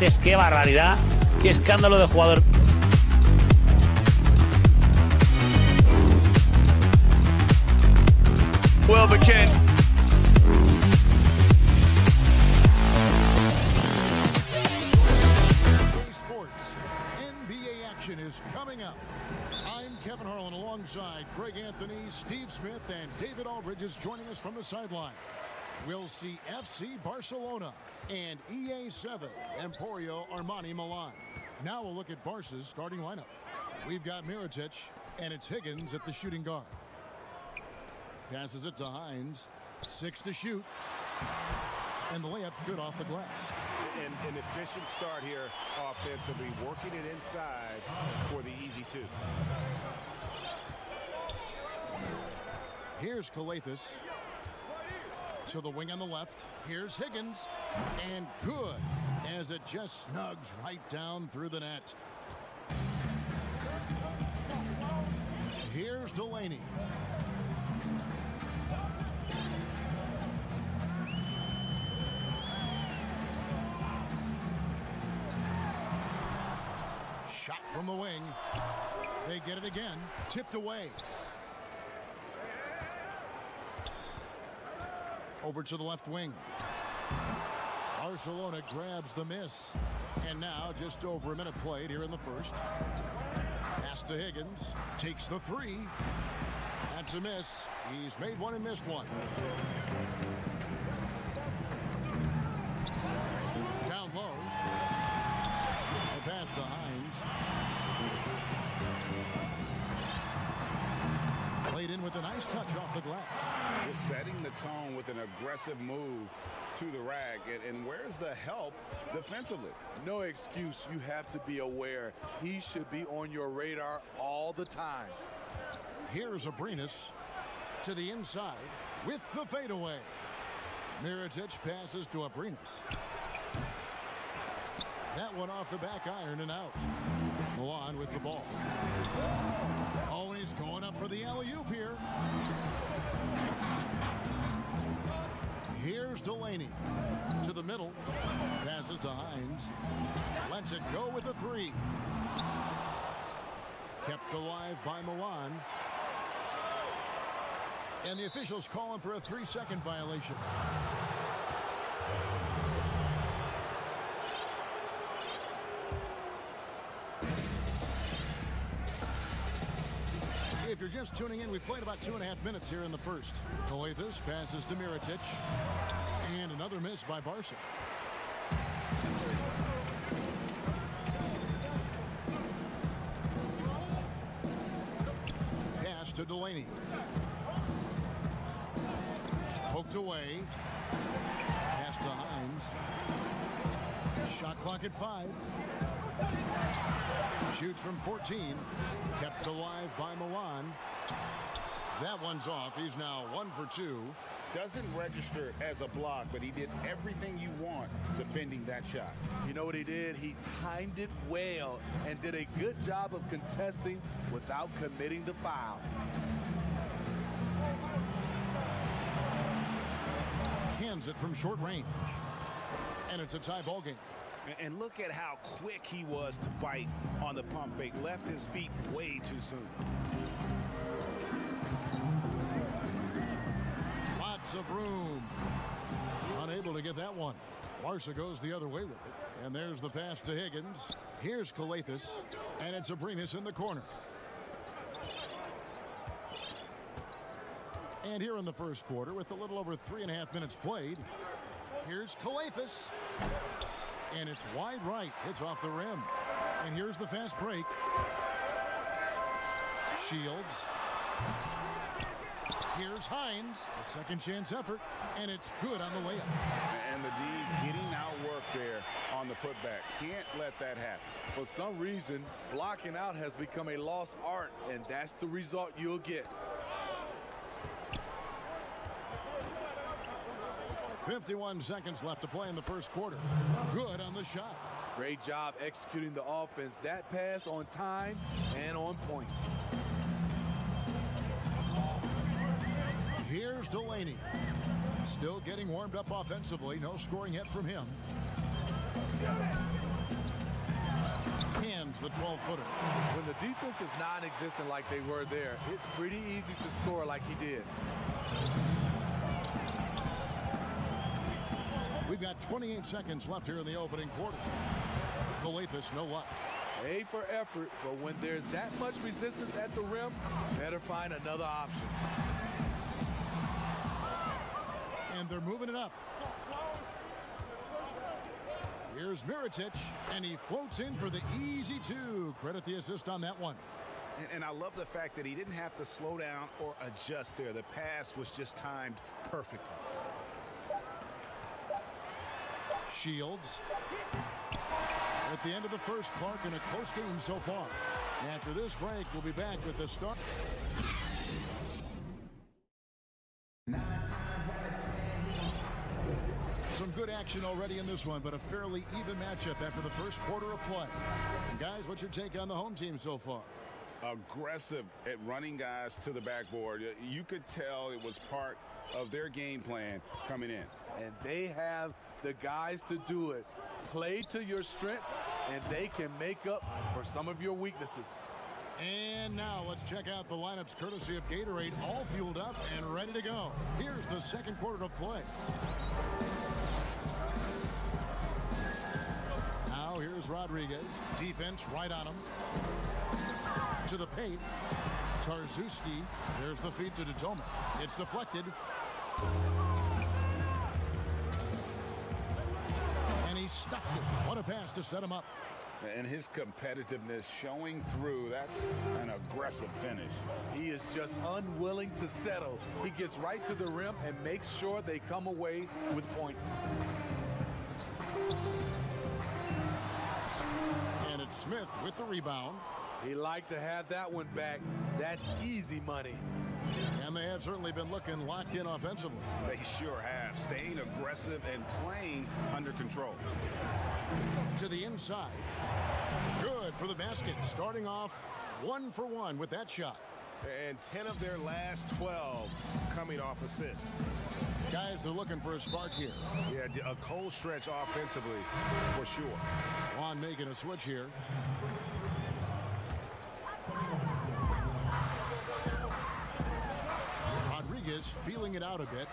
remates. ¡Qué barbaridad! ¡Qué escándalo de jugador! Well, McKen. Sports NBA action is coming up. I'm Kevin Harlan alongside Greg Anthony, Steve Smith, and David Aldridge is joining us from the sideline. We'll see FC Barcelona and EA7 Emporio Armani Milan. Now we'll look at Barca's starting lineup. We've got Mirotic, and it's Higgins at the shooting guard. Passes it to Hines. 6 to shoot. And the layup's good off the glass. An efficient start here offensively, working it inside for the easy 2. Here's Calathis. To the wing on the left. Here's Higgins. And good, as it just snugs right down through the net. Here's Delaney. Shot from the wing. They get it again. Tipped away. Over to the left wing. Barcelona grabs the miss. And now just over a minute played here in the first. Pass to Higgins. Takes the 3. That's a miss. He's made one and missed one. Down low. The pass to Hines. Played in with a nice touch off the glass. Just setting the tone with an aggressive move to the rack. And where's the help defensively? No excuse. You have to be aware. He should be on your radar all the time. Here's Abrinas to the inside with the fadeaway. Mirotic passes to Abrinas. That one off the back iron and out. Milan with the ball. Oh, and he's going up for the alley-oop here. Here's Delaney to the middle. Passes to Hines. Lets it go with a 3. Kept alive by Milan. And the officials calling for a 3-second violation. If you're just tuning in, we've played about 2.5 minutes here in the first. Calathis passes to Mirotic. And another miss by Barca. Pass to Delaney. Poked away. Pass to Hines. Shot clock at 5. Shoots from 14. Kept alive by Milan. That one's off. He's now 1 for 2. Doesn't register as a block, but he did everything you want defending that shot. You know what he did? He timed it well and did a good job of contesting without committing the foul. Hands it from short range. And it's a tie ball game. And look at how quick he was to fight on the pump fake. Left his feet way too soon. Lots of room. Unable to get that one. Barca goes the other way with it. And there's the pass to Higgins. Here's Calathis. And it's Abrinas in the corner. And here in the first quarter, with a little over 3.5 minutes played, here's Calathis. And it's wide right. It's off the rim. And here's the fast break. Shields. Here's Hines. A second chance effort. And it's good on the layup. And the D getting outworked there on the putback. Can't let that happen. For some reason, blocking out has become a lost art, and that's the result you'll get. 51 seconds left to play in the first quarter. Good on the shot. Great job executing the offense. That pass on time and on point. Here's Delaney. Still getting warmed up offensively. No scoring yet from him. hands the 12-footer. When the defense is non-existent like they were there, it's pretty easy to score like he did. We've got 28 seconds left here in the opening quarter. Calathes, no luck. A for effort, but when there's that much resistance at the rim, better find another option. And they're moving it up. Here's Mirotic, and he floats in for the easy two. Credit the assist on that one. And I love the fact that he didn't have to slow down or adjust there. The pass was just timed perfectly. Shields. At the end of the first, Clark, in a close game so far. After this break, we'll be back with the start. Some good action already in this one, but a fairly even matchup after the first quarter of play. And guys, what's your take on the home team so far? Aggressive at running guys to the backboard. You could tell it was part of their game plan coming in. And they have the guys to do it. Play to your strengths, and they can make up for some of your weaknesses. And now let's check out the lineups courtesy of Gatorade, all fueled up and ready to go. Here's the second quarter of play. Now here's Rodriguez. Defense right on him. To the paint. Tarczewski. There's the feed to Dotoma. It's deflected. And he stuffs it. What a pass to set him up. And his competitiveness showing through. That's an aggressive finish. He is just unwilling to settle. He gets right to the rim and makes sure they come away with points. And it's Smith with the rebound. He liked to have that one back. That's easy money. And they have certainly been looking locked in offensively. They sure have. Staying aggressive and playing under control. To the inside. Good for the basket. Starting off 1 for 1 with that shot. And 10 of their last 12 coming off assists. Guys, they're looking for a spark here. Yeah, a cold stretch offensively for sure. Juan making a switch here. Rodriguez feeling it out a bit.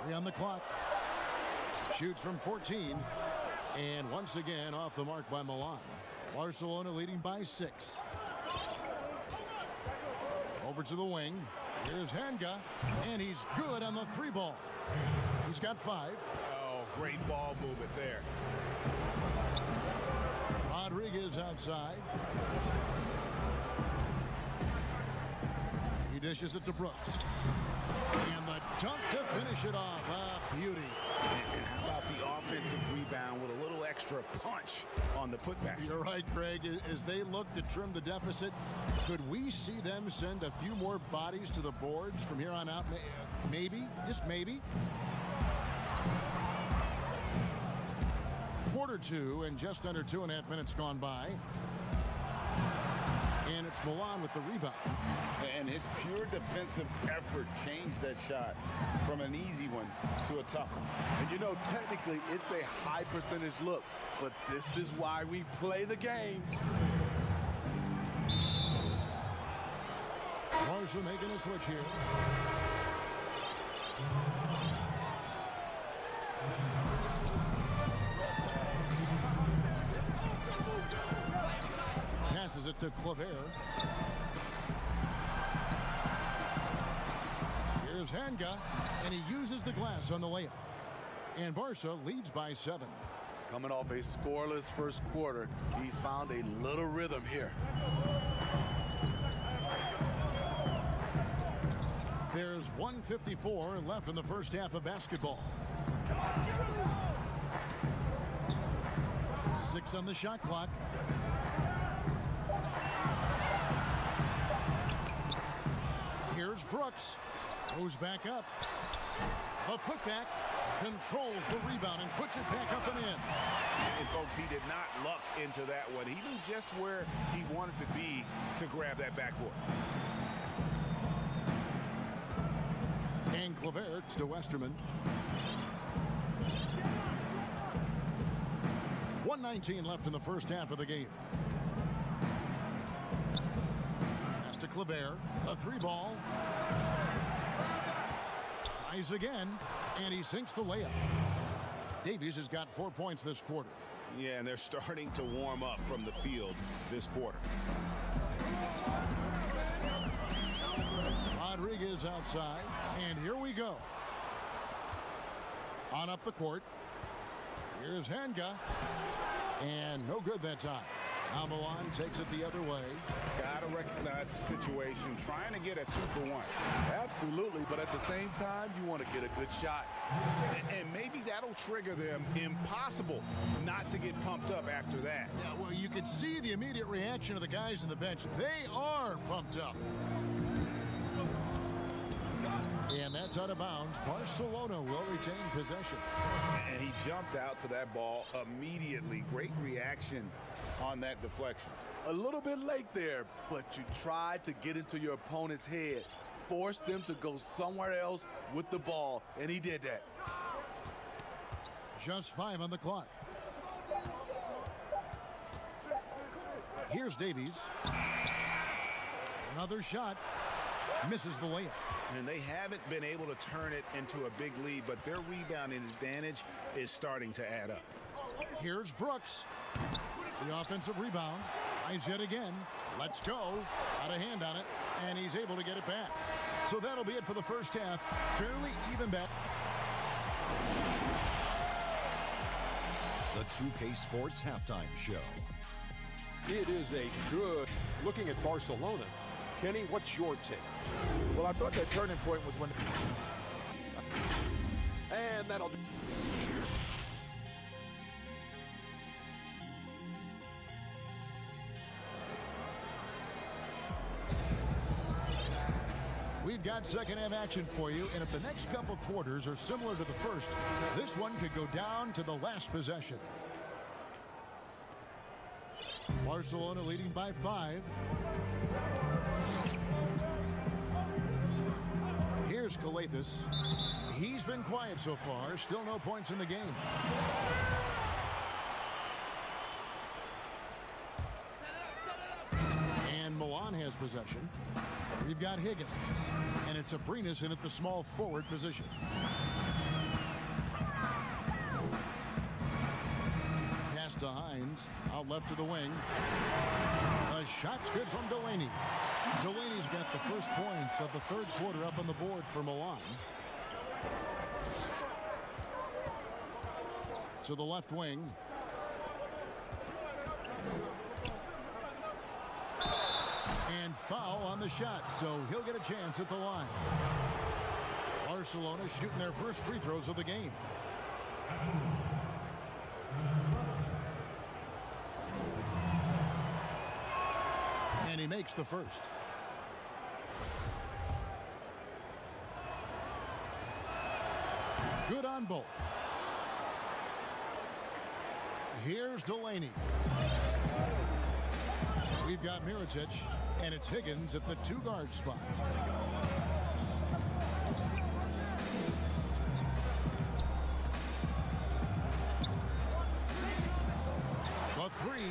Three on the clock. Shoots from 14. And once again off the mark by Milan. Barcelona leading by 6. Over to the wing. Here's Hanga. And he's good on the 3 ball. He's got 5. Oh, great ball movement there. Rodriguez outside. He dishes it to Brooks. And the dunk to finish it off. A beauty. And how about the offensive rebound with a little extra punch on the putback? You're right, Greg. As they look to trim the deficit, could we see them send a few more bodies to the boards from here on out? Maybe, just maybe. Quarter 2 and just under 2.5 minutes gone by. And it's Milan with the rebound. And his pure defensive effort changed that shot from an easy one to a tough one. And you know, technically, it's a high percentage look, but this is why we play the game. Barca making a switch here. Passes it to Claver. Here's Hanga, and he uses the glass on the layup. And Barca leads by 7. Coming off a scoreless first quarter, he's found a little rhythm here. There's 1:54 left in the first half of basketball. 6 on the shot clock. Here's Brooks. Goes back up. A putback. Controls the rebound and puts it back up and in. And folks, he did not luck into that one. He knew just where he wanted to be to grab that backboard. And Claver to Westerman. 1:19 left in the first half of the game. Pass to Claver. A 3-ball. Tries again. And he sinks the layup. Davies has got 4 points this quarter. Yeah, and they're starting to warm up from the field this quarter. Rodriguez outside, and here we go. On up the court. Here's Hanga, and no good that time. Now Milan takes it the other way. Gotta recognize the situation, trying to get a 2-for-1. Absolutely, but at the same time, you want to get a good shot. And maybe that'll trigger them. Impossible not to get pumped up after that. Yeah, well, you can see the immediate reaction of the guys on the bench. They are pumped up. And that's out of bounds. Barcelona will retain possession. And he jumped out to that ball immediately. Great reaction on that deflection. A little bit late there, but you tried to get into your opponent's head. Force them to go somewhere else with the ball, and he did that. Just 5 on the clock. Here's Davies. Another shot. Misses the layup. And they haven't been able to turn it into a big lead, but their rebounding advantage is starting to add up. Here's Brooks. The offensive rebound. Tries yet again. Let's go. Out of hand on it. And he's able to get it back. So that'll be it for the first half. Fairly even bet. The 2K Sports Halftime Show. It is a good looking at Barcelona. Kenny, what's your take? Well, I thought that turning point was when... And that'll do. We've got second half action for you, and if the next couple quarters are similar to the first, this one could go down to the last possession. Barcelona leading by 5. Here's Calathis. He's been quiet so far. Still no points in the game. And Milan has possession. We've got Higgins. And it's Abrinas in at the small forward position. Pass to Hines. Out left to the wing. A shot's good from Delaney. Delaney's got the first points of the third quarter up on the board for Milan. To the left wing. And foul on the shot, so he'll get a chance at the line. Barcelona shooting their first free throws of the game. And he makes the first. Good on both. Here's Delaney. We've got Mirotic, and it's Higgins at the 2-guard spot. The 3.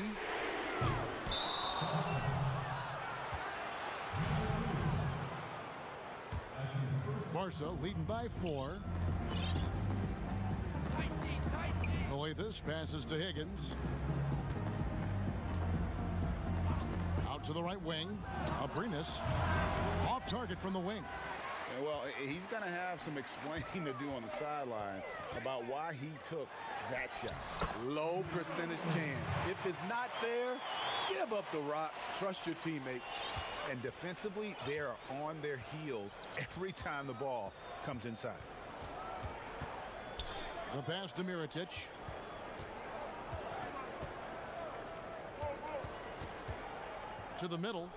Barca leading by 4. Calathis passes to Higgins. Out to the right wing. Abrinas off target from the wing. Yeah, well, he's going to have some explaining to do on the sideline about why he took that shot. Low percentage chance. If it's not there, give up the rock. Trust your teammates. And defensively, they are on their heels every time the ball comes inside. The pass to Mirotic. To the middle.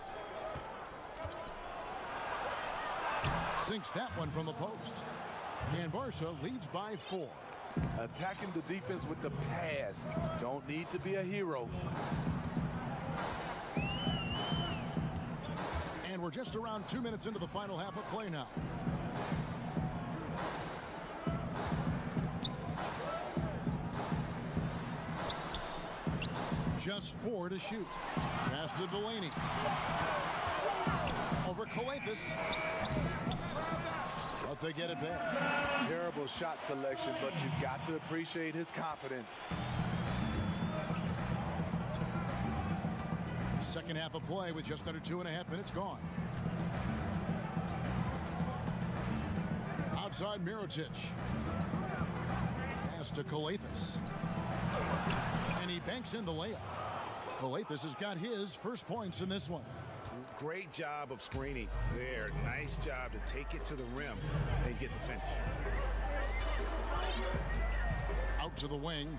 Sinks that one from the post. And Barca leads by 4. Attacking the defense with the pass. Don't need to be a hero. And we're just around 2 minutes into the final half of play now. just 4 to shoot. Pass to Delaney. Over Coathis. But they get it back. Terrible shot selection, but you've got to appreciate his confidence. Second half of play with just under 2.5 minutes gone. Outside Mirotic. Pass to Coathis. And he banks in the layup. Coathis has got his first points in this one. Great job of screening there. Nice job to take it to the rim and get the finish. Out to the wing.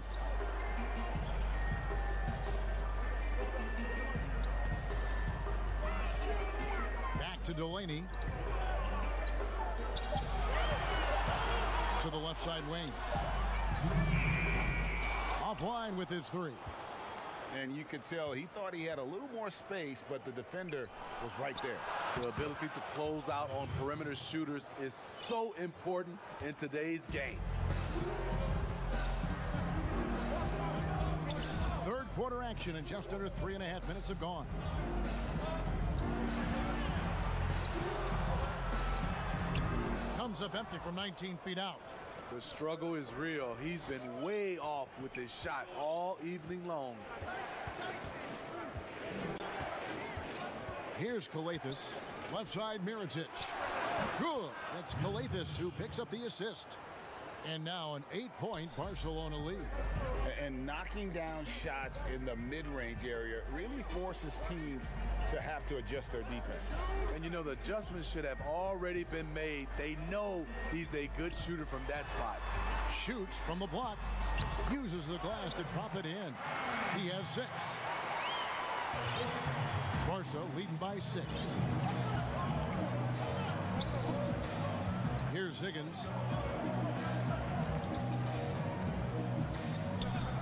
Back to Delaney. To the left side wing. Offline with his 3. And you could tell he thought he had a little more space, but the defender was right there. The ability to close out on perimeter shooters is so important in today's game. Third quarter action and just under 3.5 minutes have gone. Comes up empty from 19 feet out. The struggle is real. He's been way off with his shot all evening long. Here's Coathis. Left side Mirotic. Good. That's Coathis who picks up the assist. And now an 8-point Barcelona lead. And knocking down shots in the mid-range area really forces teams to have to adjust their defense. And you know, the adjustments should have already been made. They know he's a good shooter from that spot. Shoots from the block. Uses the glass to drop it in. He has 6. Barca leading by 6. Here's Higgins.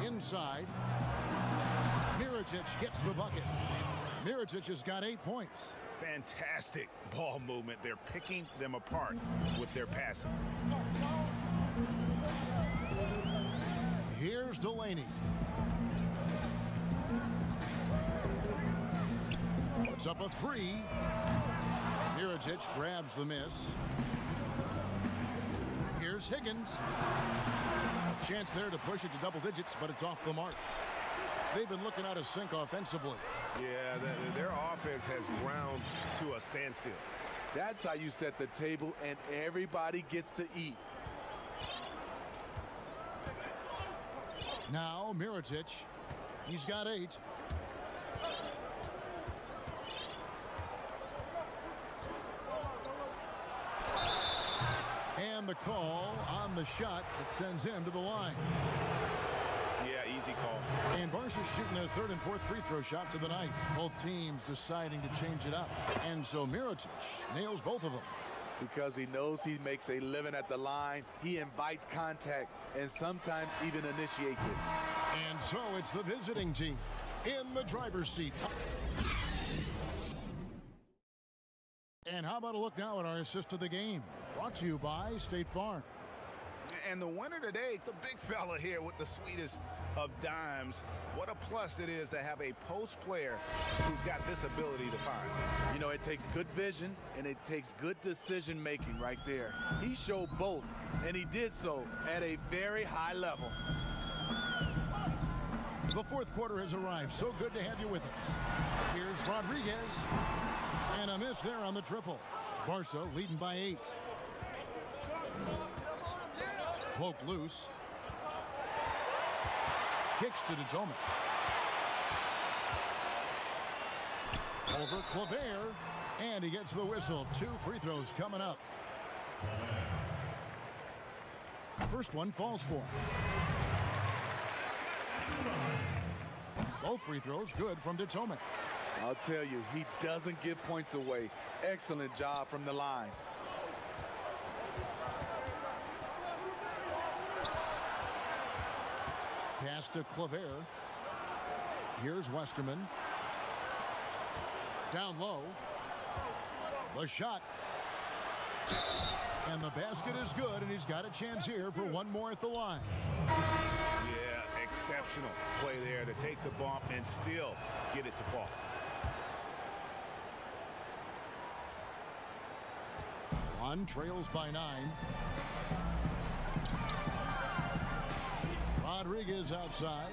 Inside. Mirotic gets the bucket. Mirotic has got 8 points. Fantastic ball movement. They're picking them apart with their passing. Here's Delaney. Puts up a 3. Mirotic grabs the miss. Here's Higgins. A chance there to push it to double digits, but it's off the mark. They've been looking out of sync offensively. Yeah, their offense has ground to a standstill. That's how you set the table, and everybody gets to eat. Now Mirotic. He's got 8. And the call on the shot that sends him to the line. Yeah, easy call. And Barca's shooting their 3rd and 4th free throw shots of the night. Both teams deciding to change it up. And so Mirotic nails both of them. Because he knows he makes a living at the line, he invites contact and sometimes even initiates it. And so it's the visiting team in the driver's seat. And how about a look now at our assist of the game? Brought to you by State Farm. And the winner today, the big fella here with the sweetest of dimes. What a plus it is to have a post player who's got this ability to find. You know, it takes good vision and it takes good decision making right there. He showed both, and he did so at a very high level. The 4th quarter has arrived. So good to have you with us. Here's Rodriguez. And a miss there on the triple. Barca leading by 8. Poked loose. Kicks to Detome. Over Claver. And he gets the whistle. 2 free throws coming up. First one falls for. Both free throws good from Detome. I'll tell you, he doesn't give points away. Excellent job from the line. Pass to Claver. Here's Westerman. Down low. The shot. And the basket is good, and he's got a chance here for one more at the line. Yeah, exceptional play there to take the bump and still get it to fall. One trails by 9. Rodriguez outside.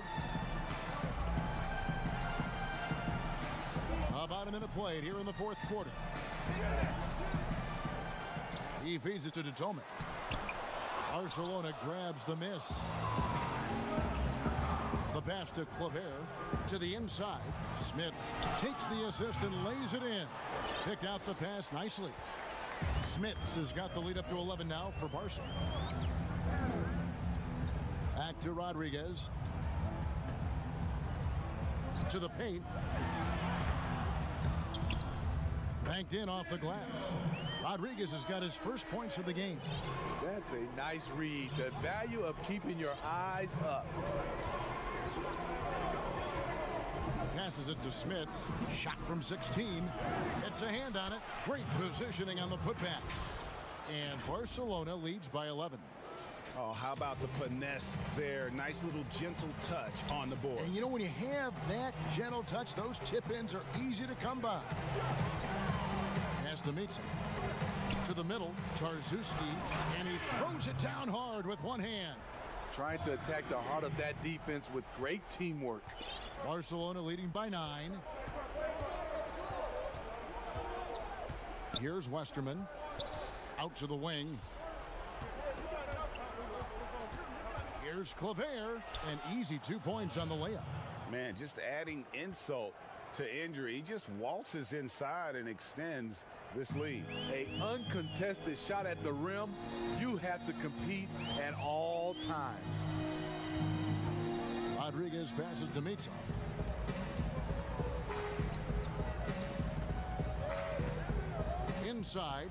About a minute played here in the fourth quarter. He feeds it to Detome. Barcelona grabs the miss. The pass to Claver to the inside. Smits takes the assist and lays it in. Picked out the pass nicely. Smits has got the lead up to 11 now for Barca. Back to Rodriguez. To the paint. Banked in off the glass. Rodriguez has got his first points of the game. That's a nice read. The value of keeping your eyes up. Passes it to Smits. Shot from 16. It's a hand on it. Great positioning on the putback. And Barcelona leads by 11. Oh, how about the finesse there? Nice little gentle touch on the board. And you know, when you have that gentle touch, those tip-ins are easy to come by. Pass to Meetson. To the middle, Tarzuski, and he throws it down hard with one hand. Trying to attack the heart of that defense with great teamwork. Barcelona leading by 9. Here's Westerman. Out to the wing. Here's Claver. An easy 2 points on the layup. Man, just adding insult to injury. He just waltzes inside and extends this lead. An uncontested shot at the rim. You have to compete at all times. Rodriguez passes to Meetson. Inside.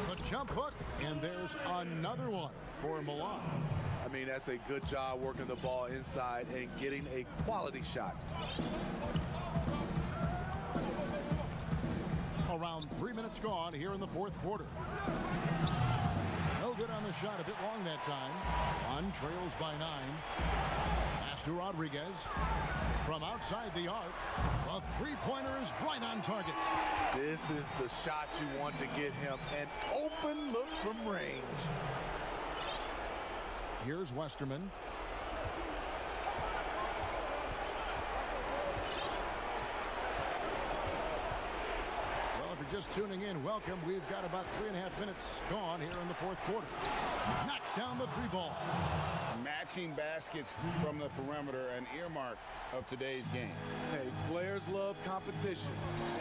The jump hook. And there's another one for Milan. I mean, that's a good job working the ball inside and getting a quality shot. Around 3 minutes gone here in the fourth quarter. No good on the shot, a bit long that time. One trails by 9. Pass to Rodriguez. From outside the arc, the three-pointer is right on target. This is the shot you want to get him. An open look from range. Here's Westerman. Well, if you're just tuning in, welcome. We've got about 3.5 minutes gone here in the fourth quarter. Knocks down the 3 ball. Matching baskets from the perimeter, an earmark of today's game. Hey, players love competition,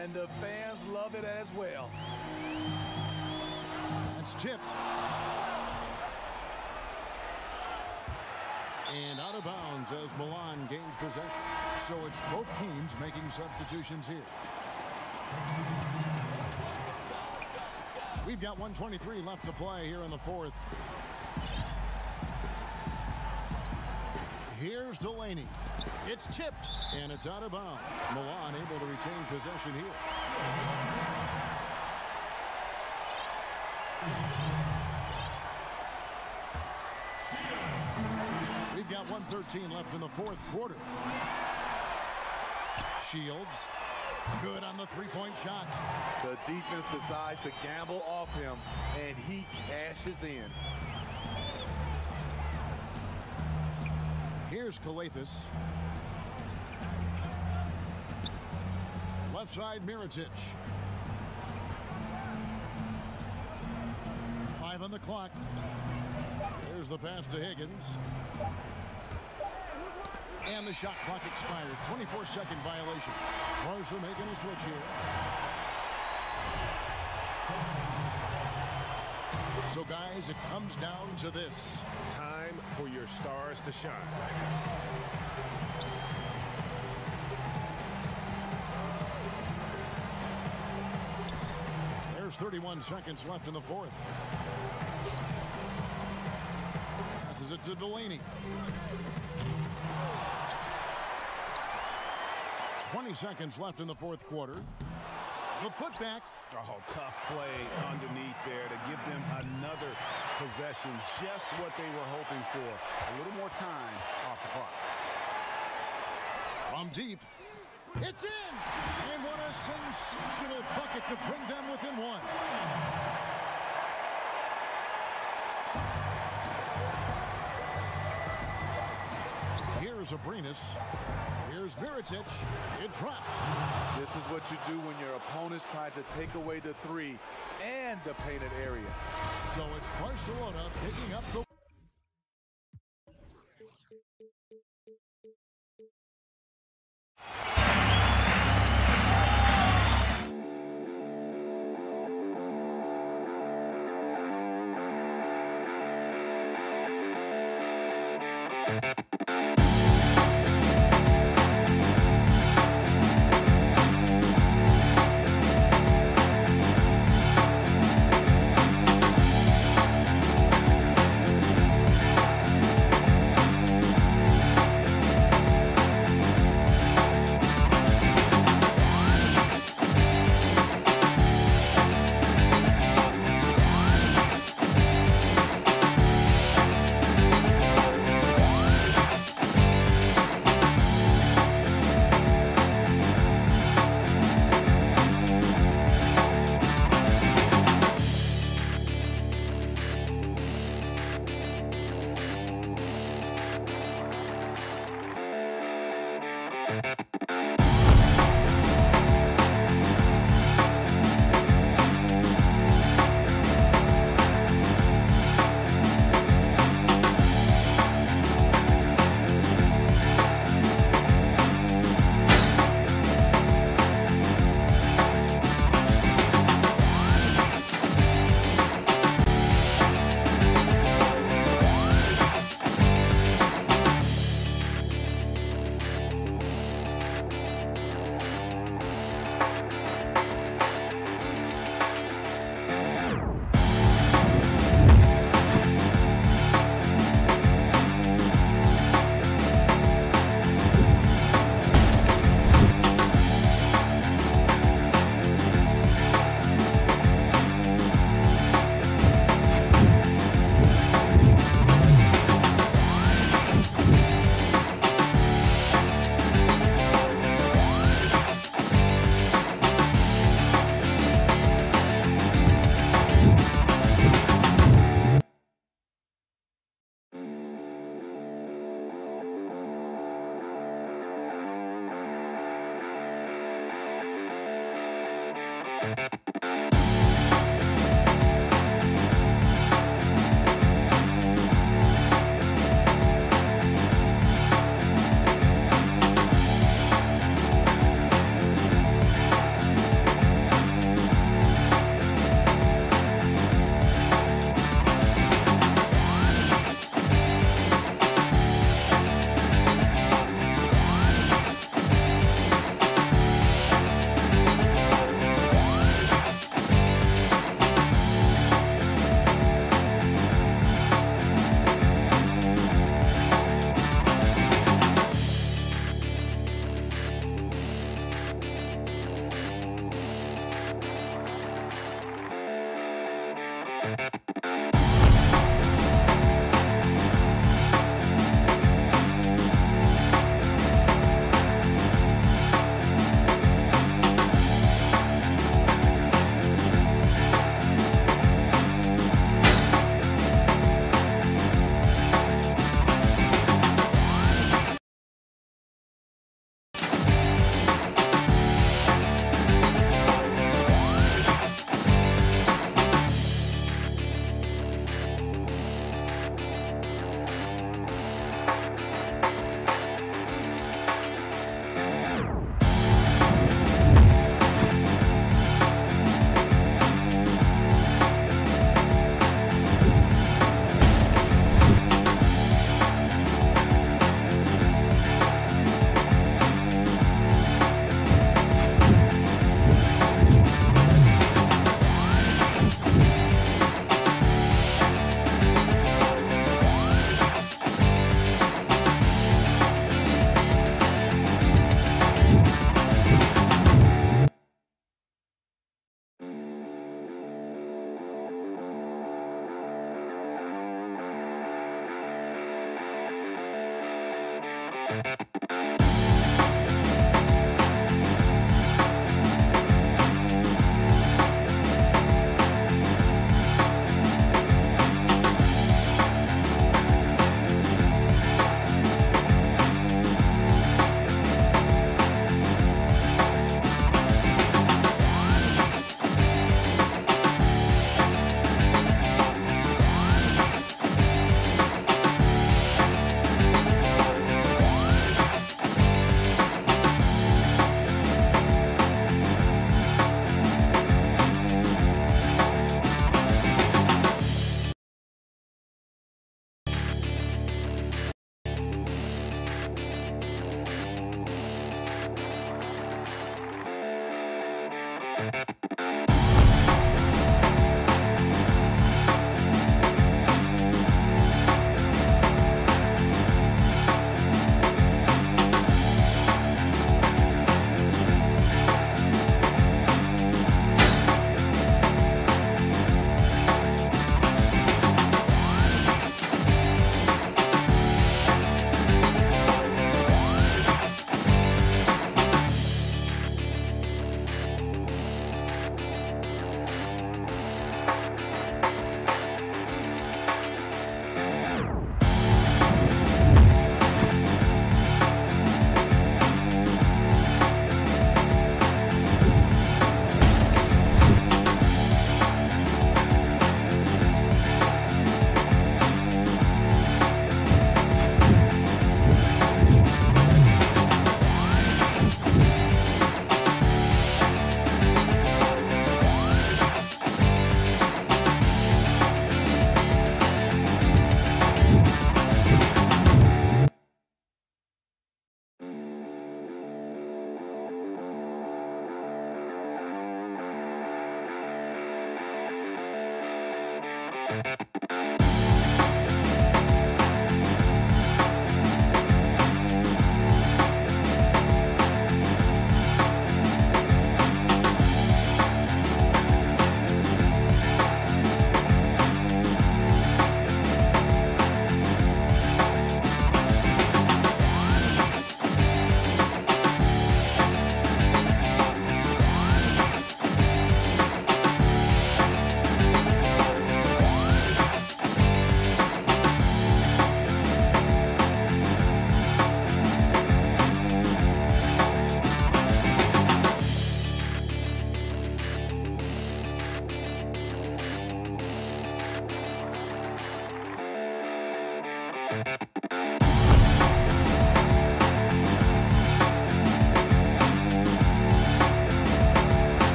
and the fans love it as well. It's tipped. And out of bounds as Milan gains possession. So it's both teams making substitutions here. We've got 1:23 left to play here in the fourth. Here's Delaney. It's tipped, and it's out of bounds. Milan able to retain possession here. We've got 1:13 left in the fourth quarter. Shields. Good on the three-point shot. The defense decides to gamble off him, and he cashes in. Here's Kalathis. Left side, Mirotic. 5 on the clock. There's the pass to Higgins. And the shot clock expires. 24-second violation. Barca making a switch here. So, guys, it comes down to this. Time for your stars to shine. There's 31 seconds left in the fourth. Passes it to Delaney. 20 seconds left in the fourth quarter. The putback. Oh, tough play underneath there to give them another possession. Just what they were hoping for. A little more time off the clock. From deep. It's in! And what a sensational bucket to bring them within one. Here's Abrinas. Here's Mirotic. It drops. This is what you do when your opponent's trying to take away the three and the painted area. So it's Barcelona picking up the...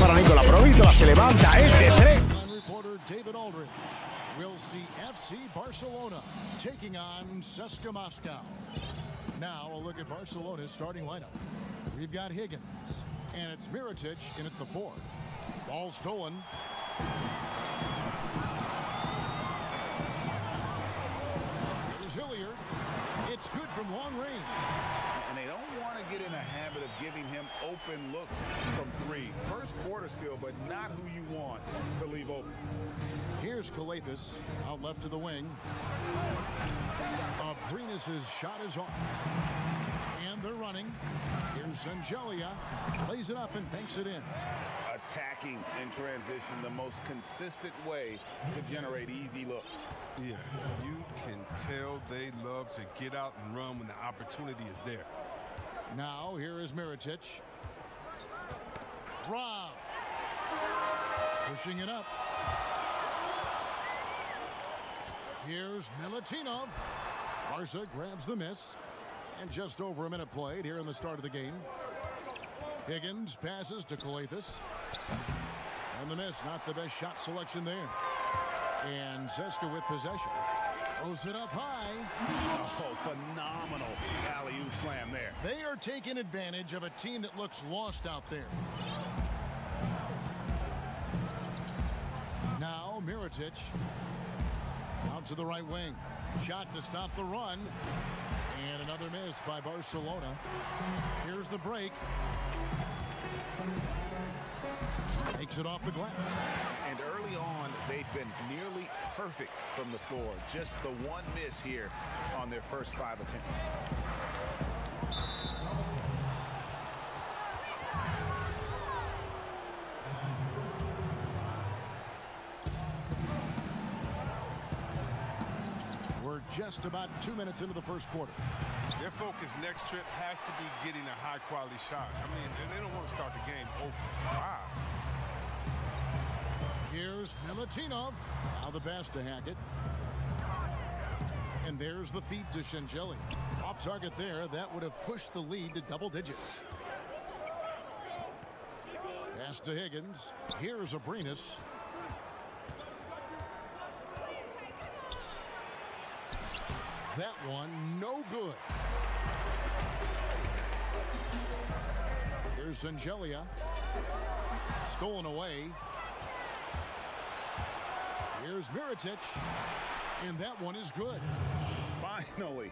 para Nicola, Provítola se levanta, es de 3. Reporter David Aldridge. We'll see FC Barcelona taking on CSKA Moscow. Now a look at Barcelona's starting lineup. We've got Higgins, and it's Mirotic in at the 4. Ball stolen. Here's Hilliard. It's good from long range. And they don't want to get in a habit of giving him open looks from 3. First quarter still, but not who you want to leave open. Here's Calathis out left to the wing. Abrinas' shot is off. And they're running. Here's Sangelia. Plays it up and banks it in. Attacking in transition, the most consistent way to generate easy looks. Yeah, you can tell they love to get out and run when the opportunity is there. Now here is Mirotic. Rob. Pushing it up. Here's Milutinov. Barca grabs the miss. And just over a minute played here in the start of the game. Higgins passes to Calathis. And the miss, not the best shot selection there. And CSKA with possession. Throws it up high. Oh, phenomenal alley-oop slam there. They are taking advantage of a team that looks lost out there. Now Mirotic out to the right wing. Shot to stop the run. And another miss by Barcelona. Here's the break. Takes it off the glass. And early on, they've been nearly perfect from the floor. Just the one miss here on their first 5 attempts. We're just about 2 minutes into the first quarter. Their focus next trip has to be getting a high-quality shot. I mean, they don't want to start the game 0 for 5. Here's Milutinov. Now the pass to Hackett. And there's the feed to Sangelia. Off target there. That would have pushed the lead to double digits. Pass to Higgins. Here's Abrinas. That one no good. Here's Sangelia. Stolen away. Here's Mirotic. And that one is good. Finally,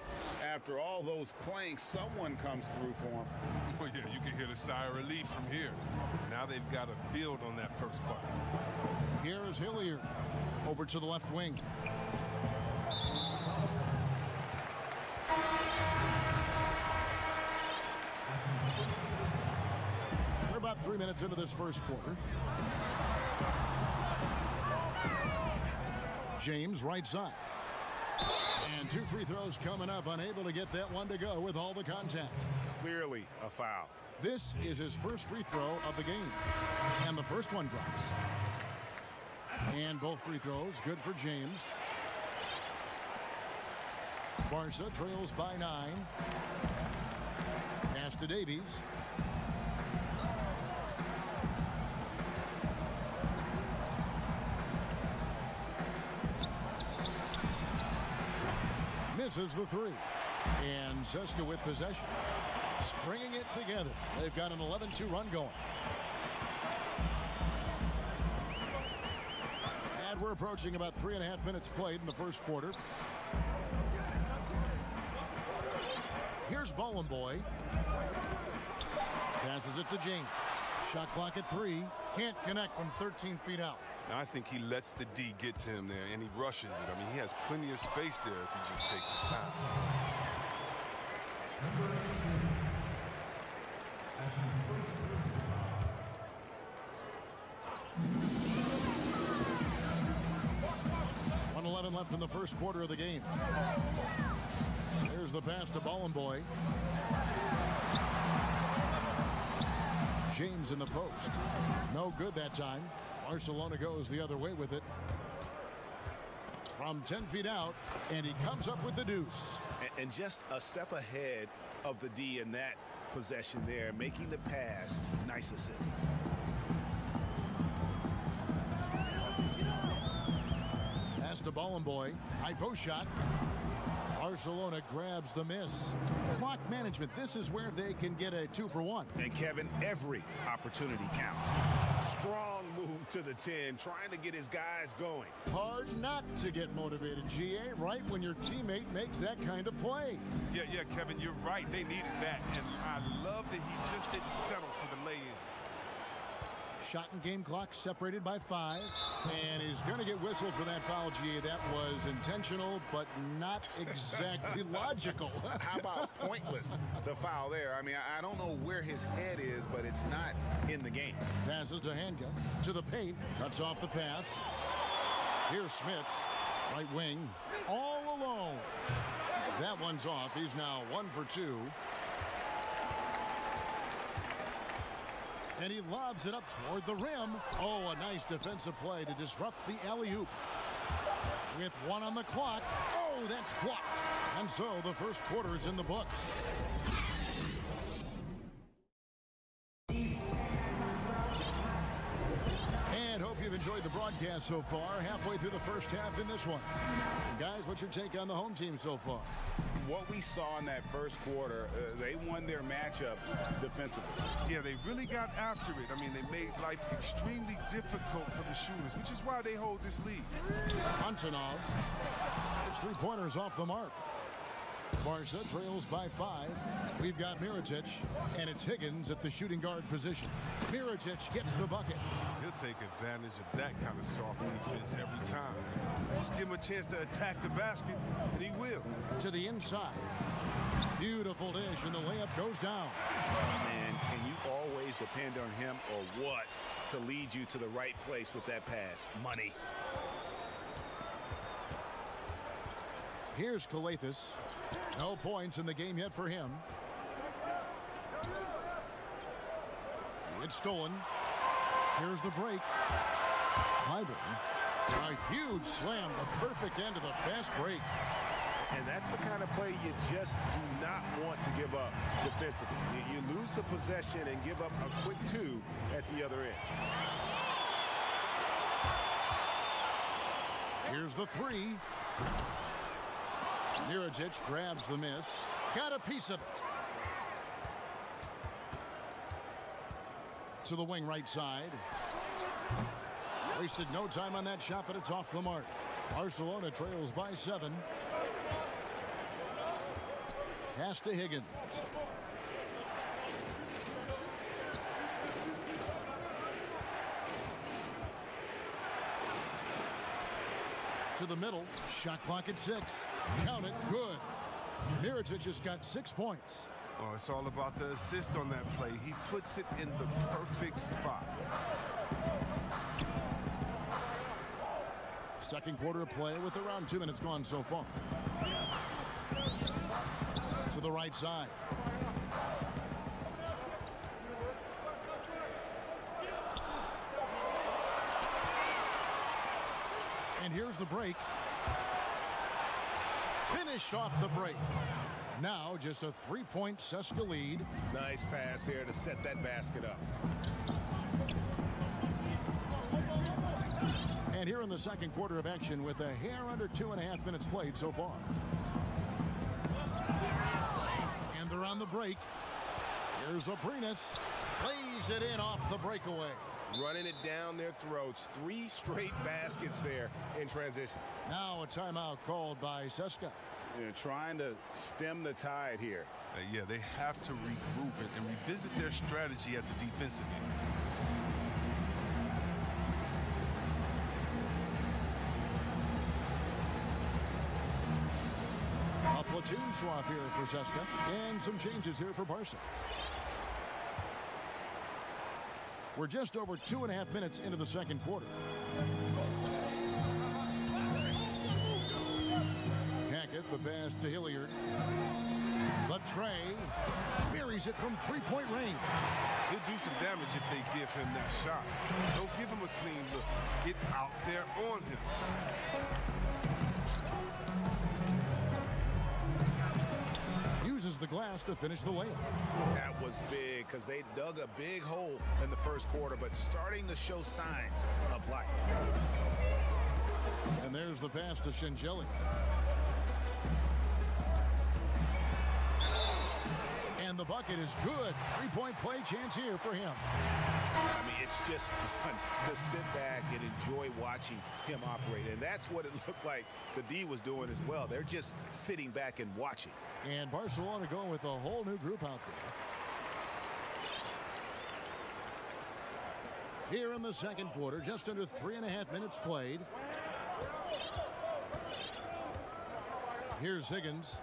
after all those clanks, someone comes through for him. Well, yeah, you can hear the sigh of relief from here. Now they've got to build on that first bucket. Here is Hilliard. Over to the left wing. We're about 3 minutes into this first quarter. James right side. And 2 free throws coming up. Unable to get that one to go with all the contact. Clearly a foul. This is his first free throw of the game. And the first one drops. And both free throws good for James. Barca trails by 9. Pass to Davies. Misses the 3. And CSKA with possession. Stringing it together. They've got an 11-2 run going. And we're approaching about 3.5 minutes played in the first quarter. Here's Boy. Passes it to James. Shot clock at 3. Can't connect from 13 feet out. Now, I think he lets the D get to him there, and he rushes it. I mean, he has plenty of space there if he just takes his time. .111 left in the first quarter of the game. There's the pass to Boy. James in the post. No good that time. Barcelona goes the other way with it. From 10 feet out, and he comes up with the deuce. And just a step ahead of the D in that possession there, making the pass. Nice assist. to Bollenboy. High post shot. Barcelona grabs the miss. Clock management. This is where they can get a 2-for-1. And Kevin, every opportunity counts. Strong move to the 10, trying to get his guys going. Hard not to get motivated, GA, right when your teammate makes that kind of play. Yeah, Kevin, you're right. They needed that. And I love that he just didn't settle for the lay-in. Shot and game clock separated by 5. And he's going to get whistled for that foul, GA. That was intentional, but not exactly logical. How about pointless to foul there? I mean, I don't know where his head is, but it's not in the game. Passes to Hanga. To the paint. Cuts off the pass. Here's Smits. Right wing. All alone. That one's off. He's now 1 for 2. And he lobs it up toward the rim. Oh, a nice defensive play to disrupt the alley-oop. With 1 on the clock. Oh, that's blocked. And so the first quarter is in the books. And hope you've enjoyed the broadcast so far. Halfway through the first half in this one. Guys, what's your take on the home team so far? What we saw in that first quarter, they won their matchup defensively. Yeah, they really got after it. I mean, they made life extremely difficult for the shooters, which is why they hold this lead. Antonov. His 3-pointers off the mark. Barca trails by 5. We've got Mirotic, and it's Higgins at the shooting guard position. Mirotic gets the bucket. He'll take advantage of that kind of soft defense every time. Just give him a chance to attack the basket, and he will. To the inside. Beautiful dish, and the layup goes down. Man, can you always depend on him or what to lead you to the right place with that pass? Money. Here's Calathis. No points in the game yet for him. It's stolen. Here's the break. Clyburn. A huge slam. The perfect end of the fast break. And that's the kind of play you just do not want to give up defensively. You lose the possession and give up a quick 2 at the other end. Here's the 3. Mirotic grabs the miss. Got a piece of it. To the wing right side. Wasted no time on that shot, but it's off the mark. Barcelona trails by 7. Pass to Higgins. To the middle. Shot clock at 6. Count it. Good. Mirotic just got 6 points. Oh, it's all about the assist on that play. He puts it in the perfect spot. Second quarter of play with around 2 minutes gone so far. To the right side. And here's the break. Finished off the break. Now just a 3-point CSKA lead. Nice pass here to set that basket up. And here in the second quarter of action with a hair under 2.5 minutes played so far. And they're on the break. Here's Abrinas. Lays it in off the breakaway. Running it down their throats. 3 straight baskets there in transition. Now a timeout called by CSKA. They're trying to stem the tide here. Yeah, they have to regroup it and revisit their strategy at the defensive end. A platoon swap here for CSKA, and some changes here for Barca. We're just over 2.5 minutes into the second quarter. Hackett, the pass to Hilliard. The tray. Buries it from 3-point range. He'll do some damage if they give him that shot. Don't give him a clean look. Get out there on him. Uses the glass to finish the layup. That was big because they dug a big hole in the first quarter, but starting to show signs of life. And there's the pass to Shinjelli. And the bucket is good. 3-point play chance here for him. I mean, it's just fun to sit back and enjoy watching him operate. And that's what it looked like the D was doing as well. They're just sitting back and watching. And Barcelona going with a whole new group out there. Here in the second quarter, just under 3.5 minutes played. Here's Higgins.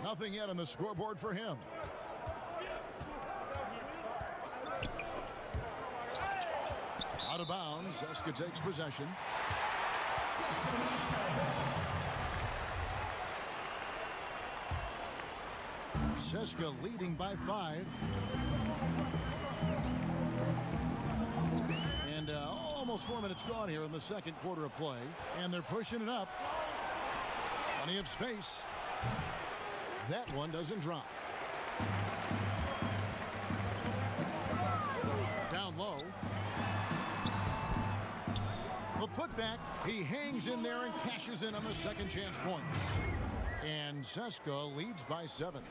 Nothing yet on the scoreboard for him. Out of bounds. Seska takes possession. Seska leading by 5. And almost 4 minutes gone here in the second quarter of play. And they're pushing it up. Plenty of space. That one doesn't drop. Down low. The putback. He hangs in there and cashes in on the second chance points. And Seska leads by 7.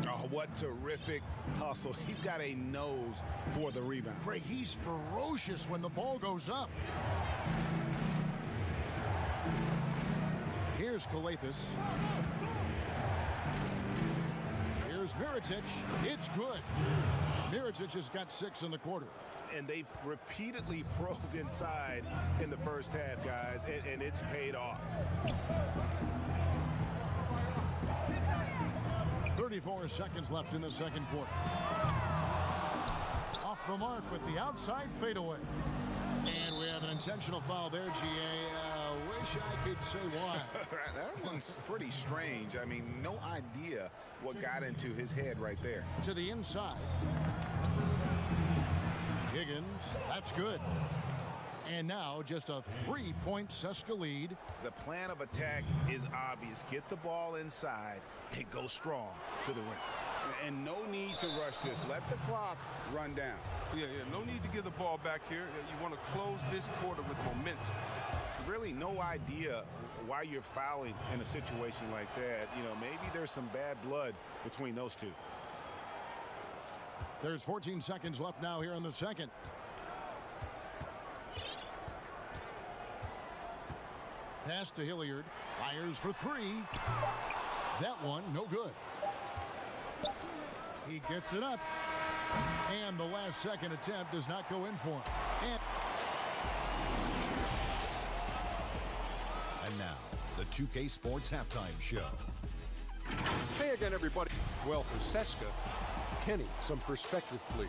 Oh, what terrific hustle. He's got a nose for the rebound. Craig, he's ferocious when the ball goes up. Here's Kalathis. Here's Mirotic. It's good. Mirotic has got 6 in the quarter. And they've repeatedly probed inside in the first half, guys, and it's paid off. 34 seconds left in the second quarter. Off the mark with the outside fadeaway. And we have an intentional foul there, GA. Wish I could say why. That one's pretty strange. I mean, no idea what got into his head right there. To the inside. Higgins, that's good. And now just a 3-point Seska lead. The plan of attack is obvious. Get the ball inside and go strong to the rim. And no need to rush this. Let the clock run down. Yeah, no need to give the ball back here. You want to close this quarter with momentum. Really no idea why you're fouling in a situation like that. You know, maybe there's some bad blood between those two. There's 14 seconds left now here in the second. Pass to Hilliard. Fires for 3. That one, no good. He gets it up. And the last second attempt does not go in for him. And now, the 2K Sports Halftime Show. Hey again, everybody. Well, for Seska, Kenny, some perspective, please.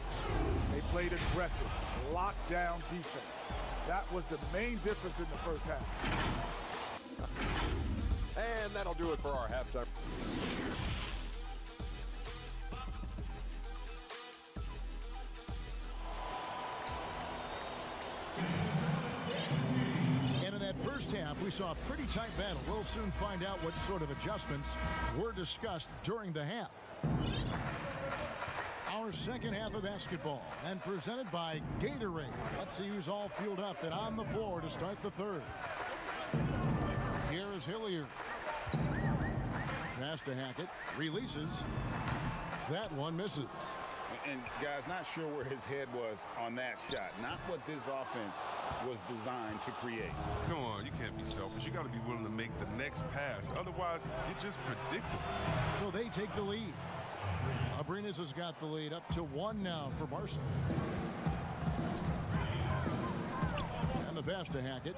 They played aggressive, lockdown defense. That was the main difference in the first half. And that'll do it for our halftime. And in that first half, we saw a pretty tight battle. We'll soon find out what sort of adjustments were discussed during the half. Our second half of basketball, and presented by Gatorade. Let's see who's all fueled up and on the floor to start the third. Here is Hilliard. Pass to Hackett. Releases. That one misses. And guys, not sure where his head was on that shot. Not what this offense was designed to create. Come on, you can't be selfish. You got to be willing to make the next pass. Otherwise, you're just predictable. So they take the lead. Abrinas has got the lead up to 1 now for Barca. And the pass to Hackett.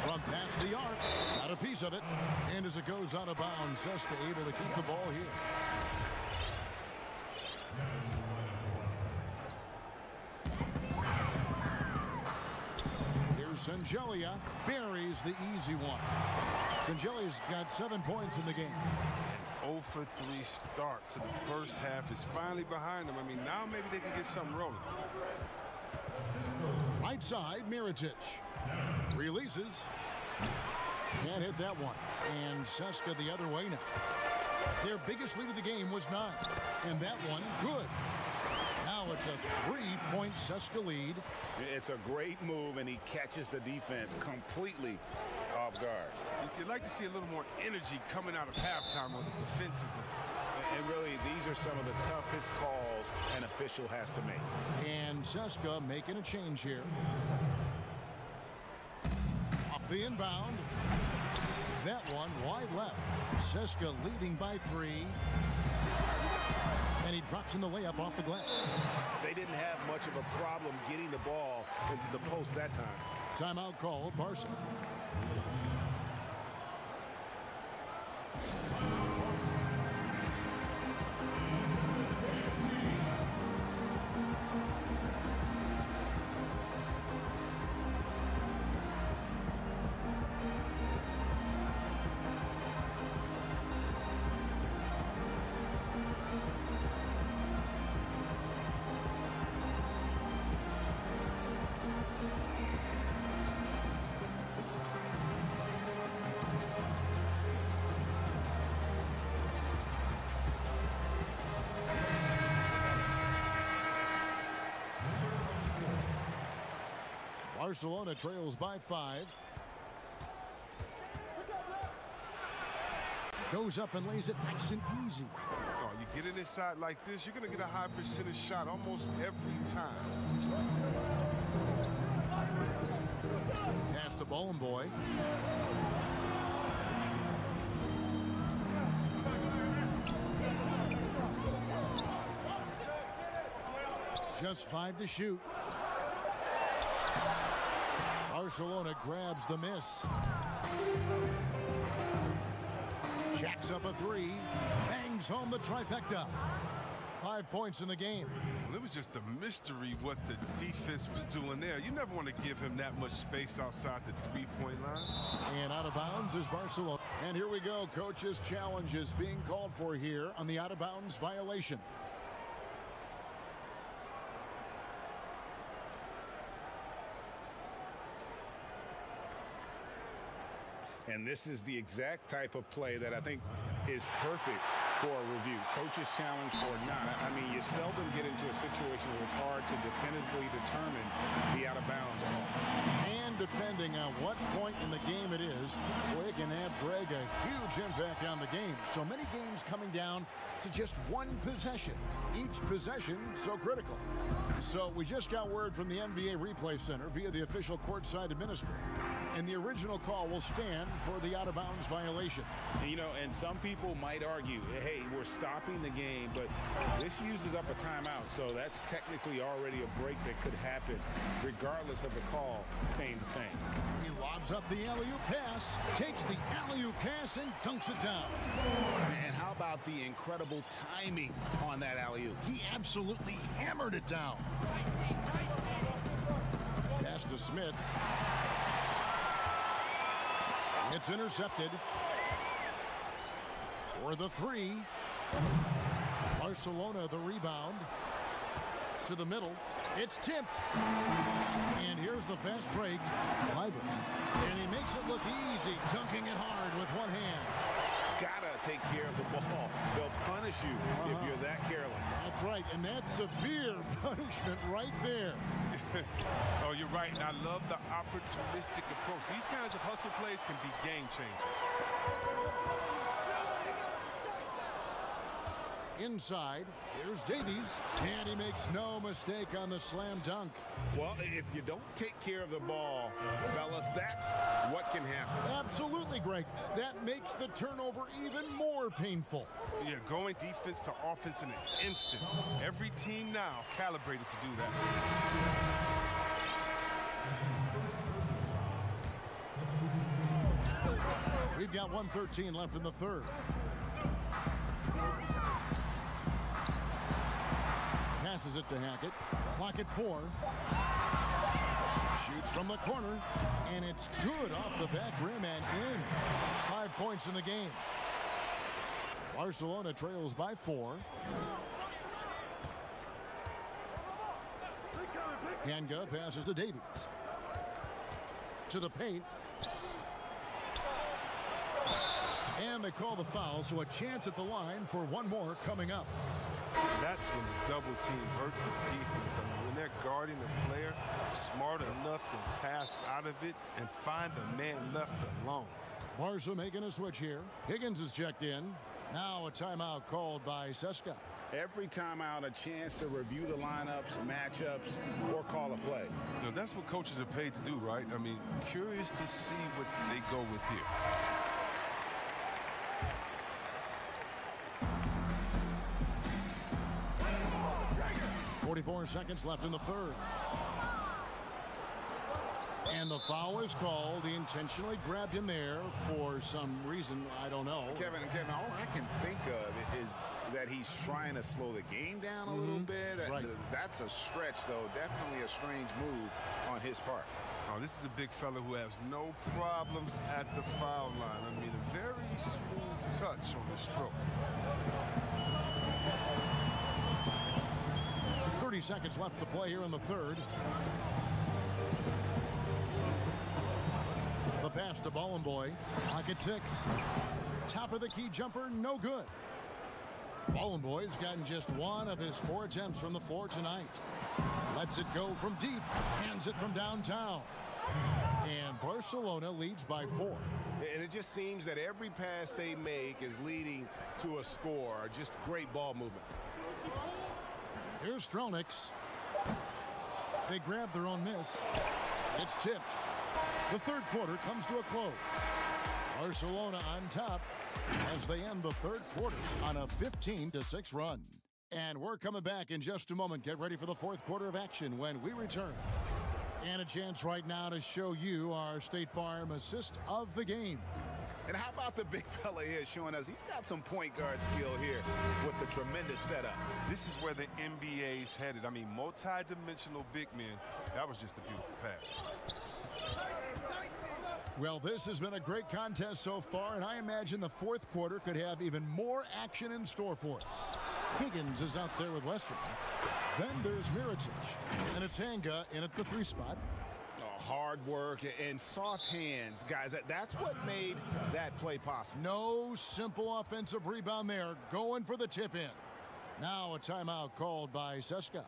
From past the arc. Got a piece of it. And as it goes out of bounds, Seska able to keep the ball here. Here's Shinjelli. Buries the easy one. Shinjelli's got 7 points in the game. 0 for 3 start to the first half is finally behind them. I mean, now maybe they can get something rolling. Right side, Mirotic. Releases. Can't hit that one. And Seska the other way now. Their biggest lead of the game was 9. And that one, good. Now Now it's a 3-point CSKA lead. It's a great move, and he catches the defense completely off guard. You'd like to see a little more energy coming out of halftime on the defensive end. And really, these are some of the toughest calls an official has to make. And CSKA making a change here. Off the inbound. That one wide left. CSKA leading by 3. And he drops in the layup off the glass. They didn't have much of a problem getting the ball into the post that time. Timeout called. Barson. Barcelona trails by 5. Goes up and lays it nice and easy. Oh, you get it inside like this, you're going to get a high percentage shot almost every time. Pass to Ballin' Boy. Just 5 to shoot. Barcelona grabs the miss. Jacks up a 3. Bangs home the trifecta. 5 points in the game. Well, it was just a mystery what the defense was doing there. You never want to give him that much space outside the three-point line. And out of bounds is Barcelona. And here we go. Coach's challenge is being called for here on the out-of-bounds violation. And this is the exact type of play that I think is perfect for a review. Coach's challenge or not. I mean, you seldom get into a situation where it's hard to definitively determine the out-of-bounds call. And depending on what point in the game it is, boy, it can have Greg a huge impact on the game. So many games coming down to just one possession. Each possession so critical. So we just got word from the NBA Replay Center via the official courtside administrator. And the original call will stand for the out-of-bounds violation. You know, and some people might argue, hey, we're stopping the game, but this uses up a timeout, so that's technically already a break that could happen, regardless of the call staying the same. He lobs up the alley-oop pass, takes the alley-oop pass, and dunks it down. And how about the incredible timing on that alley-oop? He absolutely hammered it down. Pass to Smith. It's intercepted. For the 3. Barcelona the rebound. To the middle. It's tipped. And here's the fast break. Liber. And he makes it look easy, dunking it hard with one hand. Gotta take care of the ball. They'll punish you if you're that careless. That's right, and that's severe punishment right there. Oh, you're right, and I love the opportunistic approach. These kinds of hustle plays can be game changers. Inside, here's Davies, and he makes no mistake on the slam dunk. Well, if you don't take care of the ball, fellas, that's what can happen. Absolutely, Greg. That makes the turnover even more painful. Yeah, going defense to offense in an instant. Every team now calibrated to do that. We've got 1:13 left in the third. Passes it to Hackett. Clock at 4. Shoots from the corner, and it's good off the back rim and in. 5 points in the game. Barcelona trails by 4. Ganga passes to Davies. To the paint. And they call the foul, so a chance at the line for one more coming up. That's when the double team hurts the defense. I mean, when they're guarding the player, smart enough to pass out of it and find the man left alone. Barca making a switch here. Higgins is checked in. Now a timeout called by Seska. Every timeout, a chance to review the lineups, matchups, or call a play. You know, that's what coaches are paid to do, right? I mean, curious to see what they go with here. 44 seconds left in the third. And the foul is called. He intentionally grabbed him there for some reason. I don't know. Kevin, all I can think of is that he's trying to slow the game down a little bit. Right. That's a stretch, though. Definitely a strange move on his part. Oh, this is a big fella who has no problems at the foul line. I mean, a very smooth touch on the stroke. 30 seconds left to play here in the third. The pass to Ballenboy. Pocket 6. Top of the key jumper, no good. Ballenboy's gotten just one of his 4 attempts from the floor tonight. Lets it go from deep. Hands it from downtown. And Barcelona leads by 4. And it just seems that every pass they make is leading to a score. Just great ball movement. Here's Strelniks. They grab their own miss. It's tipped. The third quarter comes to a close. Barcelona on top as they end the third quarter on a 15-6 run. And we're coming back in just a moment. Get ready for the fourth quarter of action when we return. And a chance right now to show you our State Farm assist of the game. And how about the big fella here showing us he's got some point guard skill here with the tremendous setup. This is where the NBA's headed. I mean, multi-dimensional big men. That was just a beautiful pass. Well, this has been a great contest so far, and I imagine the fourth quarter could have even more action in store for us. Higgins is out there with Western. Then there's Mirotic, and it's Hanga in at the 3 spot. Hard work and soft hands, guys. That's what made that play possible. No simple offensive rebound there. Going for the tip in. Now a timeout called by Seska.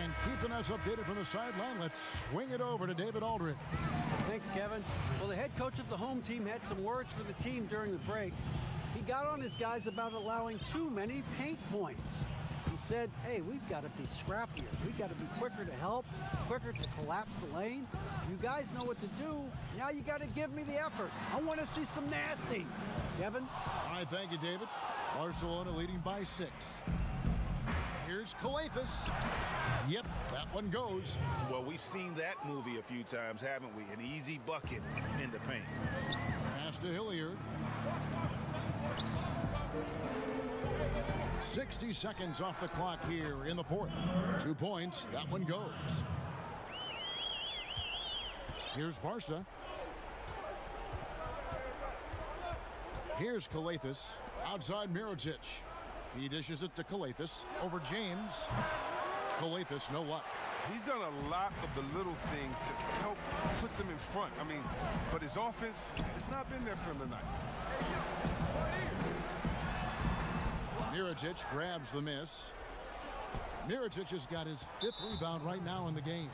And keeping us updated from the sideline, let's swing it over to David Aldridge. Thanks, Kevin. Well, the head coach of the home team had some words for the team during the break. He got on his guys about allowing too many paint points. He said, hey, we've got to be scrappier. We've got to be quicker to help, quicker to collapse the lane. You guys know what to do. Now you got to give me the effort. I want to see some nasty. Kevin? All right, thank you, David. Barcelona leading by 6. Here's Calathis. Yep, that one goes. Well, we've seen that movie a few times, haven't we? An easy bucket in the paint. Pass to Hilliard. 60 seconds off the clock here in the fourth. 2 points. That one goes. Here's Barca. Here's Calathis. Outside Mirotic. He dishes it to Calathis. Over James. Calathis, no luck. He's done a lot of the little things to help put them in front. I mean, but his offense has not been there for him tonight. Mirotic grabs the miss. Mirotic has got his 5th rebound right now in the game.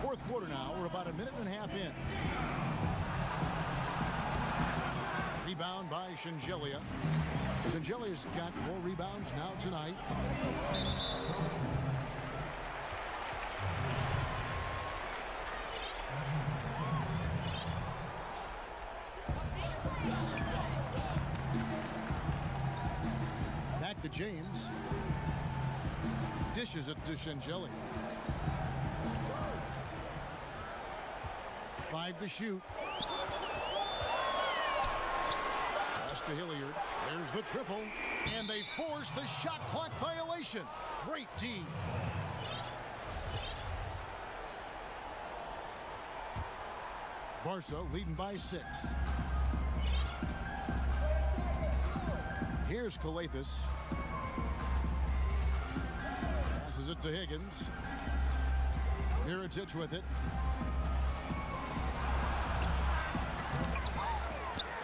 Fourth quarter now. We're about a minute and a half in. Rebound by Shengelia. Shengelia's got 4 rebounds now tonight. Back to James. Dishes it to Shengelia. 5 to shoot. Pass to Hilliard. There's the triple. And they force the shot clock violation. Great D. Barca leading by 6. Here's Calathis. Passes it to Higgins. Mirotic with it.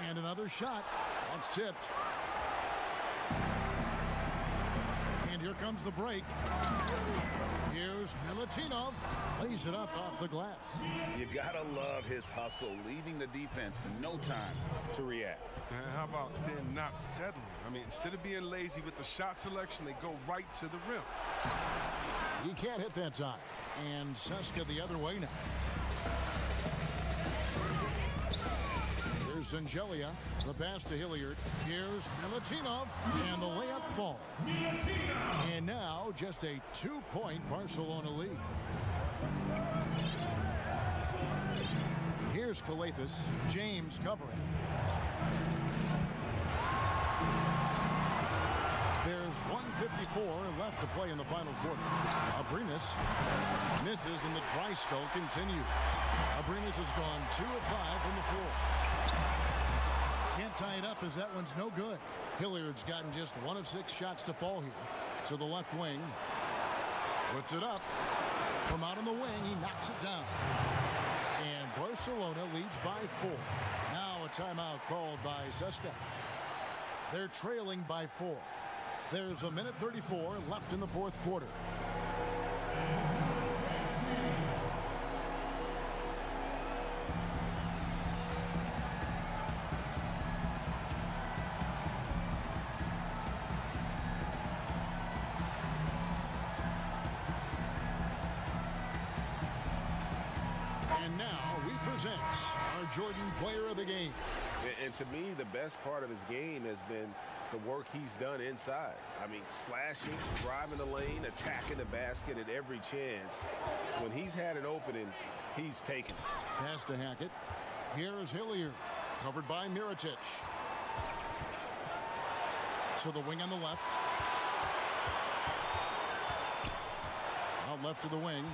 And another shot. That's tipped. And here comes the break. Here's Milutinov. Lays it up off the glass. You gotta love his hustle, leaving the defense no time to react. And how about then not settling? I mean, instead of being lazy with the shot selection, they go right to the rim. He can't hit that time. And Seska the other way now. Here's Zangelia. The pass to Hilliard. Here's Milutinov. And the layup fall. And now just a 2-point Barcelona lead. Here's Calathis. James covering. There's 1:54 left to play in the final quarter. Abrinas misses and the dry spell continues. Abrinas has gone 2 of 5 from the floor. Can't tie it up as that one's no good. Hilliard's gotten just 1 of 6 shots to fall here. To the left wing. Puts it up. From out on the wing, he knocks it down. And Barcelona leads by 4. Now a timeout called by Seska. They're trailing by 4. There's 1:34 left in the fourth quarter. And now we present our Jordan Player of the Game. And to me, the best part of his game has been the work he's done inside. I mean, slashing, driving the lane, attacking the basket at every chance. When he's had an opening, he's taken it. Pass to Hackett. Here's Hilliard, covered by Mirotic. To the wing on the left. Out left to the wing.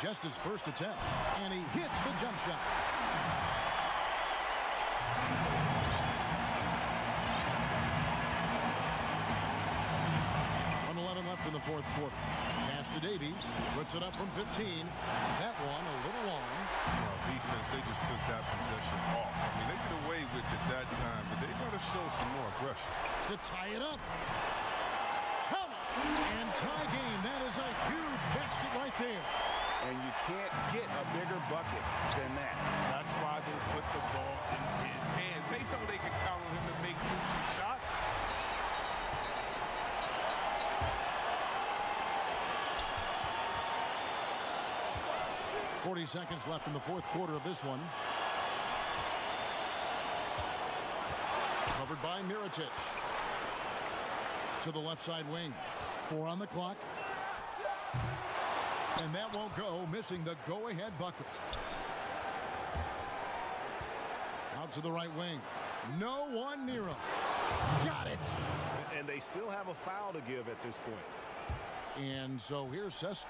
Just his first attempt. And he hits the jump shot. 1:11 left in the fourth quarter. Pass to Davies. Puts it up from 15. That one a little long. Well, defense, they just took that possession off. I mean, they get away with it that time, but they got to show some more aggression. To tie it up. Count it. And tie game. That is a huge basket right there. And you can't get a bigger bucket than that. That's why they put the ball in his hands. They know they can count on him to make crucial shots. .40 seconds left in the fourth quarter of this one. Covered by Mirotic. To the left side wing. 4 on the clock. And that won't go, missing the go-ahead bucket. Out to the right wing. No one near him. Got it. And they still have a foul to give at this point. And so here's Seska.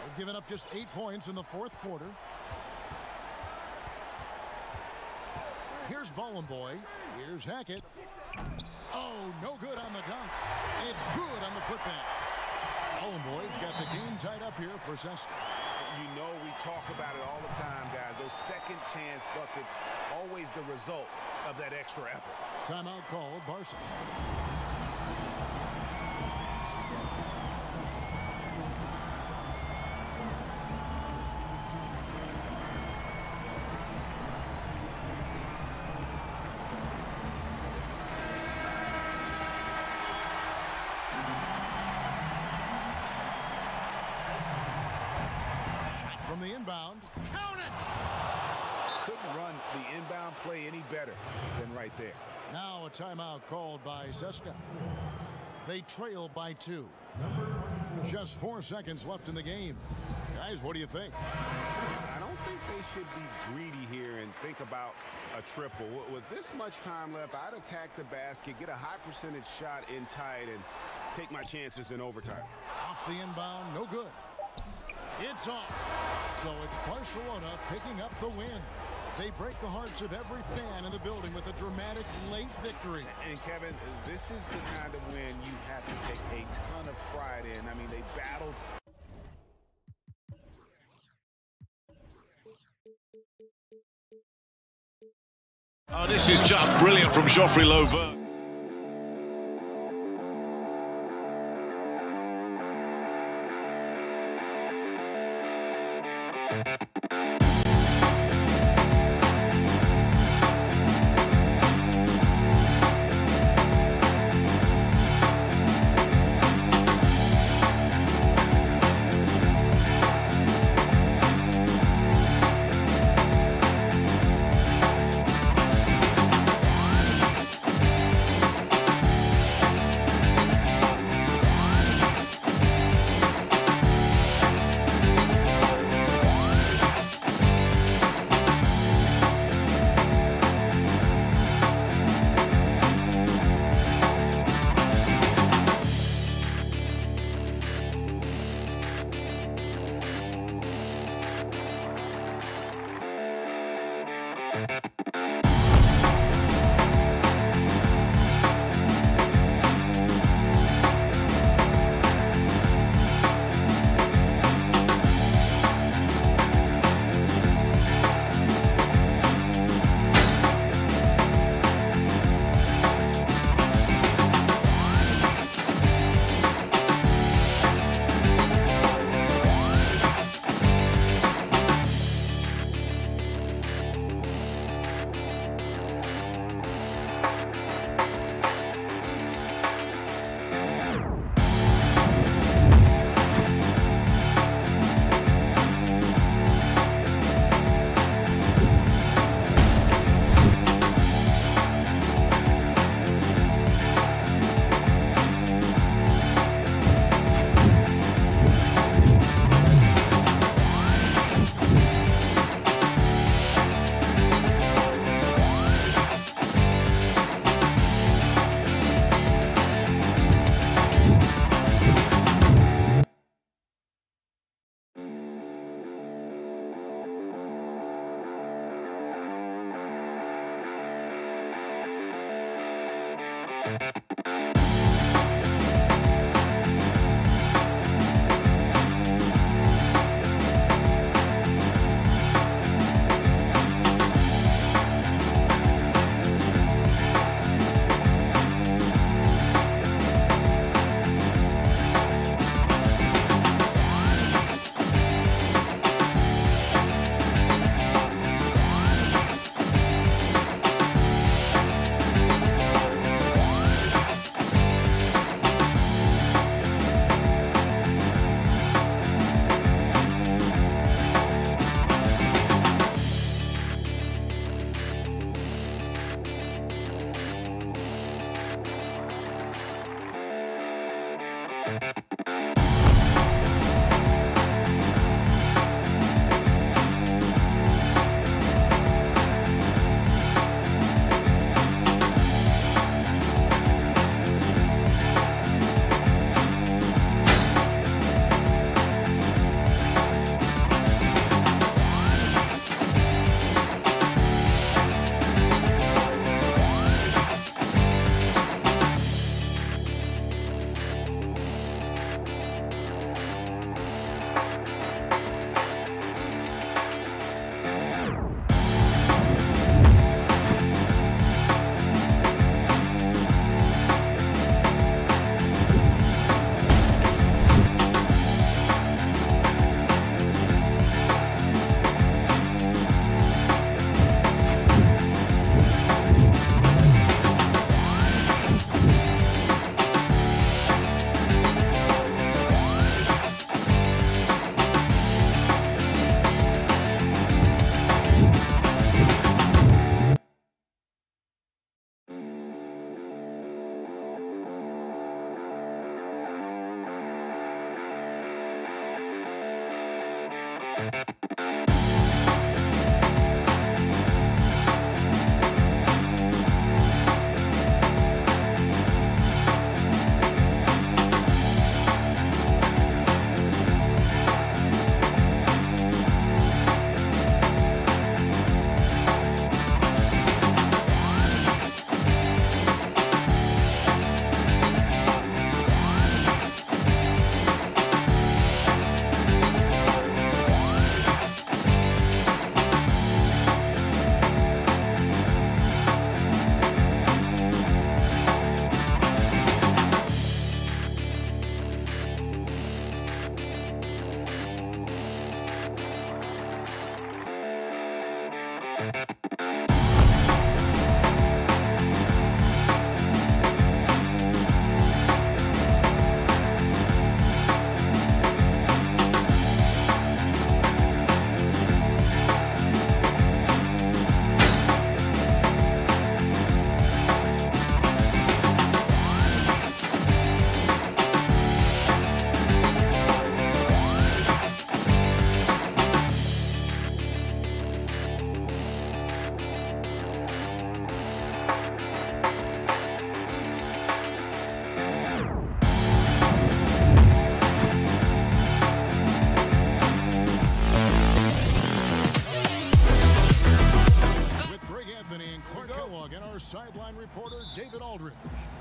They've given up just 8 points in the fourth quarter. Here's Ballin' Boy. Here's Hackett. Oh, no good on the dunk. It's good on the putback. Ballin' Boy's got the game tied up here for Seska. You know we talk about it all the time, guys. Those second chance buckets, always the result of that extra effort. Timeout called, Barca. From the inbound. Count it! Couldn't run the inbound play any better than right there. Now a timeout called by Seska. They trail by 2. Just 4 seconds left in the game. Guys, what do you think? I don't think they should be greedy here and think about a triple. With this much time left, I'd attack the basket, get a high percentage shot in tight, and take my chances in overtime. Off the inbound, no good. It's off. So it's Barcelona picking up the win. They break the hearts of every fan in the building with a dramatic late victory. And Kevin, this is the kind of win you have to take a ton of pride in. I mean, they battled. Oh, this is just brilliant from Geoffrey Lauvergne.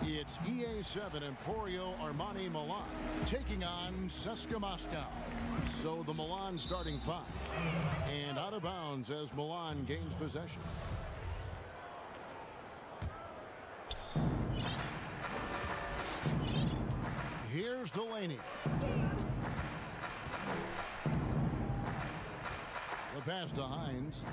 It's EA7 Emporio Armani Milan taking on CSKA Moscow. So the Milan starting 5. And out of bounds as Milan gains possession. Here's Delaney. The pass to Hines.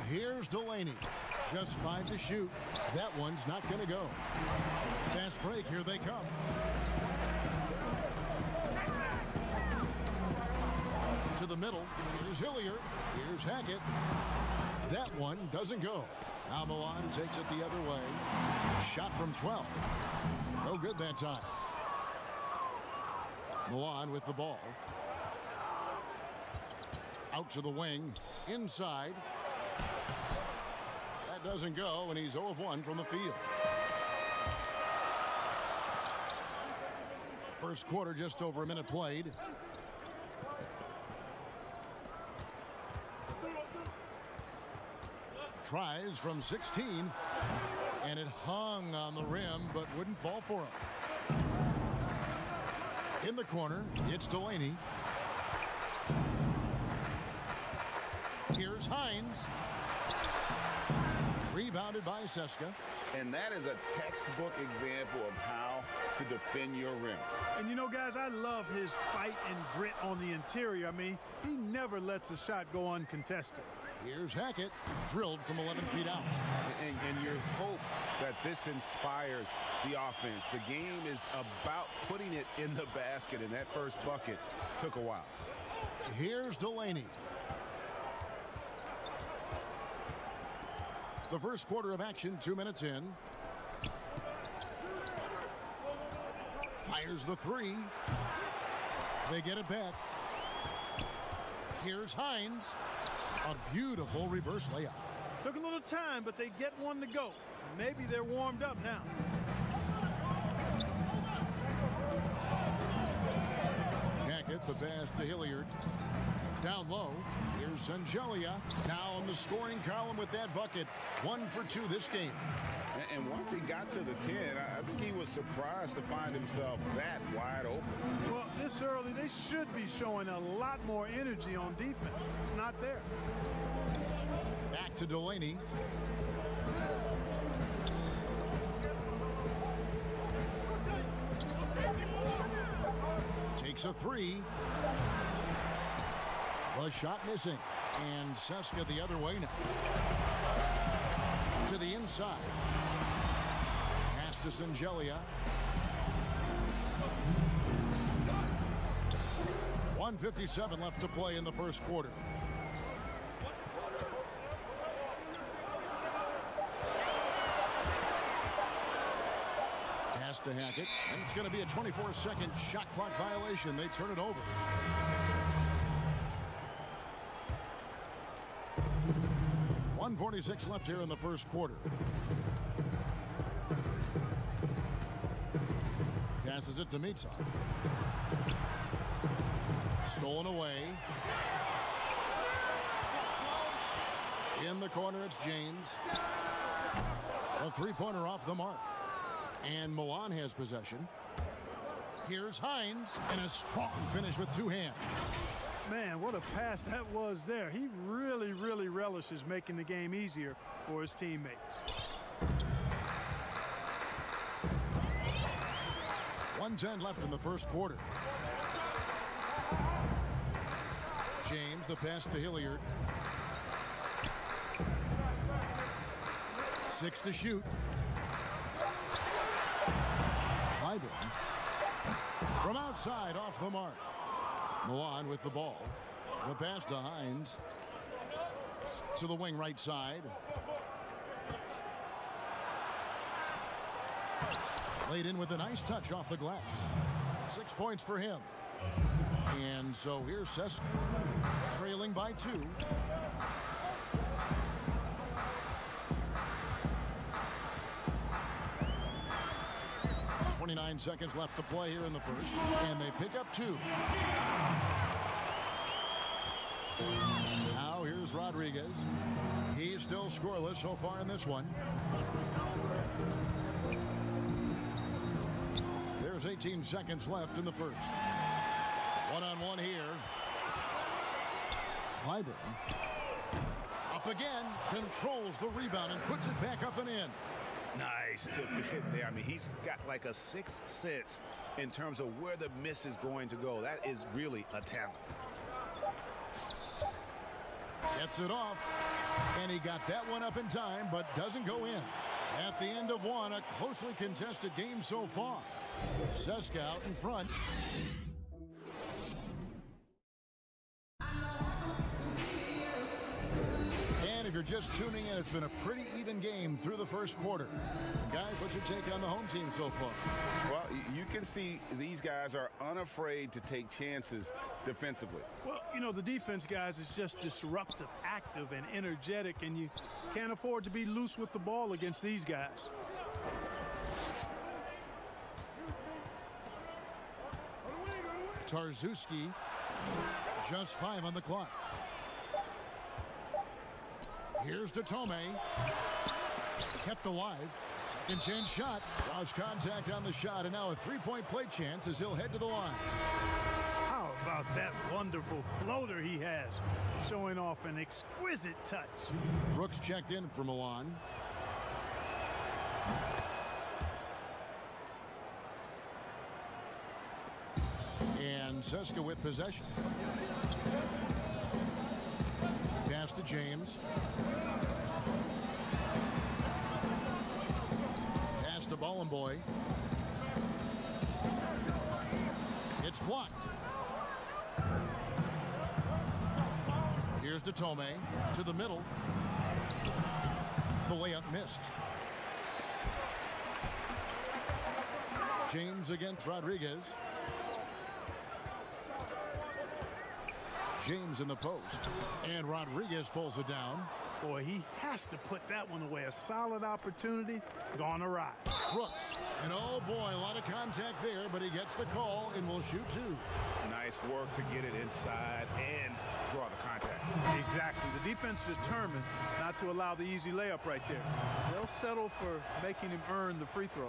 Here's Delaney. Just 5 to shoot. That one's not going to go. Fast break. Here they come. To the middle. Here's Hilliard. Here's Hackett. That one doesn't go. Now Milan takes it the other way. Shot from 12. No good that time. Milan with the ball. Out to the wing. Inside. That doesn't go, and he's 0 of 1 from the field. First quarter, just over a minute played. Tries from 16, and it hung on the rim, but wouldn't fall for him. In the corner, it's Delaney. Here's Hines. Rebounded by CSKA. And that is a textbook example of how to defend your rim. And you know, guys, I love his fight and grit on the interior. I mean, he never lets a shot go uncontested. Here's Hackett, drilled from 11 feet out. And you hope that this inspires the offense. The game is about putting it in the basket, and that first bucket took a while. Here's Delaney. The first quarter of action, 2 minutes in. Fires the 3. They get it back. Here's Hines. A beautiful reverse layup. Took a little time, but they get one to go. Maybe they're warmed up now. Hackett, the pass to Hilliard. Down low. Here's Sangelia. Now on the scoring column with that bucket. 1 for 2 this game. And once he got to the 10, I think he was surprised to find himself that wide open. Well, this early, they should be showing a lot more energy on defense. It's not there. Back to Delaney. Takes a 3. The shot missing. And CSKA the other way now. To the inside. Pass to Sangelia. 1:57 left to play in the first quarter. Pass to Hackett. And it's going to be a 24-second shot clock violation. They turn it over. .146 left here in the first quarter. Passes it to Mitsov. Stolen away. In the corner, it's James. A three-pointer off the mark. And Milan has possession. Here's Hines. And a strong finish with 2 hands. Man, what a pass that was there. He really, really relishes making the game easier for his teammates. 1:10 left in the first quarter. James, the pass to Hilliard. 6 to shoot. Clyburn. From outside, off the mark. Milan with the ball. The pass to Hines. To the wing right side. Laid in with a nice touch off the glass. 6 points for him. And so here's CSKA trailing by 2. .29 seconds left to play here in the first. And they pick up 2. Now here's Rodriguez. He's still scoreless so far in this one. There's 18 seconds left in the first. One-on-one here. Clyburn. Up again. Controls the rebound and puts it back up and in. Nice tip in there. I mean, he's got like a sixth sense in terms of where the miss is going to go. That is really a talent. Gets it off. And he got that one up in time, but doesn't go in. At the end of one, a closely contested game so far. Seska out in front. And if you're just tuning in, it's been a pretty even game through the first quarter. Guys, what's your take on the home team so far? Well, you can see these guys are unafraid to take chances defensively. Well, you know, the defense, guys, is just disruptive, active, and energetic, and you can't afford to be loose with the ball against these guys. Tarczewski, just 5 on the clock. Here's to Tome. Kept alive. Second chance shot. Lost contact on the shot, and now a three-point play chance as he'll head to the line. How about that wonderful floater he has, showing off an exquisite touch. Brooks checked in for Milan. And Seska with possession. Pass to James. Pass to Bollenboy. It's blocked. Here's to Tome. To the middle. The layup missed. James against Rodriguez. James in the post. And Rodriguez pulls it down. Boy, he has to put that one away. A solid opportunity gone awry. Brooks. And oh boy, a lot of contact there, but he gets the call and will shoot two. Nice work to get it inside and draw the contact. Exactly. The defense determined not to allow the easy layup right there. They'll settle for making him earn the free throws.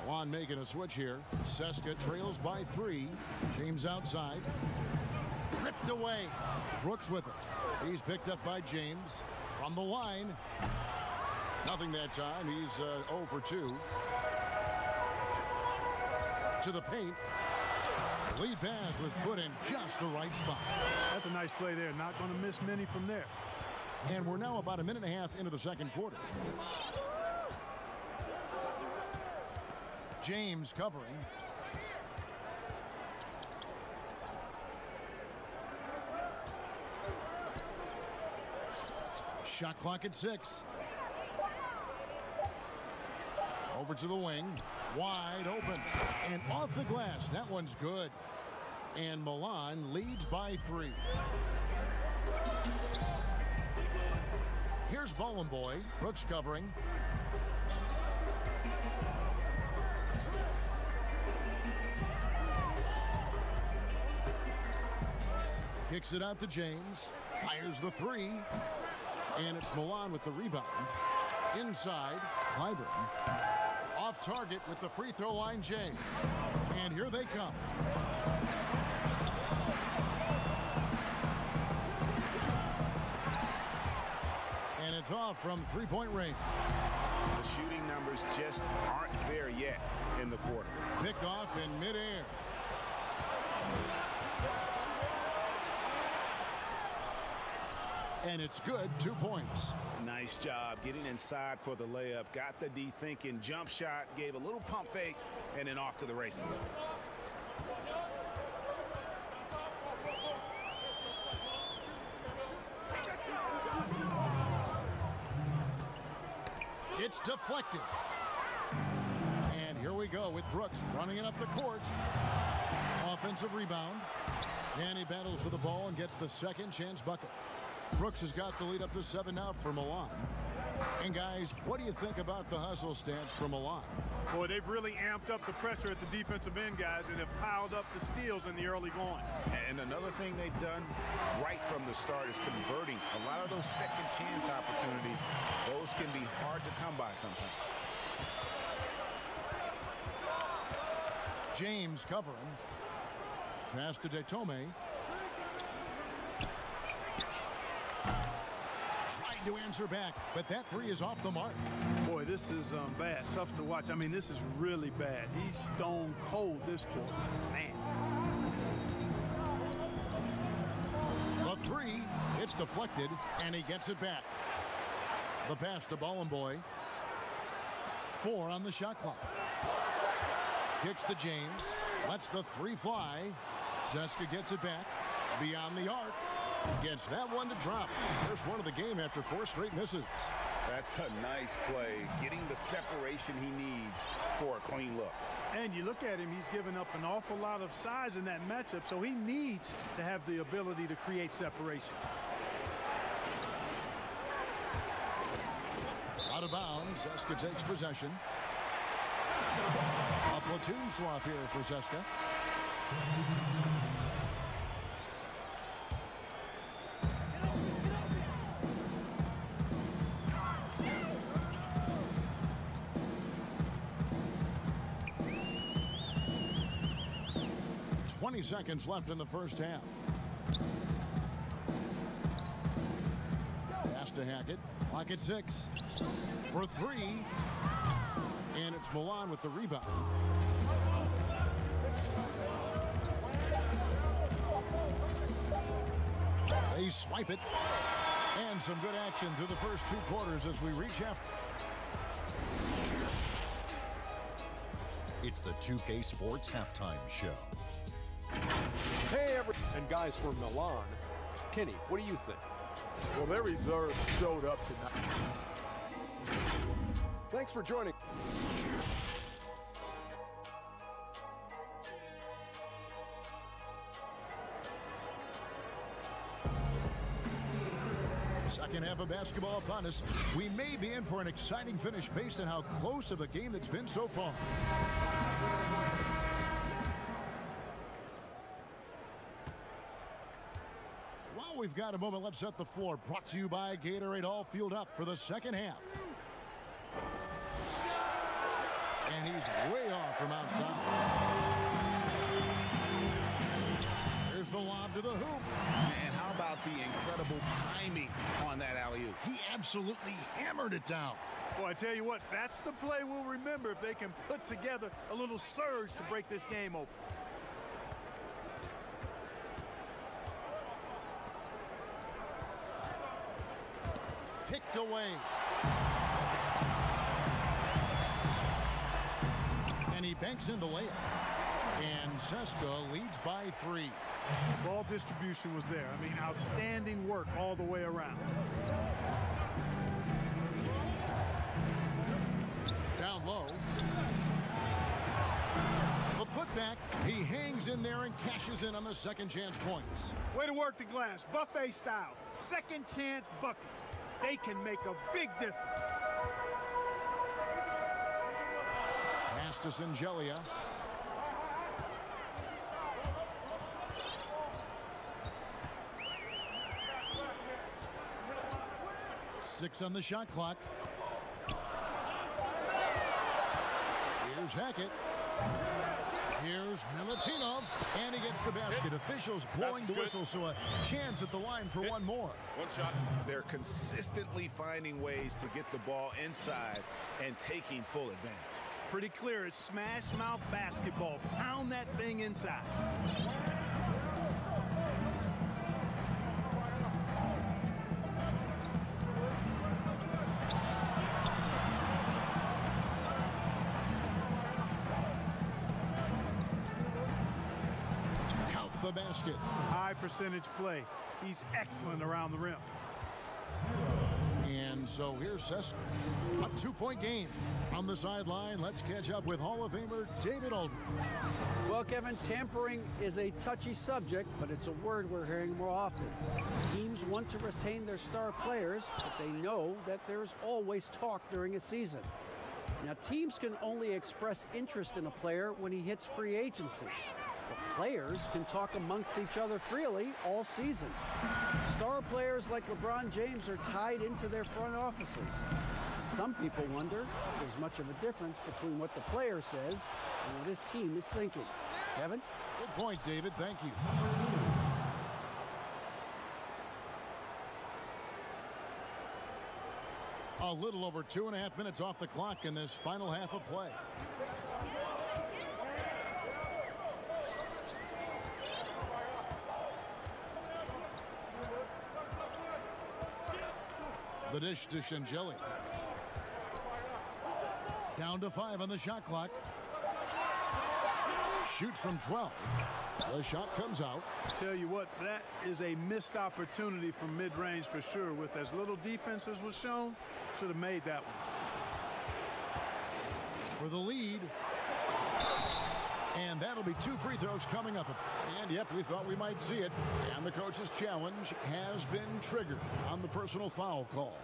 Juan making a switch here. Seska trails by 3. James outside. Ripped away. Brooks with it. He's picked up by James from the line. Nothing that time. He's 0 for 2. To the paint. Lead pass was put in just the right spot. That's a nice play there. Not going to miss many from there. And we're now about a minute and a half into the second quarter. James covering. Shot clock at 6. Over to the wing. Wide open. And off the glass. That one's good. And Milan leads by 3. Here's Bollenboy. Brooks covering. Kicks it out to James. Fires the 3. And it's Milan with the rebound. Inside, Clyburn. Off target with the free throw line, James. And here they come. And it's off from three-point range. The shooting numbers just aren't there yet in the quarter. Picked off in midair. And it's good. 2 points. Nice job getting inside for the layup. Got the D thinking. Jump shot. Gave a little pump fake. And then off to the races. It's deflected. And here we go with Brooks running it up the court. Offensive rebound. And he battles for the ball and gets the second chance bucket. Brooks has got the lead up to 7 out for Milan. And guys, what do you think about the hustle stats from Milan? Boy, they've really amped up the pressure at the defensive end, guys, and have piled up the steals in the early going. And another thing they've done right from the start is converting. A lot of those second chance opportunities, those can be hard to come by sometimes. James covering. Pass to Detome. Tried to answer back, but that three is off the mark. Boy, this is bad. Tough to watch. I mean, this is really bad. He's stone cold this quarter. Man. The three, it's deflected, and he gets it back. The pass to Bollenboy. 4 on the shot clock. Kicks to James. Lets the three fly. Zeska gets it back. Beyond the arc. Gets that one to drop. First one of the game after 4 straight misses. That's a nice play. Getting the separation he needs for a clean look. And you look at him, he's given up an awful lot of size in that matchup, so he needs to have the ability to create separation. Out of bounds. Zeska takes possession. A platoon swap here for Zeska. Seconds left in the first half. Pass to Hackett. Clock at 6. For 3. And it's Milan with the rebound. They swipe it. And some good action through the first 2 quarters as we reach after. It's the 2K Sports Halftime Show. Hey, and guys from Milan, Kenny, what do you think? Well, their reserves showed up tonight. Thanks for joining. Second half of basketball upon us. We may be in for an exciting finish based on how close of a game that's been so far. We've got a moment. Let's set the floor. Brought to you by Gatorade. All fueled up for the second half. And he's way off from outside. Here's the lob to the hoop. And how about the incredible timing on that alley-oop? He absolutely hammered it down. Boy, I tell you what, that's the play we'll remember if they can put together a little surge to break this game open. Picked away. And he banks in the layup. And Zeska leads by 3. Ball distribution was there. I mean, outstanding work all the way around. Down low. The putback. He hangs in there and cashes in on the second chance points. Way to work the glass. Buffet style. Second chance buckets. They can make a big difference. Pass to Singelia. Six on the shot clock. Here's Hackett. Here's Milutinov, and he gets the basket. Officials blowing the whistle, so a chance at the line for one more. One shot. They're consistently finding ways to get the ball inside and taking full advantage. Pretty clear. It's smash mouth basketball. Pound that thing inside. The basket. High percentage play. He's excellent around the rim. And And so here's Cessna. A 2-point game. On the sideline, let's catch up with Hall of Famer David Aldridge. Well, Kevin, tampering is a touchy subject, but it's a word we're hearing more often. Teams want to retain their star players, but they know that there's always talk during a season. Now, teams can only express interest in a player when he hits free agency. But players can talk amongst each other freely all season. Star players like LeBron James are tied into their front offices. Some people wonder if there's much of a difference between what the player says and what his team is thinking. Kevin? Good point, David. Thank you. A little over 2.5 minutes off the clock in this final half of play. The dish to Shangeli. Down to 5 on the shot clock. Shoots from 12. The shot comes out. Tell you what, that is a missed opportunity from mid-range for sure. With as little defense as was shown, should have made that one. For the lead. And that'll be 2 free throws coming up. And yep, we thought we might see it. And the coach's challenge has been triggered on the personal foul call.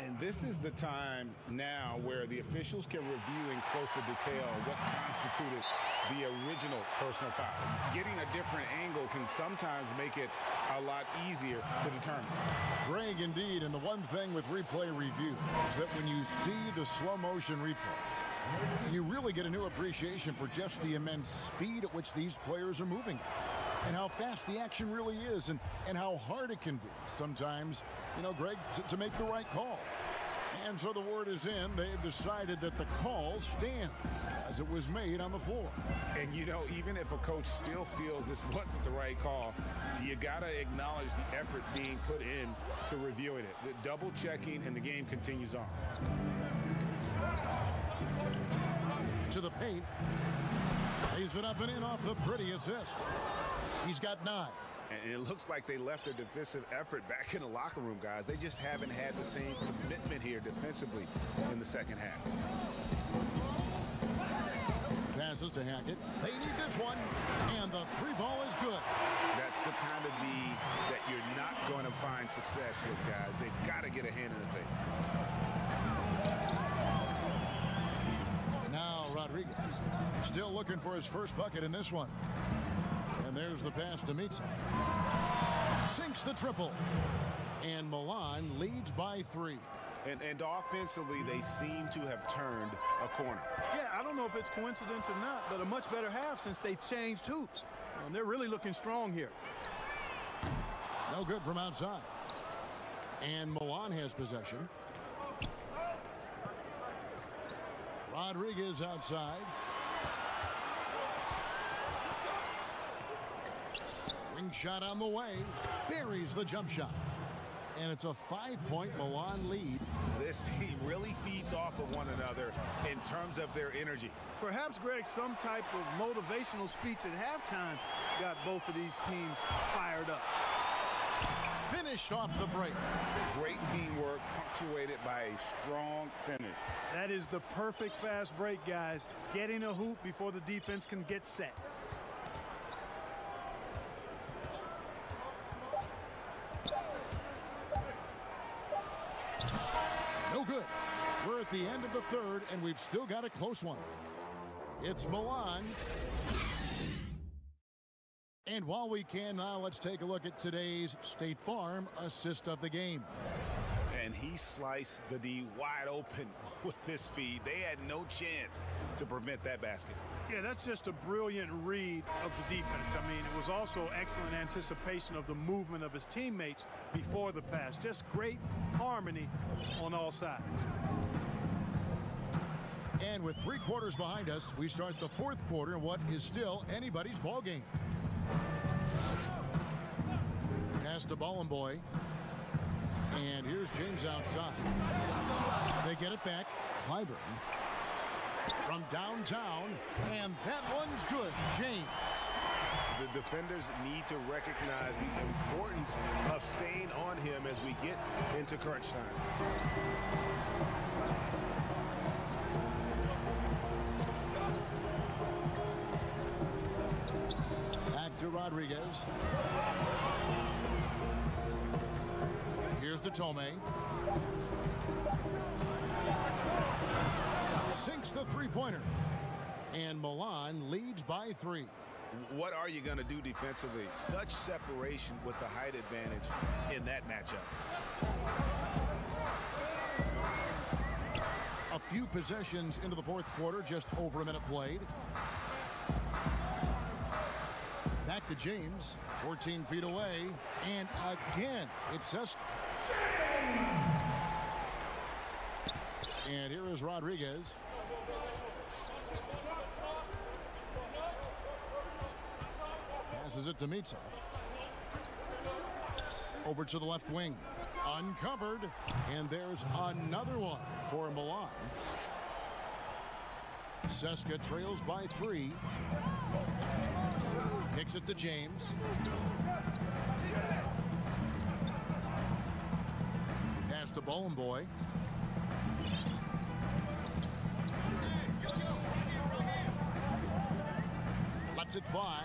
And this is the time now where the officials can review in closer detail what constituted the original personal foul. Getting a different angle can sometimes make it a lot easier to determine. Greg, indeed, and the one thing with replay review is that when you see the slow motion replay, you really get a new appreciation for just the immense speed at which these players are moving and how fast the action really is and how hard it can be sometimes, you know, Greg, to make the right call. And so the word is in. They've decided that the call stands as it was made on the floor. And, you know, even if a coach still feels this wasn't the right call, you got to acknowledge the effort being put in to reviewing it. The double checking, and the game continues on. To the paint. Lays it up and in off the pretty assist. He's got 9. And it looks like they left their defensive effort back in the locker room, guys. They just haven't had the same commitment here defensively in the second half. Passes to Hackett. They need this one. And the 3 ball is good. That's the kind of D that you're not going to find success with, guys. They've got to get a hand in the face. Now Rodriguez still looking for his first bucket in this one. And there's the pass to Mitsa. Sinks the triple. And Milan leads by 3. And offensively, they seem to have turned a corner. Yeah, I don't know if it's coincidence or not, but a much better half since they changed hoops. And they're really looking strong here. No good from outside. And Milan has possession. Rodriguez outside. Ring shot on the way. Buries the jump shot. And it's a 5-point Milan lead. This team really feeds off of one another in terms of their energy. Perhaps, Greg, some type of motivational speech at halftime got both of these teams fired up. Finished off the break. Great teamwork punctuated by a strong finish. That is the perfect fast break, guys. Getting a hoop before the defense can get set. No good. We're at the end of the third, and we've still got a close one. It's Milan. And while we can now, let's take a look at today's State Farm assist of the game. And he sliced the D wide open with this feed. They had no chance to prevent that basket. Yeah, that's just a brilliant read of the defense. I mean, it was also excellent anticipation of the movement of his teammates before the pass. Just great harmony on all sides. And with 3 quarters behind us, we start the 4th quarter in what is still anybody's ball game. Pass to Bollenboy. And here's James outside. They get it back. Clyburn. from downtown, and that one's good. James. The defenders need to recognize the importance of staying on him as we get into crunch time. Back to Rodriguez. Here's to Tomei. Sinks the three-pointer. And Milan leads by 3. What are you going to do defensively? Such separation with the height advantage in that matchup. A few possessions into the fourth quarter, just over a minute played. Back to James, 14 feet away, and again, it's just... And here is Rodriguez. Passes it to Mitsov. Over to the left wing. Uncovered. And there's another one for Milan. Seska trails by 3. Kicks it to James. Pass to Boy. Lets it fly.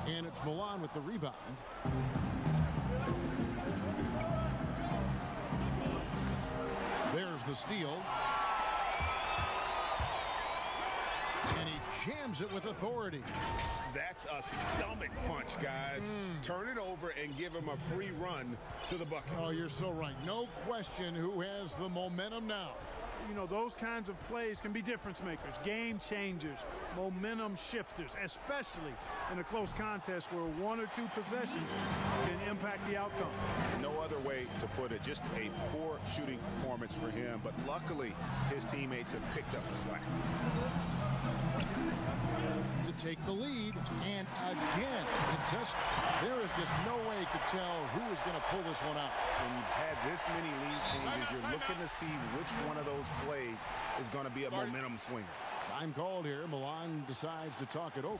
And it's Milan with the rebound. There's the steal. And he jams it with authority. That's a stomach punch, guys. Turn it over and give him a free run to the bucket. Oh, you're so right. No question who has the momentum now. You know, those kinds of plays can be difference makers, game changers, momentum shifters, especially in a close contest where 1 or 2 possessions can impact the outcome. No other way to put it. Just a poor shooting performance for him, but luckily his teammates have picked up the slack. To take the lead, and again, it's just, there is just no way to tell who is going to pull this one out. When you've had this many lead changes, you're looking to see which one of those plays is going to be a momentum swinger. Time called here. Milan decides to talk it over.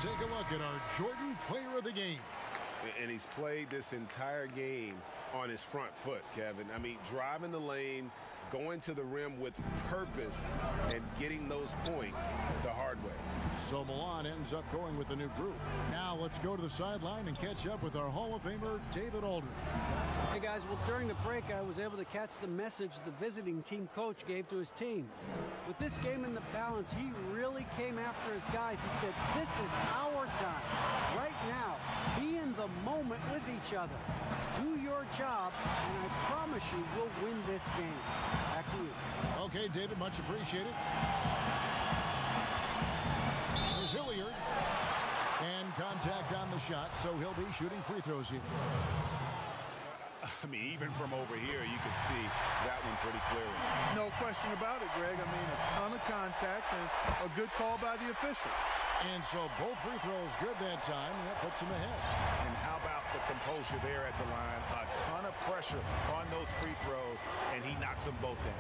Take a look at our Jordan player of the game. And he's played this entire game on his front foot, Kevin. I mean, driving the lane, going to the rim with purpose, and getting those points the hard way. So Milan ends up going with a new group. Now let's go to the sideline and catch up with our Hall of Famer, David Aldridge. Hey guys, well during the break I was able to catch the message the visiting team coach gave to his team. With this game in the balance, he really came after his guys. He said, this is our time. Right now, be in the moment with each other. Do your job, and I promise you we'll win this game. Back to you. Okay, David, much appreciated. Here's Hilliard. And contact on the shot, so he'll be shooting free throws here. I mean, even from over here, you can see that one pretty clearly. No question about it, Greg. I mean, a ton of contact and a good call by the official. And so both free throws good that time, and that puts him ahead. And how about the composure there at the line? A ton of pressure on those free throws, and he knocks them both in.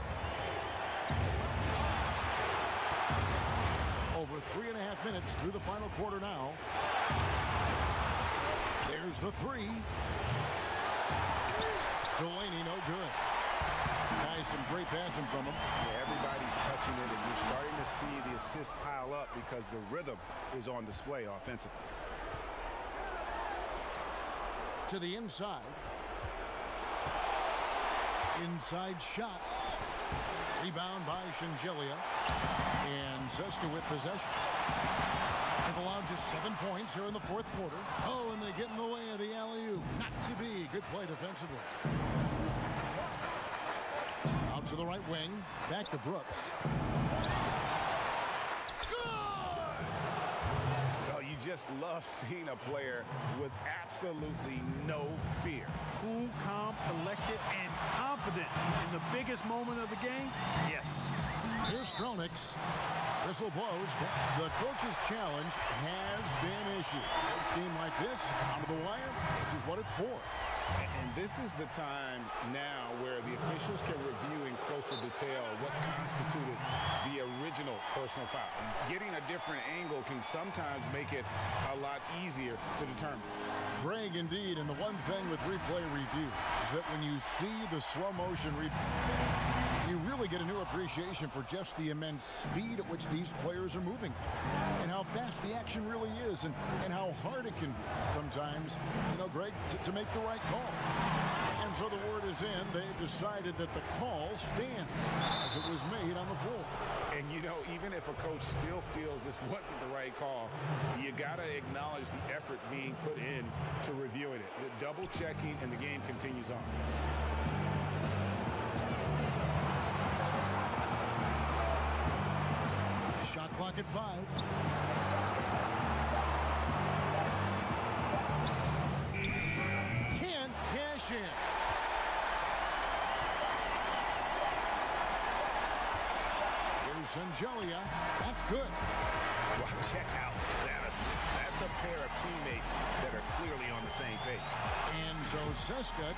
Over 3.5 minutes through the final quarter now. There's the three. Delaney, no good. Nice, some great passing from him. Yeah, everybody's touching it, and you're starting to see the assists pile up because the rhythm is on display offensively. To the inside. Inside shot. Rebound by Shingelia. And Seska with possession. They've allowed just 7 points here in the fourth quarter. Oh, and they get in the way of the alley-oop. Not to be. Good play defensively. Out to the right wing. Back to Brooks. Just love seeing a player with absolutely no fear. Cool, calm, collected, and confident in the biggest moment of the game. Yes. Here's Stronix. Whistle blows. The coach's challenge has been issued. A team like this, down to the wire, this is what it's for. And this is the time now where the officials can review in closer detail what constituted the original personal foul. Getting a different angle can sometimes make it a lot easier to determine. Greg, indeed, and the one thing with replay review is that when you see the slow motion replay, you really get a new appreciation for just the immense speed at which these players are moving and how fast the action really is and how hard it can be sometimes, Greg, to make the right call. And so the word is in. They've decided that the call stands as it was made on the floor. And, even if a coach still feels this wasn't the right call, you got to acknowledge the effort being put in to reviewing it. The double checking, and the game continues on. Shot clock at 5. Can't cash in. Here's Sangelia. That's good. Well, check out that assist. That's a pair of teammates that are clearly on the same page. And so Seska.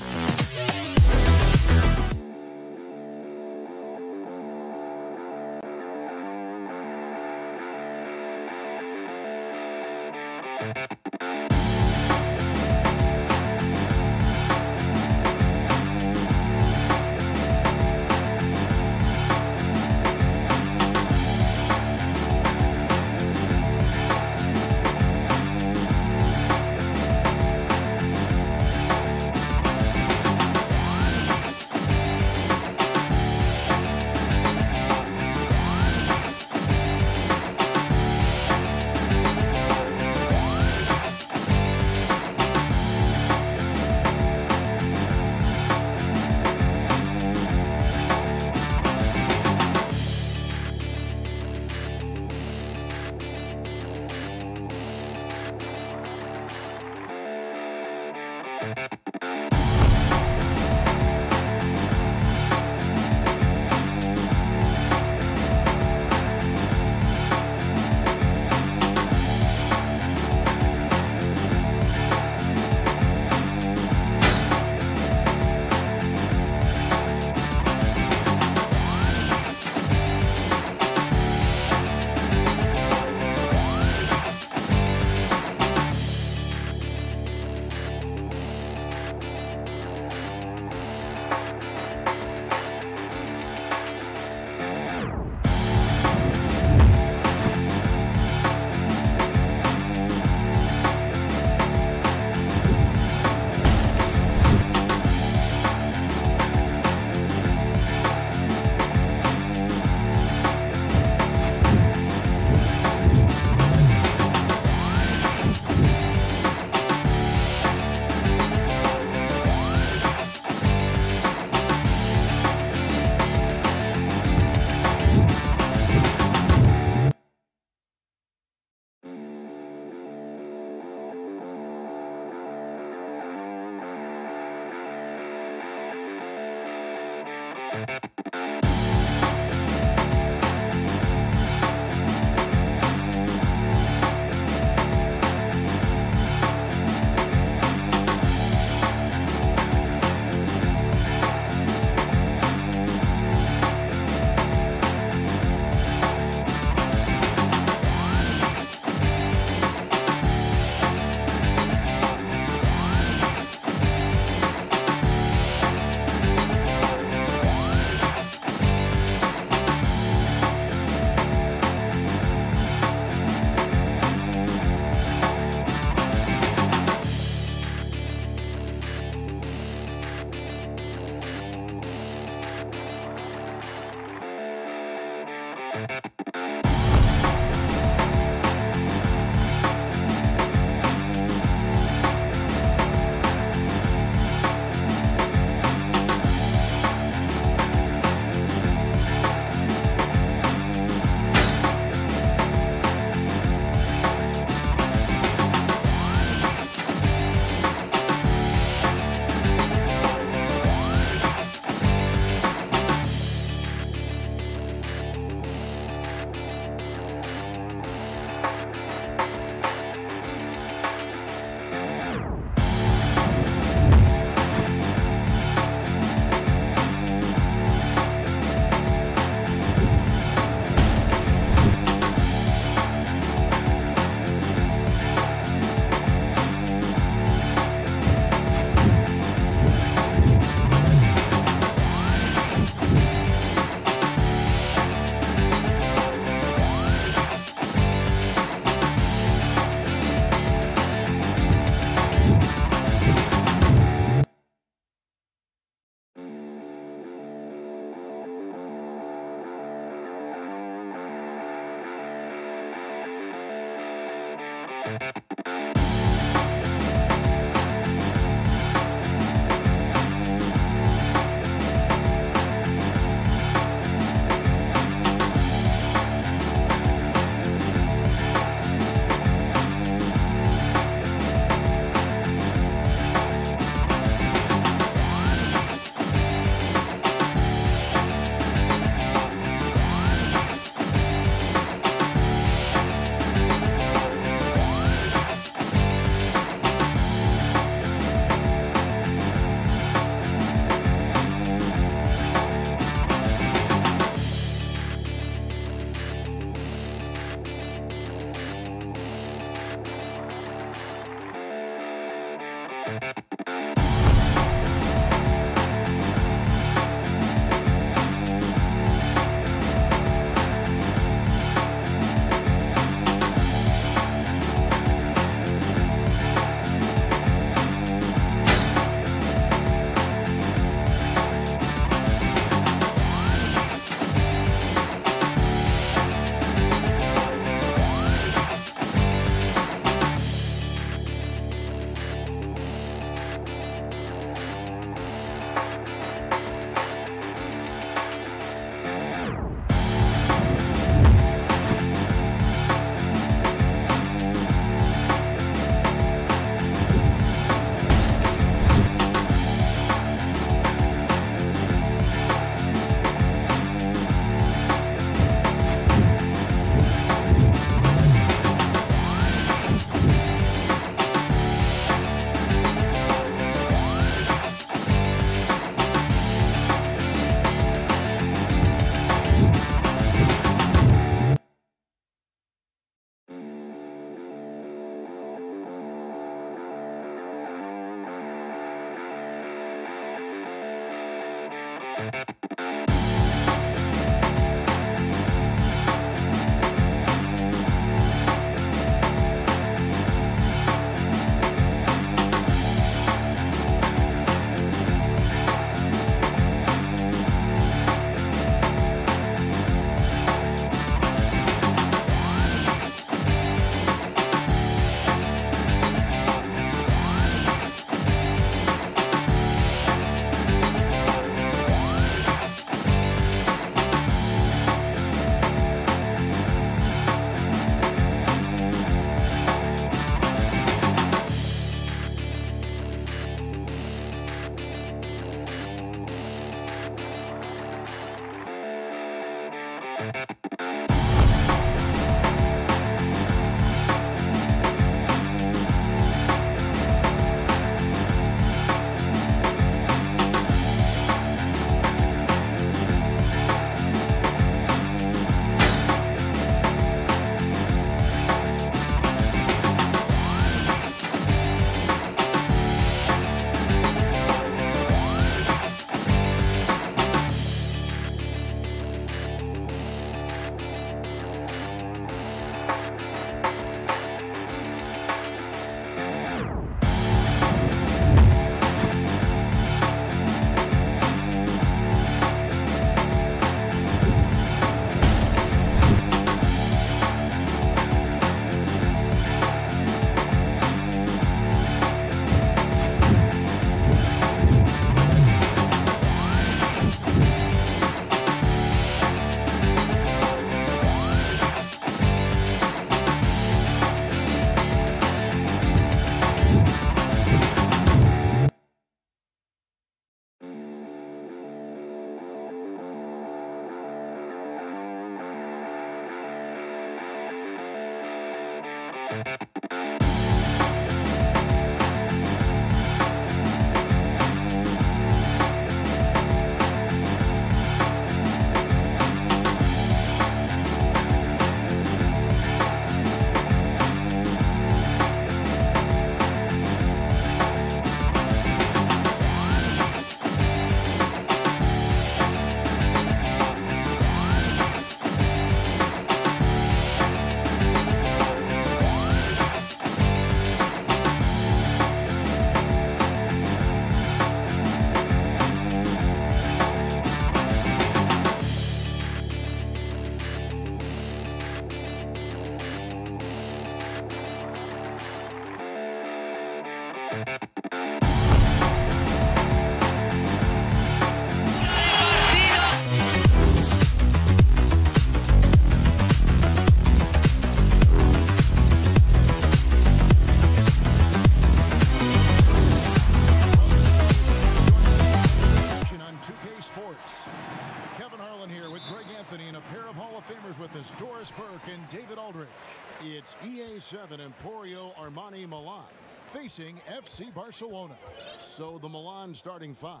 It's EA7 Emporio Armani Milan facing FC Barcelona. So the Milan starting five.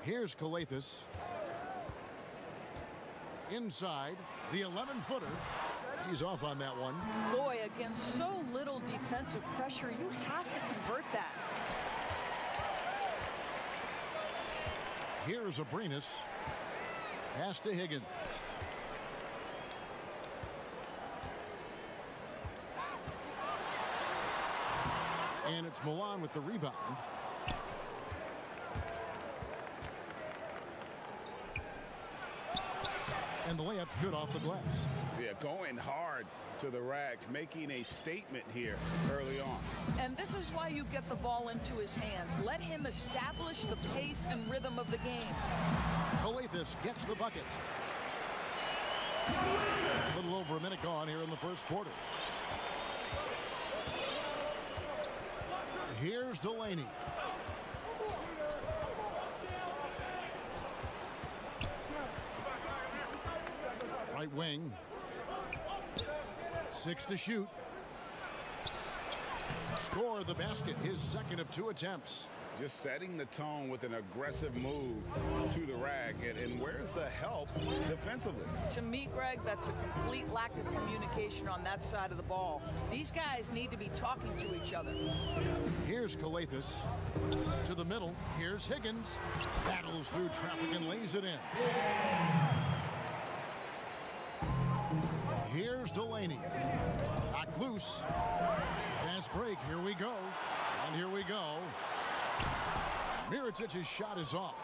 Here's Calathis. Inside, the 11-footer. He's off on that one. Boy, against so little defensive pressure, you have to convert that. Here's Abrinas. Pass to Higgins. And it's Milan with the rebound. And the layup's good off the glass. Yeah, going hard to the rack, making a statement here early on. And this is why you get the ball into his hands. Let him establish the pace and rhythm of the game. Calathis gets the bucket. A little over a minute gone here in the first quarter. Here's Delaney. Right wing. 6 to shoot. Score the basket, his second of 2 attempts. Just setting the tone with an aggressive move to the rack. And where's the help defensively? To me, Greg, that's a complete lack of communication on that side of the ball. These guys need to be talking to each other. Here's Calathis. To the middle. Here's Higgins. Battles through traffic and lays it in. Here's Delaney. Knocked loose. Fast break. Here we go. And here we go. Mirotic's shot is off.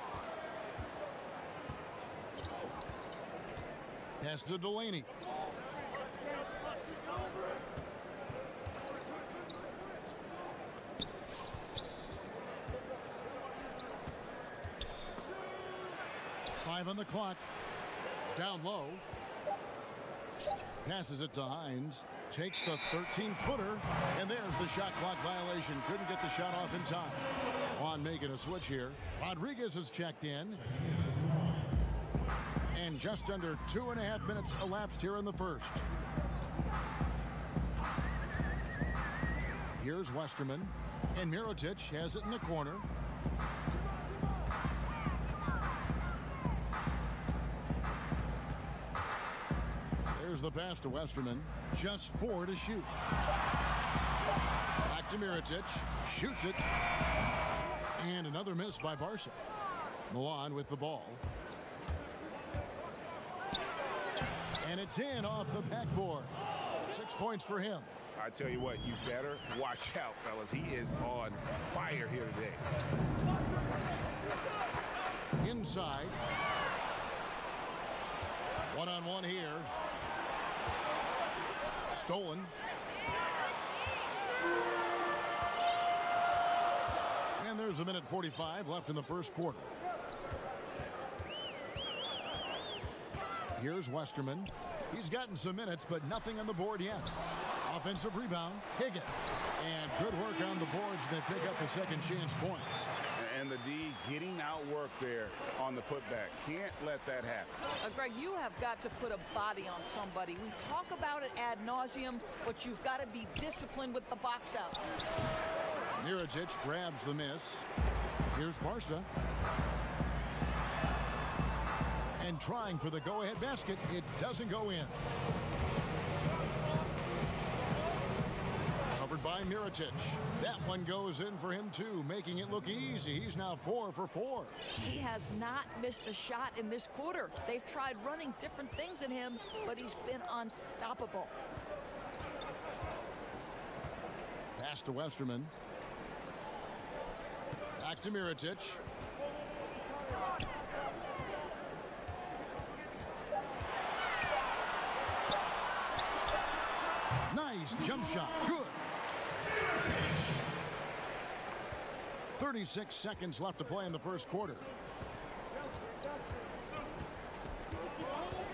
Pass to Delaney. Five on the clock. Down low. Passes it to Hines. Takes the 13-footer. And there's the shot clock violation. Couldn't get the shot off in time. Juan making a switch here. Rodriguez has checked in. And just under 2.5 minutes elapsed here in the first. Here's Westerman. And Mirotic has it in the corner. There's the pass to Westerman. Just 4 to shoot. Back to Mirotic. Shoots it. And another miss by Barca. Milan with the ball. And it's in off the backboard. 6 points for him. I tell you what, you better watch out, fellas. He is on fire here today. Inside. One-on-one here. Stolen. And there's 1:45 left in the first quarter. Here's Westerman. He's gotten some minutes, but nothing on the board yet. Offensive rebound, Higgins. And good work on the boards. They pick up the second chance points. And the D getting outworked there on the putback. Can't let that happen. Greg, you have got to put a body on somebody. We talk about it ad nauseum, but you've got to be disciplined with the box outs. Mirotic grabs the miss. Here's Barca. And trying for the go-ahead basket. It doesn't go in. Covered by Mirotic. That one goes in for him too, making it look easy. He's now 4 for 4. He has not missed a shot in this quarter. They've tried running different things in him, but he's been unstoppable. Pass to Westerman. Back to Mirotic. Nice Nice jump shot. Good. 36 seconds left to play in the first quarter.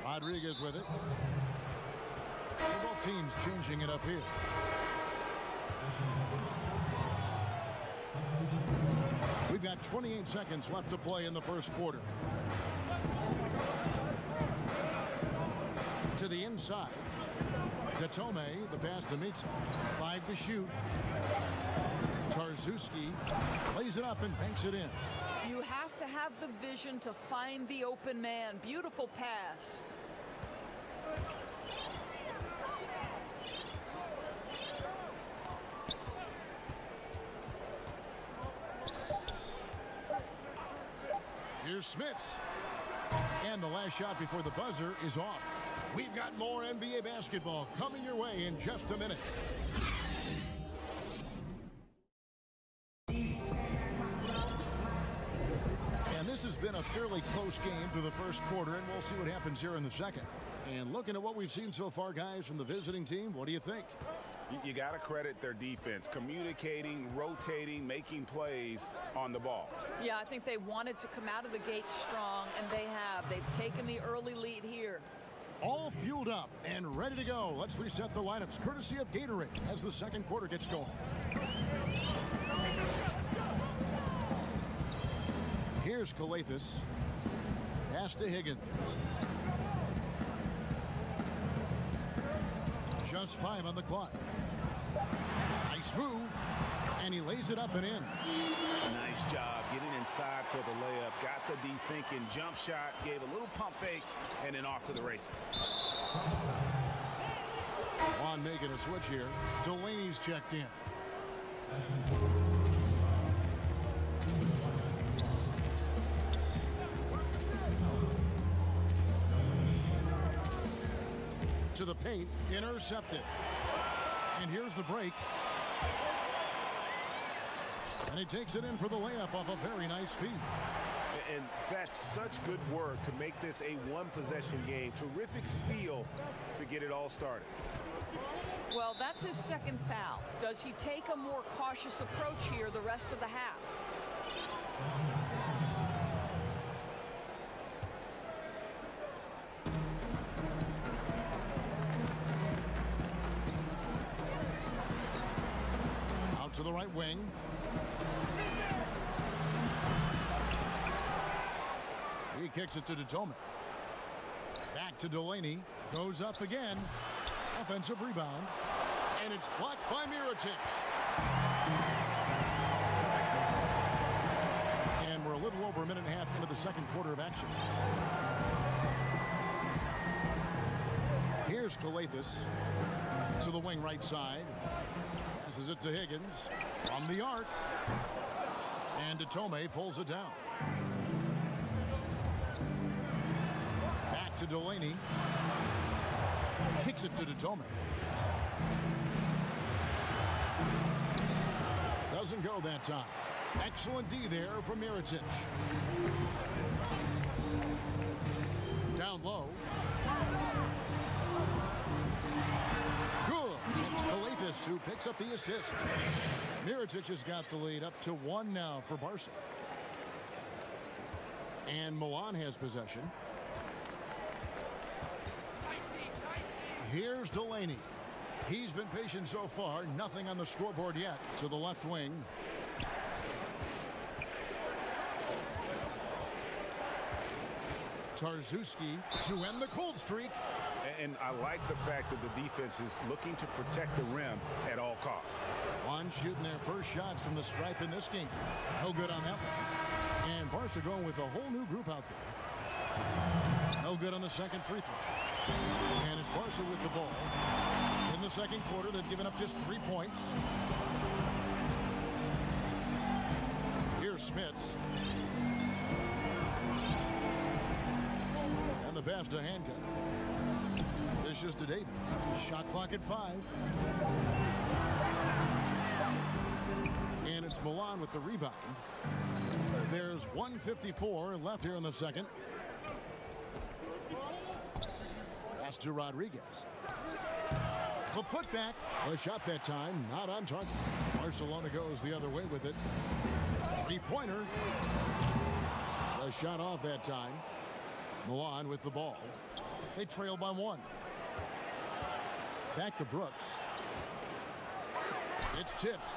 Rodriguez with it. So both teams changing it up here. We've got 28 seconds left to play in the first quarter. To the inside. Datome, the pass to Mitsa. 5 to shoot. Tarzuski lays it up and banks it in. You have to have the vision to find the open man. Beautiful pass. Here's Smits. And the last shot before the buzzer is off. We've got more NBA basketball coming your way in just a minute. And this has been a fairly close game through the first quarter, and we'll see what happens here in the second. And looking at what we've seen so far, guys, from the visiting team, what do you think? You got to credit their defense, communicating, rotating, making plays on the ball. Yeah, I think they wanted to come out of the gate strong, and they have. They've taken the early lead here. All fueled up and ready to go. Let's reset the lineups courtesy of Gatorade as the second quarter gets going. Here's Calathis. Pass to Higgins. Just 5 on the clock. Nice move. And he lays it up and in. Nice job getting inside for the layup. Got the D thinking. Jump shot. Gave a little pump fake. And then off to the races. On making a switch here. Delaney's checked in. To the paint, intercepted. And here's the break. And he takes it in for the layup off a very nice feed. And that's such good work to make this a one-possession game. Terrific steal to get it all started. Well, that's his second foul. Does he take a more cautious approach here the rest of the half? To the right wing. He kicks it to Datome. Back to Delaney. Goes up again. Offensive rebound. And it's blocked by Mirotic. And we're a little over a minute and a half into the second quarter of action. Here's Calathis to the wing right side. Passes it to Higgins from the arc. And Datome pulls it down. Back to Delaney. Kicks it to Datome. Doesn't go that time. Excellent D there from Mirotic. Down low. Calathis who picks up the assist. Mirotic has got the lead up to 1 now for Barca. And Milan has possession. Here's Delaney. He's been patient so far. Nothing on the scoreboard yet. To the left wing. Tarzuski to end the cold streak. And I like the fact that the defense is looking to protect the rim at all costs. One shooting their first shots from the stripe in this game. No good on that one. And Barca going with a whole new group out there. No good on the second free throw. And it's Barca with the ball. In the second quarter, they've given up just 3 points. Here's Smits. And the pass to Handgun. Dishes to Davis. Shot clock at 5. And it's Milan with the rebound. There's 1:54 left here in the second. Pass to Rodriguez. The putback. The shot that time, not on target. Barcelona goes the other way with it. Three-pointer. The shot off that time. Milan with the ball. They trail by 1. Back to Brooks. It's tipped.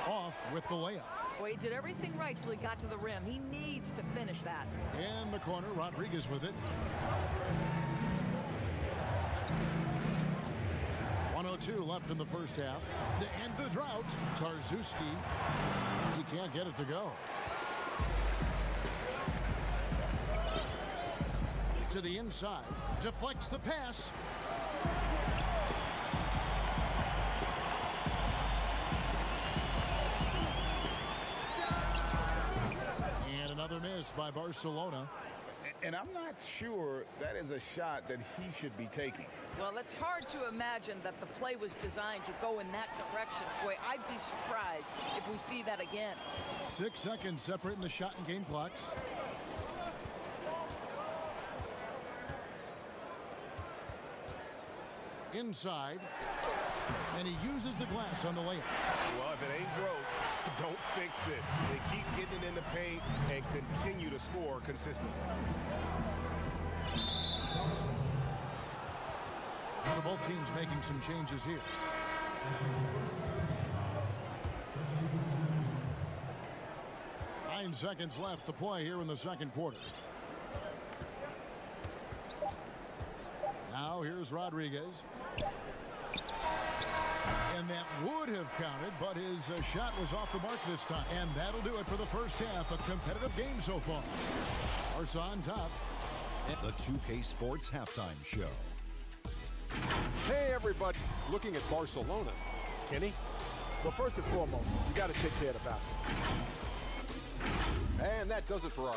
Off with the layup. Well, he did everything right till he got to the rim. He needs to finish that. In the corner, Rodriguez with it. 1:02 left in the first half. To end the drought, Tarczewski. He can't get it to go. To the inside. Deflects the pass. And another miss by Barcelona. And I'm not sure that is a shot that he should be taking. Well, it's hard to imagine that the play was designed to go in that direction. Boy, I'd be surprised if we see that again. 6 seconds separating the shot and game clocks. Inside. And he uses the glass on the layup. Well, if it ain't broke, don't fix it. They keep getting it in the paint and continue to score consistently. So both teams making some changes here. Nine seconds left to play here in the second quarter. Now here's Rodriguez. And that would have counted, but his shot was off the mark this time. And that'll do it for the first half. A competitive game so far. Barca on top. The 2K Sports Halftime Show. Hey, everybody. Looking at Barcelona. Kenny? Well, first and foremost, you got to take care of the basketball. And that does it for our...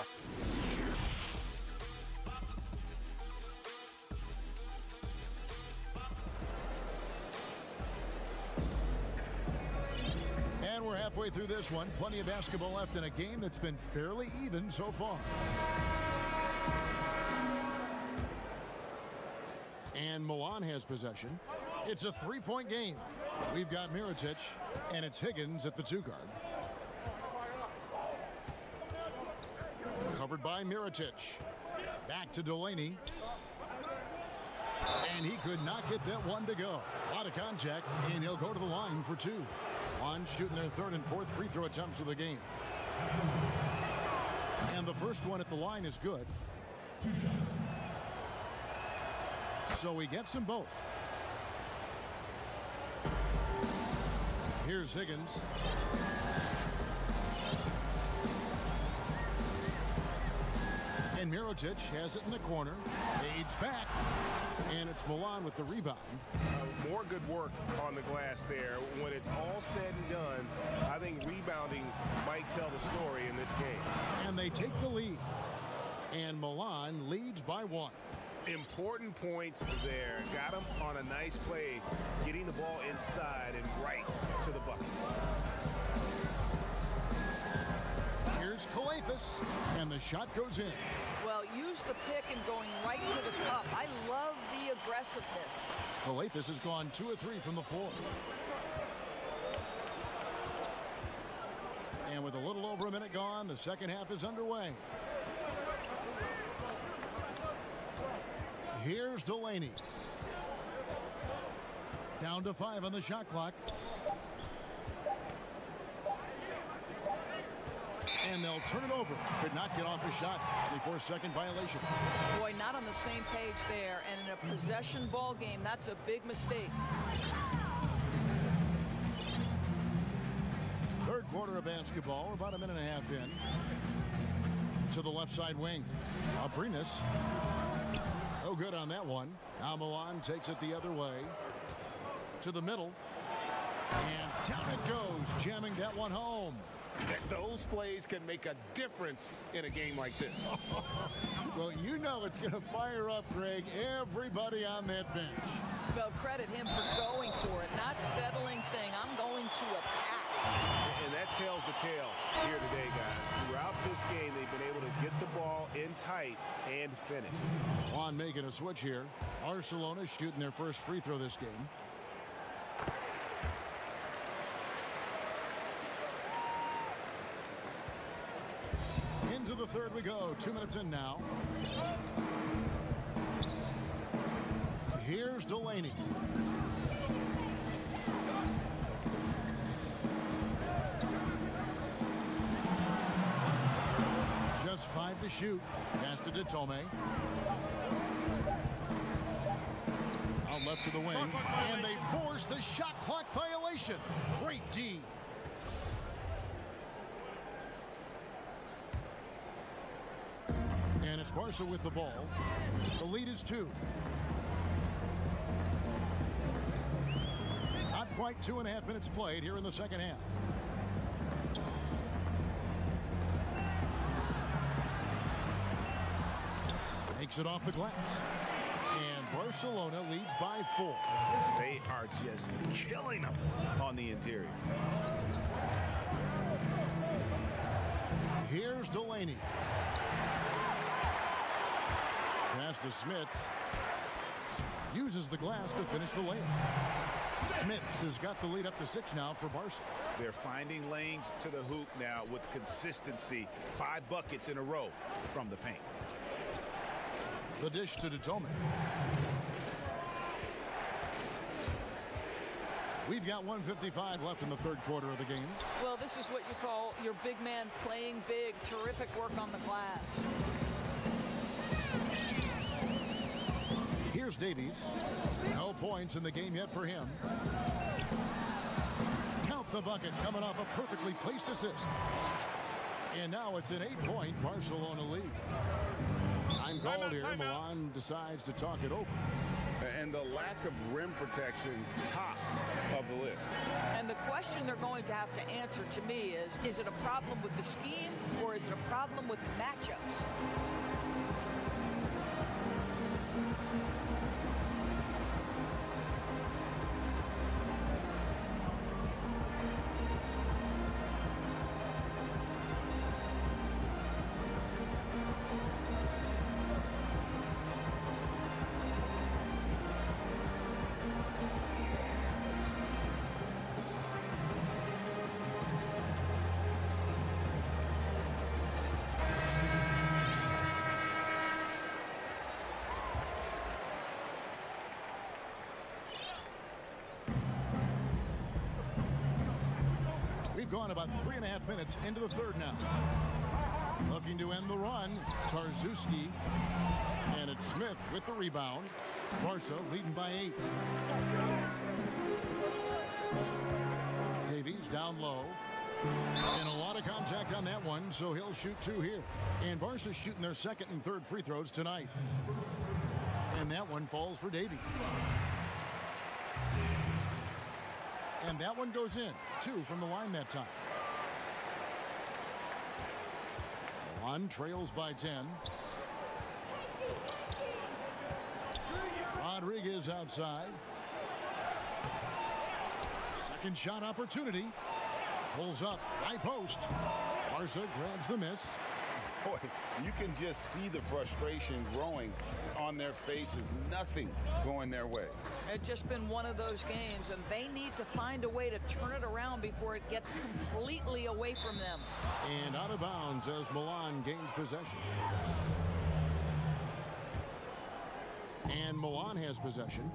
And we're halfway through this one. Plenty of basketball left in a game that's been fairly even so far. And Milan has possession. It's a three-point game. We've got Mirotic, and it's Higgins at the 2 guard. Covered by Mirotic. Back to Delaney. And he could not get that one to go. A lot of contact, and he'll go to the line for 2. On shooting their 3rd and 4th free throw attempts of the game. And the first one at the line is good. So he gets them both. Here's Higgins. And Mirotic has it in the corner. Fades back. And it's Milan with the rebound. More good work on the glass there. When it's all said and done, I think rebounding might tell the story in this game. And they take the lead. And Milan leads by 1. Important points there. Got him on a nice play, getting the ball inside and right to the bucket. Here's Calathis, and the shot goes in. Well, use the pick and going right to the cup. I love the aggressiveness. Calathis has gone 2 of 3 from the floor. And with a little over a minute gone, the second half is underway. Here's Delaney. Down to 5 on the shot clock. And they'll turn it over. Could not get off a shot. 24-second violation. Boy, not on the same page there. And in a possession ball game, that's a big mistake. Third quarter of basketball, about a minute and a half in. To the left side wing. Abrinas. No good on that one. Now Milan takes it the other way. To the middle. And down it goes, jamming that one home. Those plays can make a difference in a game like this. Well, you know it's going to fire up, Greg, everybody on that bench. Well, credit him for going for it. Not tells the tale here today, guys. Throughout this game, they've been able to get the ball in tight and finish. Juan making a switch here. Barcelona shooting their first free throw this game. Into the third we go. 2 minutes in now. Here's Delaney. Just 5 to shoot. Pass to Tome. Out left to the wing. And they force the shot clock violation. Great D. And it's Barca with the ball. The lead is 2. Not quite 2.5 minutes played here in the second half. Makes it off the glass. And Barcelona leads by 4. They are just killing them on the interior. Here's Delaney. Pass to Smits. Uses the glass to finish the layup. Smits has got the lead up to 6 now for Barca. They're finding lanes to the hoop now with consistency. 5 buckets in a row from the paint. The dish to Tome. We've got 1:55 left in the third quarter of the game. Well, this is what you call your big man playing big. Terrific work on the glass. Here's Davies. No points in the game yet for him. Count the bucket coming off a perfectly placed assist. And now it's an 8-point Barcelona lead. Time called here. Milan decides to talk it over. And the lack of rim protection, top of the list. And the question they're going to have to answer to me is it a problem with the scheme or is it a problem with matchups? Gone about 3.5 minutes into the third now. Looking to end the run. Tarczewski. And it's Smith with the rebound. Barca leading by 8. Davies down low. And a lot of contact on that one, so he'll shoot 2 here. And Barca's shooting their second and third free throws tonight. And that one falls for Davies. And that one goes in. 2 from the line that time. Milan trails by 10. Rodriguez outside. Second shot opportunity. Pulls up. High post. Barca grabs the miss. Boy, you can just see the frustration growing on their faces. Nothing going their way. It's just been one of those games, and they need to find a way to turn it around before it gets completely away from them. And out of bounds as Milan gains possession. And Milan has possession.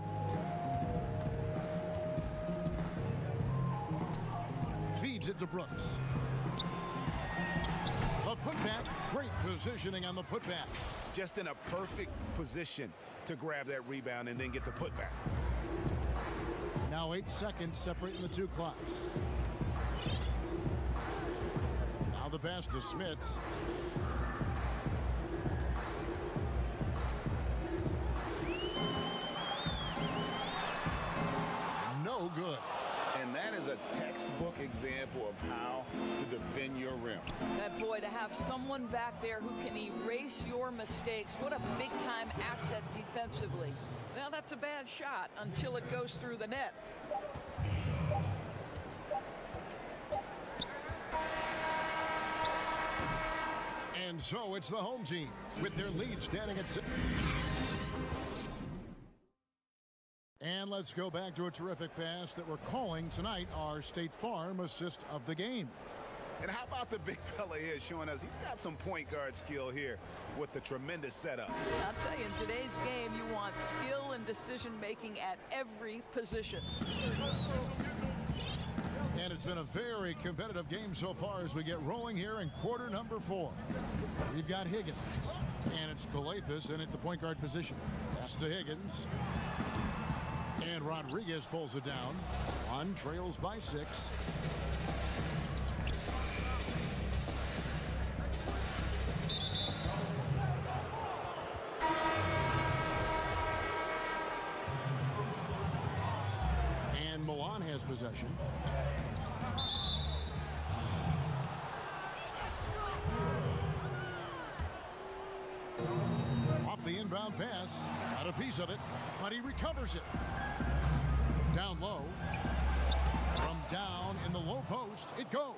Feeds it to Brooks. A putback. Great positioning on the putback. Just in a perfect position to grab that rebound and then get the putback. Now 8 seconds separating the 2 clocks. Now the pass to Smits. No good. And that is a textbook example of how to defend your rim. That boy, to have someone back there who can erase your mistakes, what a big-time asset defensively. Well, that's a bad shot until it goes through the net. And so it's the home team with their lead standing at 6. And let's go back to a terrific pass that we're calling tonight our State Farm assist of the game. And how about the big fella here showing us he's got some point guard skill here with the tremendous setup. I'll tell you, in today's game, you want skill and decision-making at every position. And it's been a very competitive game so far as we get rolling here in quarter number 4. We've got Higgins, and it's Calathis in at the point guard position. Pass to Higgins. And Rodriguez pulls it down. One trails by 6. And Milan has possession. Off the inbound pass. Got a piece of it, but he recovers it. Down low. From down in the low post, it goes.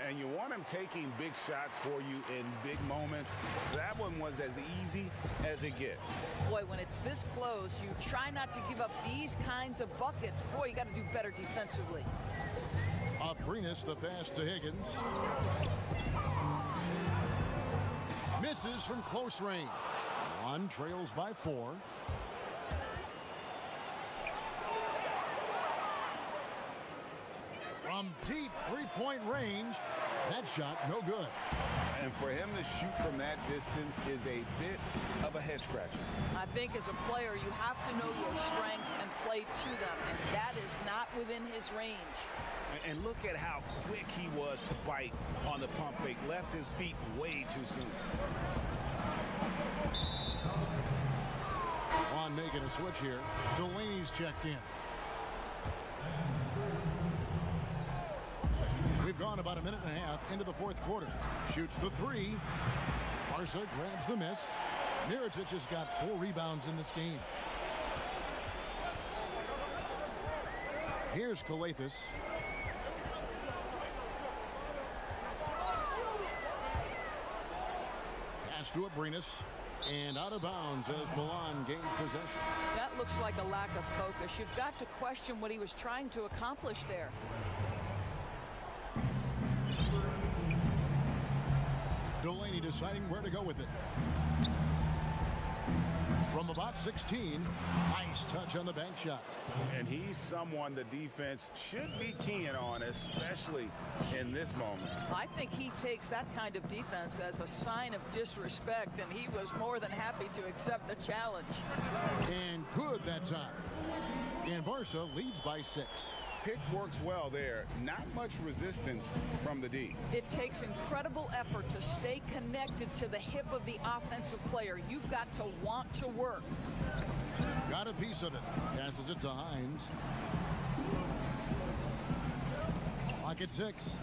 And you want him taking big shots for you in big moments. That one was as easy as it gets. Boy, when it's this close, you try not to give up these kinds of buckets. Boy, you got to do better defensively. Aprinas, the pass to Higgins. Misses from close range. One trails by 4. From deep three-point range, that shot no good. And for him to shoot from that distance is a bit of a head scratcher. I think as a player, you have to know your strengths and play to them, and that is not within his range. And look at how quick he was to bite on the pump fake. Left his feet way too soon. On making a switch here. Delaney's checked in. We've gone about a minute and a half into the 4th quarter. Shoots the 3. Barca grabs the miss. Mirotic has got 4 rebounds in this game. Here's Calathis. Pass to Aprinas. And out of bounds as Milan gains possession. That looks like a lack of focus. You've got to question what he was trying to accomplish there. Delaney deciding where to go with it. From about 16, nice touch on the bank shot. And he's someone the defense should be keying on, especially in this moment. I think he takes that kind of defense as a sign of disrespect, and he was more than happy to accept the challenge. And good that time. And Barca leads by 6. Pick works well there. Not much resistance from the D. It takes incredible effort to stay connected to the hip of the offensive player. You've got to want to work. Got a piece of it. Passes it to Hines. Clock at 6.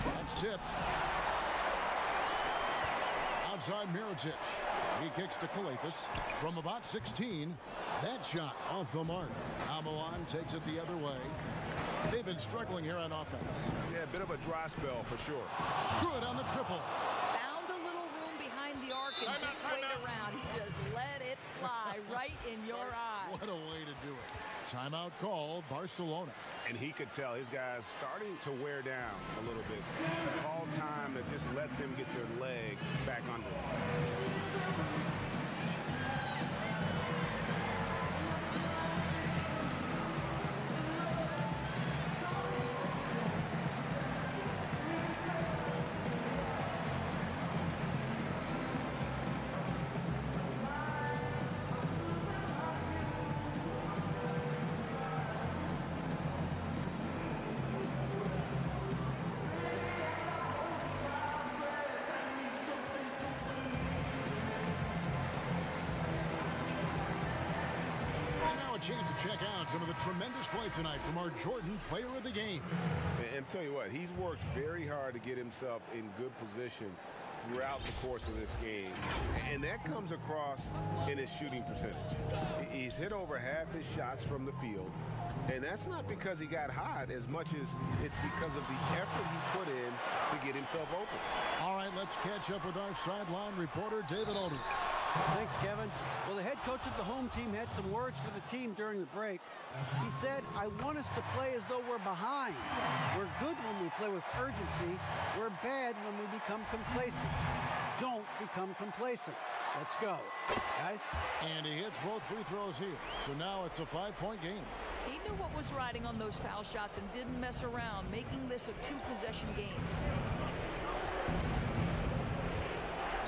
That's tipped. Outside Mirotic. He kicks to Calathis from about 16. That shot off the mark. Now Milan takes it the other way. They've been struggling here on offense. Yeah, a bit of a dry spell for sure. Good on the triple. Found a little room behind the arc and didn't wait around. He just let it fly right in your eye. What a way to do it. Timeout called Barcelona. And he could tell his guys starting to wear down a little bit. Call time to just let them get their legs back under them. Chance to check out some of the tremendous play tonight from our Jordan player of the game. And tell you what, he's worked very hard to get himself in good position throughout the course of this game, and that comes across in his shooting percentage. He's hit over half his shots from the field, and that's not because he got hot as much as it's because of the effort he put in to get himself open. All right, let's catch up with our sideline reporter, David Alden. Thanks, Kevin. Well, the head coach of the home team had some words for the team during the break. He said, I want us to play as though we're behind. We're good when we play with urgency. We're bad when we become complacent. Don't become complacent. Let's go, guys. And he hits both free throws here. So now it's a 5-point game. He knew what was riding on those foul shots and didn't mess around, making this a 2-possession game.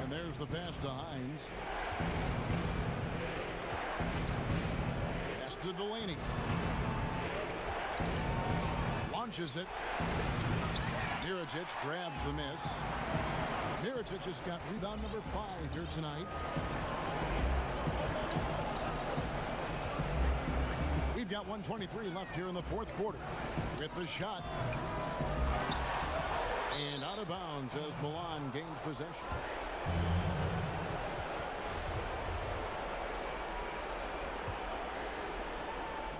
And there's the pass to Hines. Pass to Delaney. Launches it. Mirotic grabs the miss. Mirotic has got rebound number 5 here tonight. We've got 1:23 left here in the fourth quarter. With the shot. And out of bounds as Milan gains possession.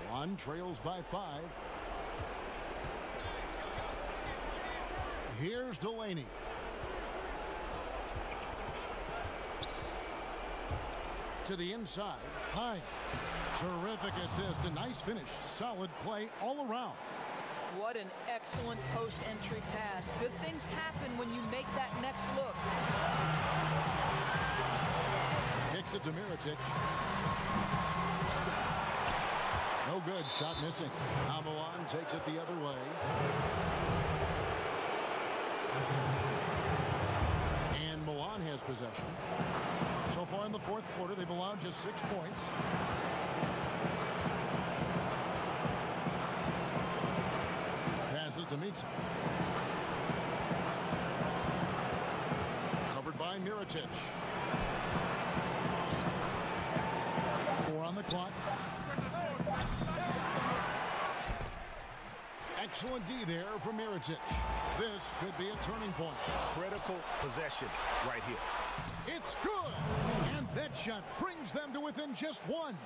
Milan trails by 5. Here's Delaney. To the inside. Hines. Terrific assist. A nice finish. Solid play all around. What an excellent post-entry pass. Good things happen when you make that next look. Kicks it to Mirotic. No good. Shot missing. Now Milan takes it the other way. And Milan has possession. So far in the fourth quarter, they've allowed just 6 points. Passes to Mitsa. Covered by Mirotic. 4 on the clock. Excellent D there from Mirotic. This could be a turning point. Critical possession right here. It's good. And that shot brings them to within just 1.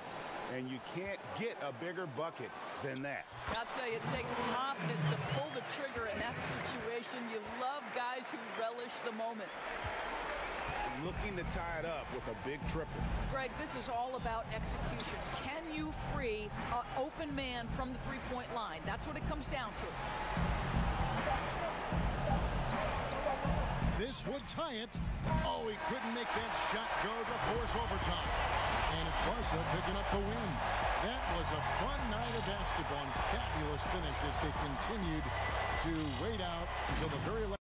And you can't get a bigger bucket than that. I'll tell you, it takes confidence to pull the trigger in that situation. You love guys who relish the moment. Looking to tie it up with a big triple. Greg, this is all about execution. Can you free an open man from the three-point line? That's what it comes down to. This would tie it. Oh, he couldn't make that shot go to force overtime. And it's Barca picking up the win. That was a fun night of basketball and fabulous finish as they continued to wait out until the very last.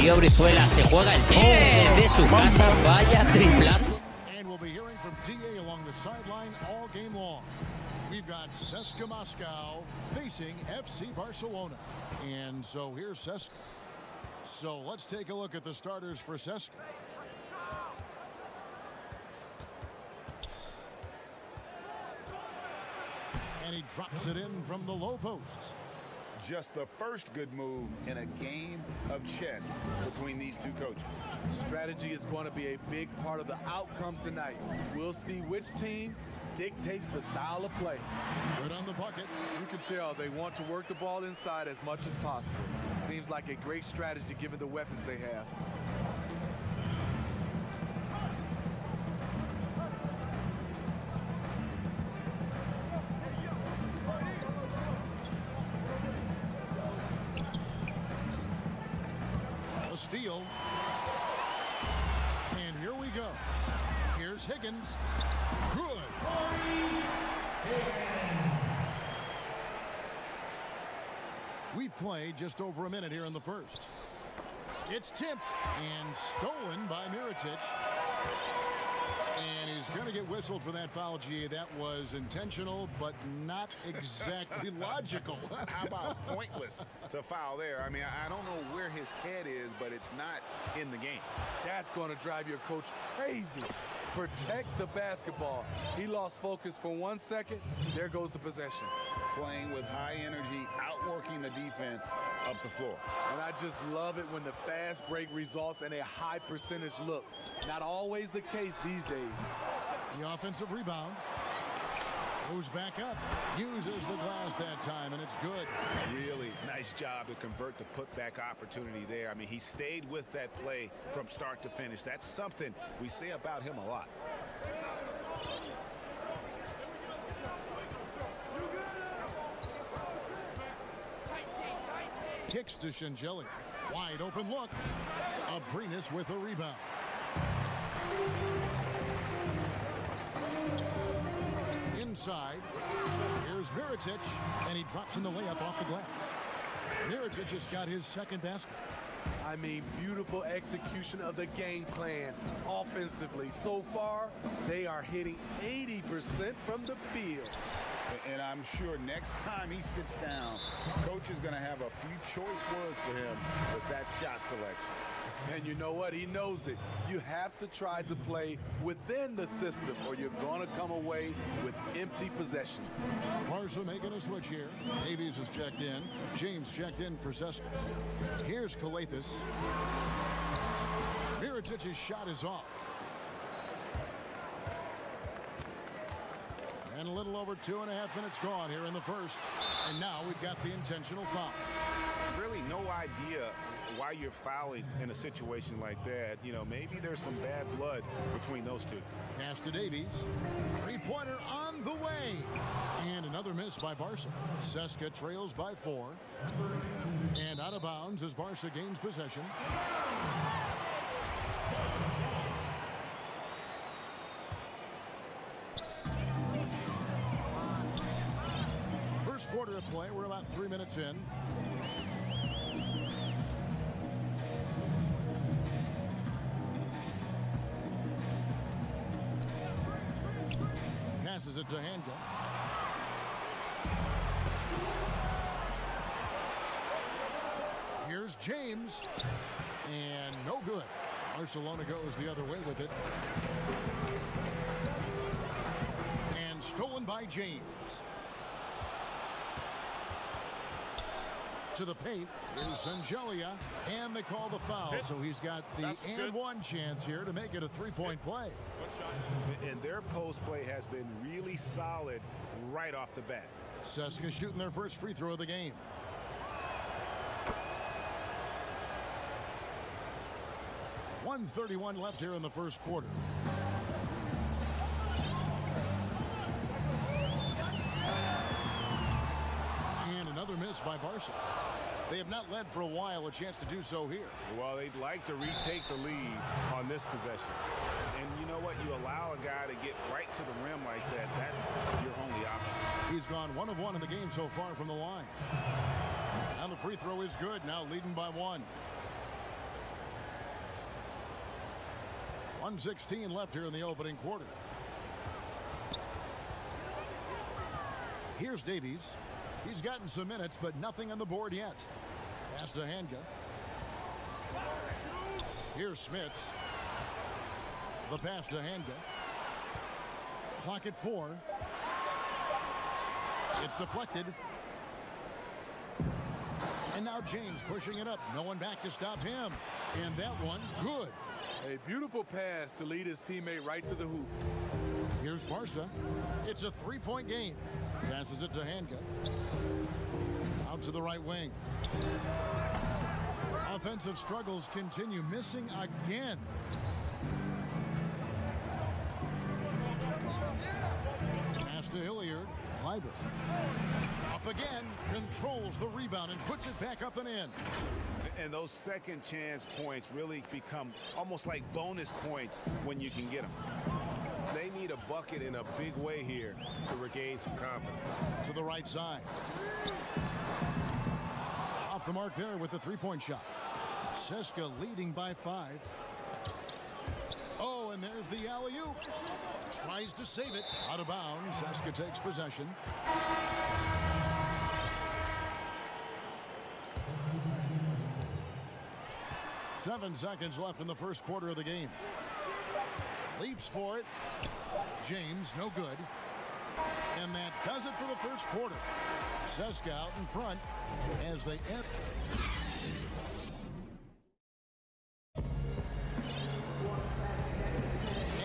Darío Brizuela se juega el pie de su casa. Vaya triplazo. And we'll be hearing from DA along the sideline all game long. We've got CSKA Moscow facing FC Barcelona. And so here's CSKA. So let's take a look at the starters for CSKA. And he drops it in from the low post. Just the first good move in a game of chess between these two coaches. Strategy is going to be a big part of the outcome tonight. We'll see which team dictates the style of play. Good on the bucket. You can tell they want to work the ball inside as much as possible. Seems like a great strategy given the weapons they have. A steal. And here we go. Here's Higgins. Good. We've played just over a minute here in the first. It's tipped and stolen by Mirotic. And he's going to get whistled for that foul, G. That was intentional, but not exactly logical. How about pointless to foul there? I mean, I don't know where his head is, but it's not in the game. That's going to drive your coach crazy. Protect the basketball. He lost focus for 1 second. There goes the possession. Playing with high energy, outworking the defense up the floor. And I just love it when the fast break results in a high percentage look. Not always the case these days. The offensive rebound. Goes back up. Uses the glass that time, and it's good. Really nice job to convert the putback opportunity there. I mean, he stayed with that play from start to finish. That's something we say about him a lot. Kicks to Shingeli. Wide open look. Abrinas with a rebound. Inside. Here's Mirotic, and he drops in the layup off the glass. Mirotic just got his second basket. I mean, beautiful execution of the game plan offensively. So far, they are hitting 80% from the field. And I'm sure next time he sits down, coach is going to have a few choice words for him with that shot selection. And you know what? He knows it. You have to try to play within the system or you're going to come away with empty possessions. Barca making a switch here. Davies is checked in. James checked in for CSKA. Here's Kalathis. Mirotic's shot is off. And a little over 2.5 minutes gone here in the first. And now we've got the intentional foul. Really no idea why you're fouling in a situation like that. You know, maybe there's some bad blood between those two. Pass to Davies. Three-pointer on the way. And another miss by Barca. CSKA trails by 4. And out of bounds as Barca gains possession. First quarter of play. We're about 3 minutes in. Passes it to Handel. Here's James. And no good. Barcelona goes the other way with it. And stolen by James. To the paint is Sangelia, and they call the foul. So he's got the and one chance here to make it a three-point play. And their post play has been really solid right off the bat. CSKA shooting their first free throw of the game. .131 left here in the first quarter. And another miss by Barca. They have not led for a while. A chance to do so here. Well, they'd like to retake the lead on this possession. And you know what? You allow a guy to get right to the rim like that. That's your only option. He's gone 1 of 1 in the game so far from the line. And the free throw is good. Now leading by 1. 1:16 left here in the opening quarter. Here's Davies. He's gotten some minutes, but nothing on the board yet. Pass to Hanga. Here's Smits. The pass to Hanga. Clock at 4. It's deflected. And now James pushing it up. No one back to stop him. And that one, good. A beautiful pass to lead his teammate right to the hoop. Here's Barca. It's a 3-point game. Passes it to Hanga. Out to the right wing. Offensive struggles continue. Missing again. Pass to Hilliard. Kleiber. Up again. Controls the rebound and puts it back up and in. And those second chance points really become almost like bonus points when you can get them. They need a bucket in a big way here to regain some confidence. To the right side. Off the mark there with the 3-point shot. Seska leading by 5. Oh, and there's the alley-oop. Tries to save it. Out of bounds. Seska takes possession. Seven seconds left in the first quarter of the game. Leaps for it. James, no good. And that does it for the first quarter. Seska out in front as they end.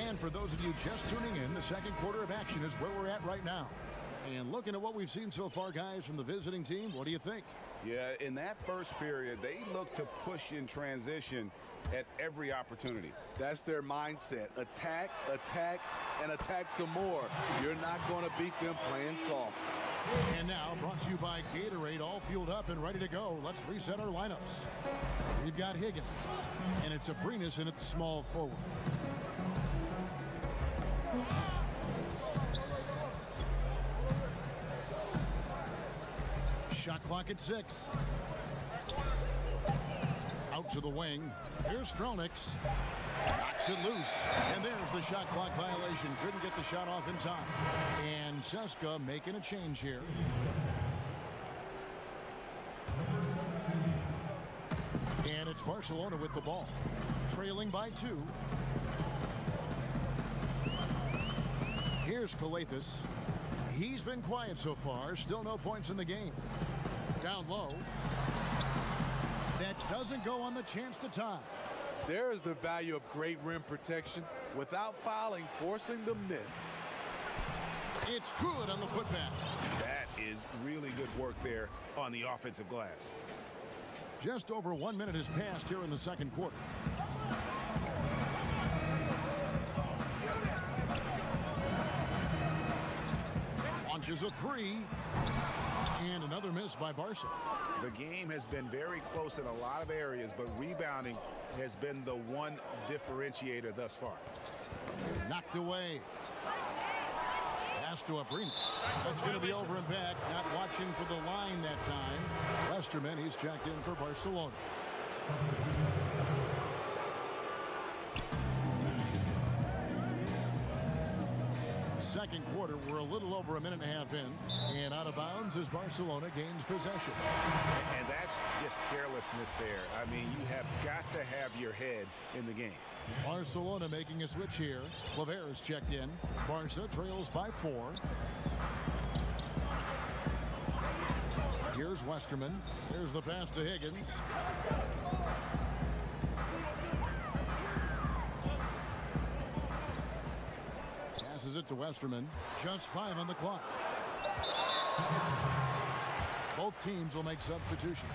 And for those of you just tuning in, the second quarter of action is where we're at right now. And looking at what we've seen so far, guys, from the visiting team, what do you think? Yeah, in that first period, they look to push in transition at every opportunity. That's their mindset. Attack, attack, and attack some more. You're not going to beat them playing soft. And now, brought to you by Gatorade, all fueled up and ready to go. Let's reset our lineups. We've got Higgins, and it's Abrinas in its small forward. Shot clock at 6. Out to the wing. Here's Stronix. Knocks it loose. And there's the shot clock violation. Couldn't get the shot off in time. And Seska making a change here. And it's Barcelona with the ball. Trailing by 2. Here's Calathis. He's been quiet so far. Still no points in the game. Down low. That doesn't go on the chance to tie. There is the value of great rim protection without fouling, forcing the miss. It's good on the putback. That is really good work there on the offensive glass. Just over 1 minute has passed here in the second quarter. Launches a 3. And another miss by Barca. The game has been very close in a lot of areas, but rebounding has been the one differentiator thus far. Knocked away. Pass to Abrinas. That's going to be over and back. Not watching for the line that time. Westerman, he's checked in for Barcelona. Second quarter, we're a little over a minute and a half in. And out of bounds as Barcelona gains possession. And that's just carelessness there. I mean, you have got to have your head in the game. Barcelona making a switch here. Claver is checked in. Barca trails by 4. Here's Westerman. There's the pass to Higgins. Passes it to Westerman. Just 5 on the clock. Both teams will make substitutions.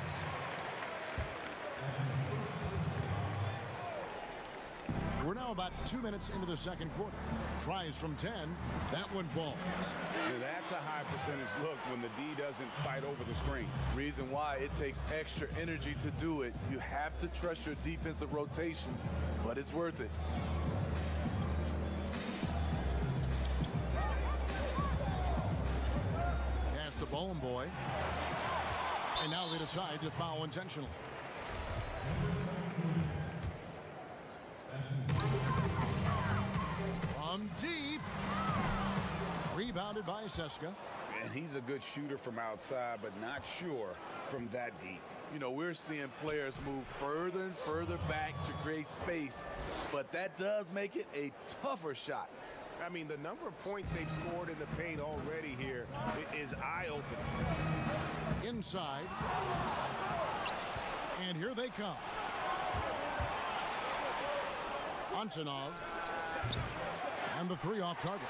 We're now about 2 minutes into the second quarter. Tries from 10. That one falls. That's a high percentage look when the D doesn't fight over the screen. Reason why it takes extra energy to do it. You have to trust your defensive rotations, but it's worth it. Pass to Bowling Boy. And now they decide to foul intentionally. From deep. Rebounded by Seska. And he's a good shooter from outside, but not sure from that deep. You know, we're seeing players move further and further back to create space, but that does make it a tougher shot. I mean, the number of points they've scored in the paint already here is eye-opening. Inside. And here they come. Antonov. And the three off target.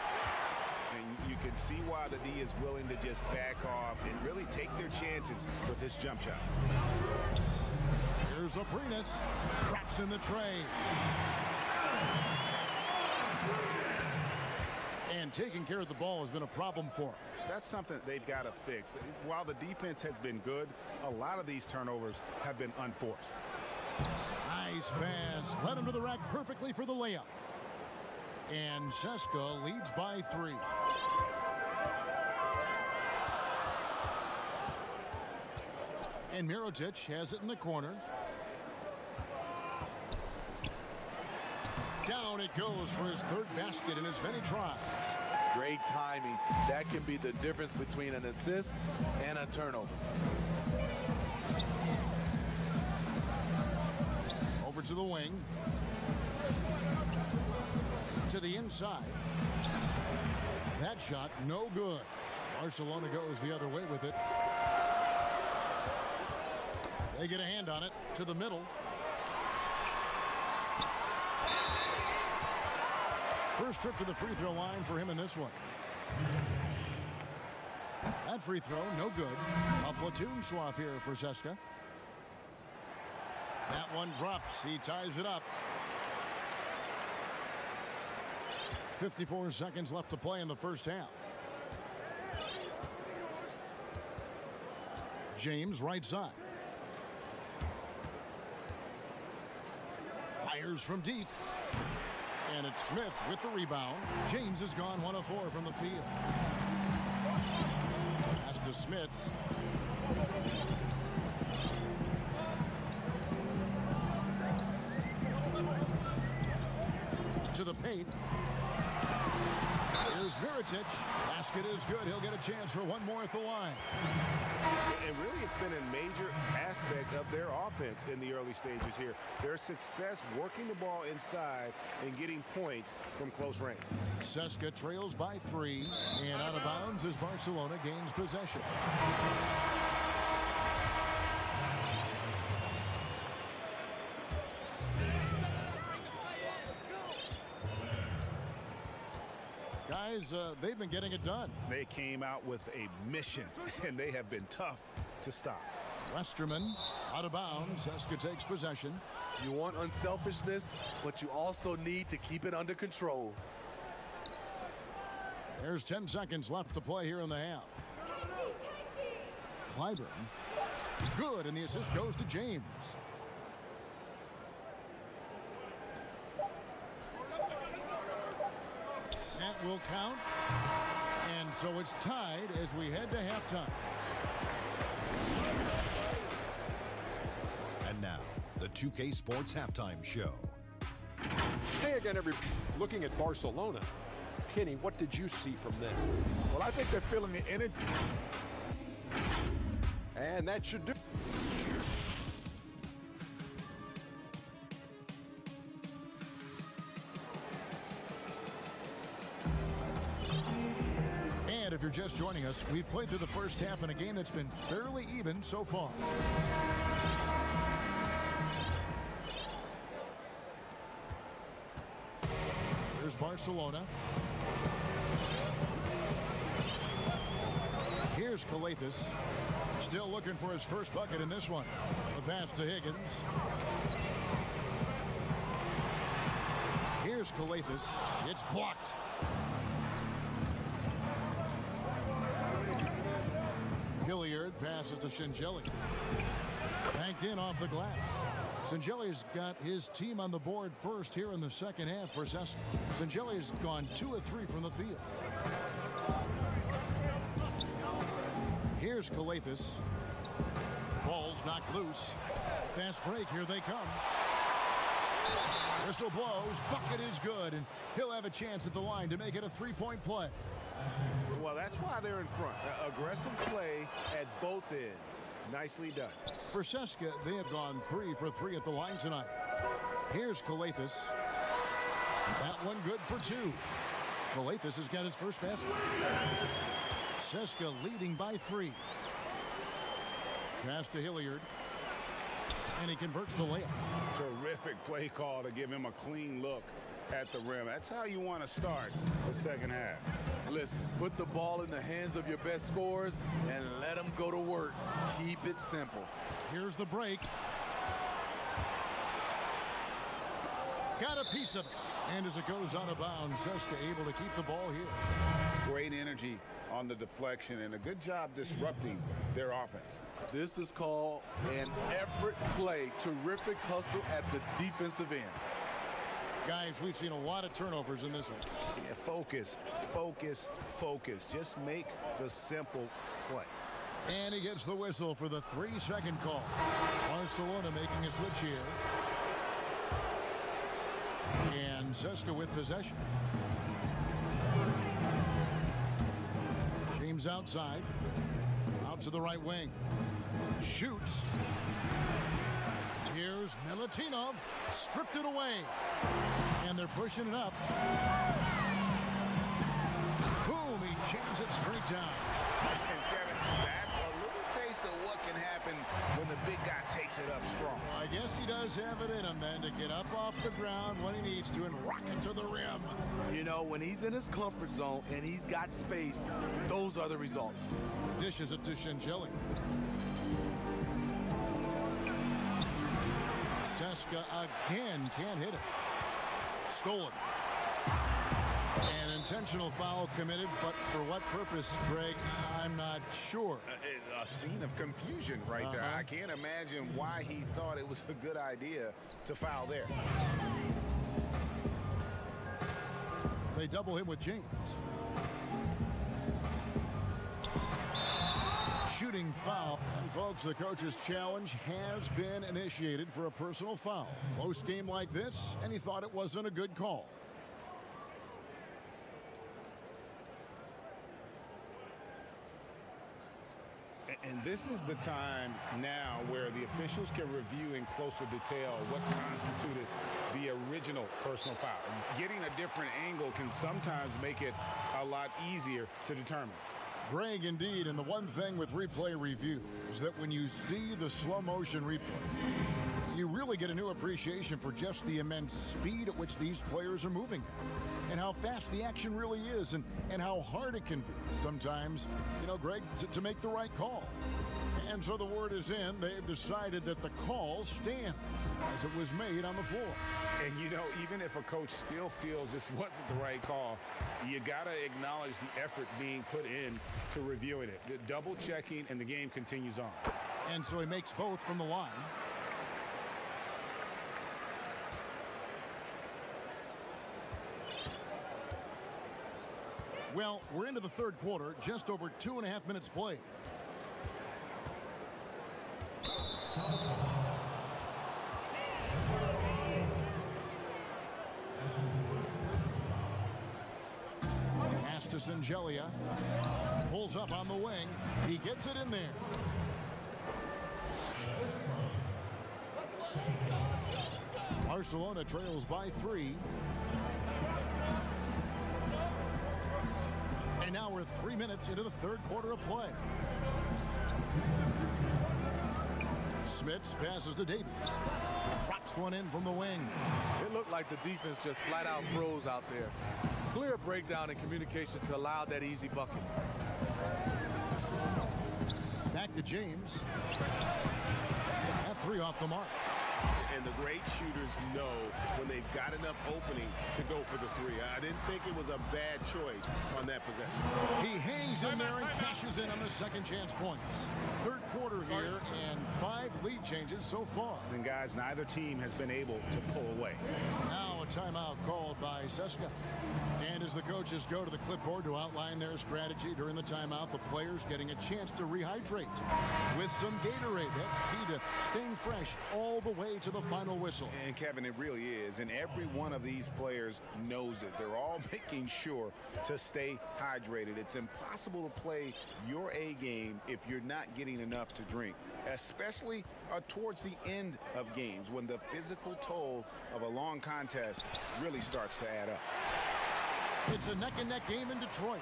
And you can see why the D is willing to just back off and really take their chances with this jump shot. Here's Aprinas. Drops in the tray. And taking care of the ball has been a problem for him. That's something they've got to fix. While the defense has been good, a lot of these turnovers have been unforced. Nice pass. Led him to the rack perfectly for the layup. And Seska leads by 3. And Mirotic has it in the corner. Down it goes for his third basket in as many tries. Great timing. That can be the difference between an assist and a turnover. Over to the wing. To the inside. That shot no good. Barcelona goes the other way with it. They get a hand on it to the middle. First trip to the free throw line for him in this one. That free throw no good. A platoon swap here for Seska. That one drops. He ties it up. 54 seconds left to play in the first half. James right side. Fires from deep. And it's Smith with the rebound. James has gone 1 of 4 from the field. Pass to Smith. To the paint. Here's Mirotic. Basket is good. He'll get a chance for one more at the line. And really, it's been a major aspect of their offense in the early stages here. Their success working the ball inside and getting points from close range. Seska trails by 3, and out of bounds as Barcelona gains possession. Guys, they've been getting it done. They came out with a mission, and they have been tough to stop. Westerman out of bounds. Seska takes possession. You want unselfishness, but you also need to keep it under control. There's 10 seconds left to play here in the half. Clyburn. Good, and the assist goes to James. That will count. And so it's tied as we head to halftime. And now, the 2K Sports Halftime Show. Hey again, everybody. Looking at Barcelona. Kenny, what did you see from them? Well, I think they're feeling the energy. And that should do. And if you're just joining us, we've played through the first half in a game that's been fairly even so far. Here's Barcelona. Here's Calathis. Still looking for his first bucket in this one. The pass to Higgins. Here's Calathis. It's blocked. Hilliard passes to Shingeli. Banked in off the glass. Shingeli's got his team on the board first here in the second half for Seska. Shingeli's gone 2 of 3 from the field. Here's Calathis. Ball's knocked loose. Fast break. Here they come. Whistle blows, bucket is good, and he'll have a chance at the line to make it a three-point play. Well, that's why they're in front. Aggressive play at both ends. Nicely done. For Seska, they have gone 3 for 3 at the line tonight. Here's Calathis. That one good for 2. Calathis has got his first basket. Seska leading by 3. Pass to Hilliard. And he converts the layup. Terrific play call to give him a clean look at the rim. That's how you want to start the second half. Listen, put the ball in the hands of your best scorers and let them go to work. Keep it simple. Here's the break. Got a piece of it. And as it goes out of bounds, Seska able to keep the ball here. Great energy on the deflection and a good job disrupting their offense. This is called an effort play. Terrific hustle at the defensive end. Guys, we've seen a lot of turnovers in this one. Yeah, focus, focus, focus. Just make the simple play. And he gets the whistle for the 3-second call. Barcelona making a switch here. And Seska with possession. James outside. Out to the right wing. Shoots. Here's Milutinov. Stripped it away. And they're pushing it up. Boom, he jams it straight down. And Kevin, that's a little taste of what can happen when the big guy takes it up strong. Well, I guess he does have it in him then to get up off the ground when he needs to and rock it to the rim. You know, when he's in his comfort zone and he's got space, those are the results. Dishes it to Shingeli. Seska again can't hit it. Stolen. An intentional foul committed, but for what purpose, Greg, I'm not sure. A scene of confusion right there. I can't imagine why he thought it was a good idea to foul there. They double him with James. Shooting foul. And folks, the coach's challenge has been initiated for a personal foul. Close game like this, and he thought it wasn't a good call. And this is the time now where the officials can review in closer detail what constituted the original personal foul. Getting a different angle can sometimes make it a lot easier to determine. Greg, indeed, and the one thing with replay review is that when you see the slow motion replay, you really get a new appreciation for just the immense speed at which these players are moving and how fast the action really is and how hard it can be sometimes, you know, Greg, to make the right call. And so the word is in. They've decided that the call stands as it was made on the floor. And, you know, even if a coach still feels this wasn't the right call, you got to acknowledge the effort being put in to reviewing it. The double checking, and the game continues on. And so he makes both from the line. Well, we're into the third quarter, just over 2.5 minutes played. Pass to Shingeli. Pulls up on the wing. He gets it in there. Barcelona trails by 3. And now we're 3 minutes into the third quarter of play. Smits passes to Davies. Drops one in from the wing. It looked like the defense just flat out froze out there. Clear breakdown in communication to allow that easy bucket. Back to James. That 3 off the mark. And the great shooters know when they've got enough opening to go for the 3. I didn't think it was a bad choice on that possession. He hangs in there and cashes in on the second chance points. Third quarter here and 5 lead changes so far. And guys, neither team has been able to pull away. Now a timeout called by Seska. And as the coaches go to the clipboard to outline their strategy during the timeout, the players getting a chance to rehydrate with some Gatorade. That's key to staying fresh all the way to the final whistle. And Kevin, it really is. And every one of these players knows it. They're all making sure to stay hydrated. It's impossible to play your A game if you're not getting enough to drink, especially towards the end of games when the physical toll of a long contest really starts to add up. It's a neck-and-neck game in Detroit.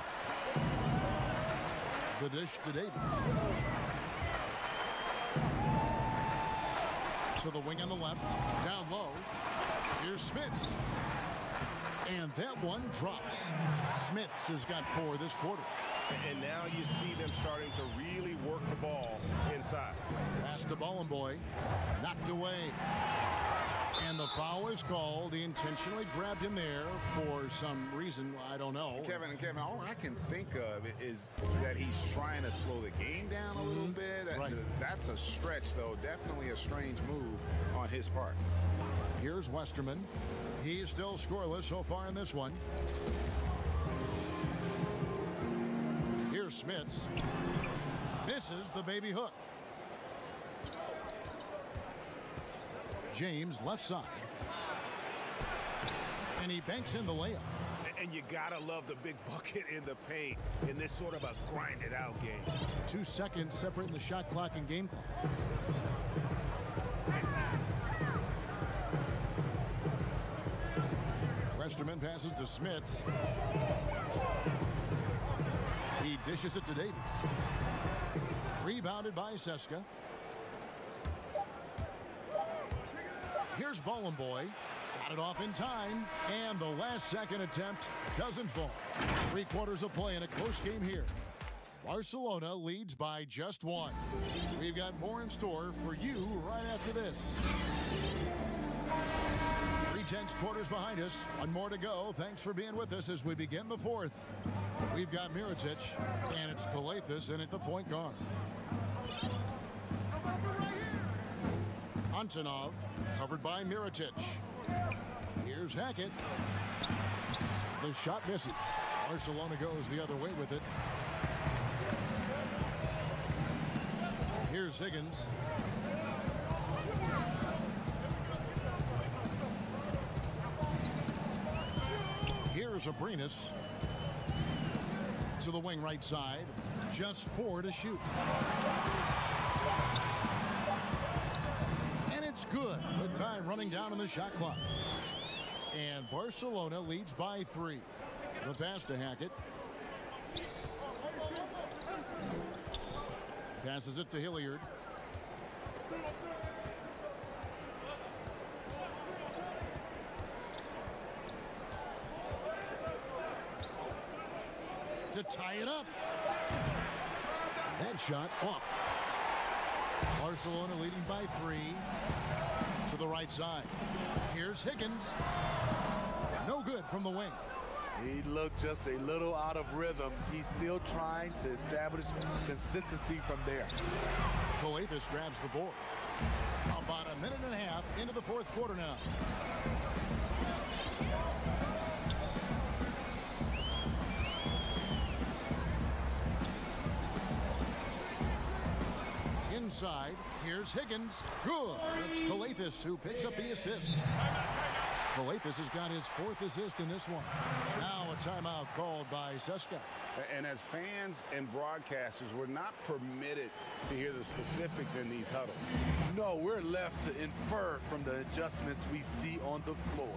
The dish to Davis. So the wing on the left, down low. Here's Smits. And that one drops. Smits has got 4 this quarter. And now you see them starting to really work the ball inside. Pass to Bollenboy. Knocked away. And the foul is called. He intentionally grabbed him there for some reason. I don't know. Kevin, all I can think of is that he's trying to slow the game down a little bit. Right. That's a stretch, though. Definitely a strange move on his part. Here's Westerman. He's still scoreless so far in this one. Here's Smits. Misses the baby hook. James left side. And he banks in the layup. And you gotta love the big bucket in the paint in this sort of a grinded out game. 2 seconds separating the shot clock and game clock. Westerman passes to Smits. He dishes it to Davis. Rebounded by Seska. Here's Bollenboy. Got it off in time. And the last second attempt doesn't fall. 3 quarters of play in a close game here. Barcelona leads by just 1. We've got more in store for you right after this. 3/10 quarters behind us. 1 more to go. Thanks for being with us as we begin the 4th. We've got Mirotic, and it's Kalathis in at the point guard. Antonov, covered by Mirotic. Here's Hackett. The shot misses. Barcelona goes the other way with it. Here's Higgins. Here's Abrinas. To the wing right side. Just 4 to shoot. And it's good with time running down on the shot clock. And Barcelona leads by 3. The pass to Hackett. Passes it to Hilliard. To tie it up. That shot off. Barcelona leading by 3. To the right side. Here's Higgins. No good from the wing. He looked just a little out of rhythm. He's still trying to establish consistency from there. Kalathis grabs the board. About a minute and a half into the 4th quarter now. Inside, here's Higgins. Good. That's Kalathis who picks up the assist. Kalathis has got his 4th assist in this one. Now a timeout called by Seska. And as fans and broadcasters, we're not permitted to hear the specifics in these huddles. No, we're left to infer from the adjustments we see on the floor.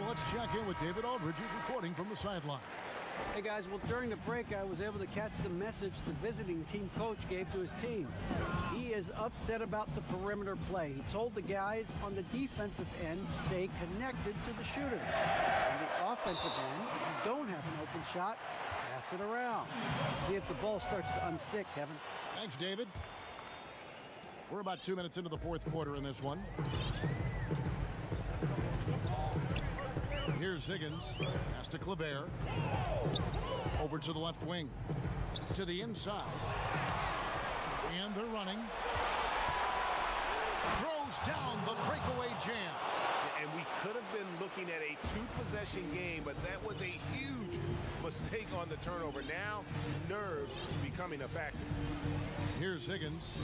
Let's check in with David Aldridge, who's reporting from the sideline. Hey guys, well during the break I was able to catch the message the visiting team coach gave to his team. He is upset about the perimeter play. He told the guys on the defensive end stay connected to the shooters. On the offensive end, if you don't have an open shot, pass pass it around. See if the ball starts to unstick, Kevin. Thanks, David. We're about 2 minutes into the fourth quarter in this one. Here's Higgins. Pass to Claver. Over to the left wing. To the inside. And they're running. Throws down the breakaway jam. And we could have been looking at a two-possession game, but that was a huge mistake on the turnover. Now, nerves becoming a factor. Here's Higgins.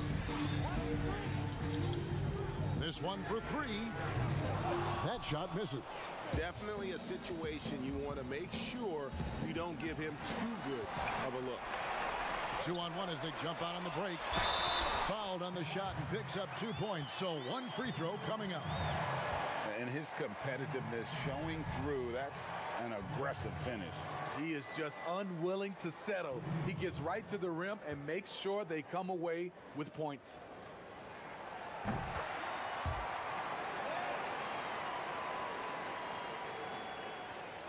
This one for three. That shot misses. Definitely a situation you want to make sure you don't give him too good of a look. 2-on-1 as they jump out on the break. Fouled on the shot and picks up 2 points. So one free throw coming up. And his competitiveness showing through. That's an aggressive finish. He is just unwilling to settle. He gets right to the rim and makes sure they come away with points.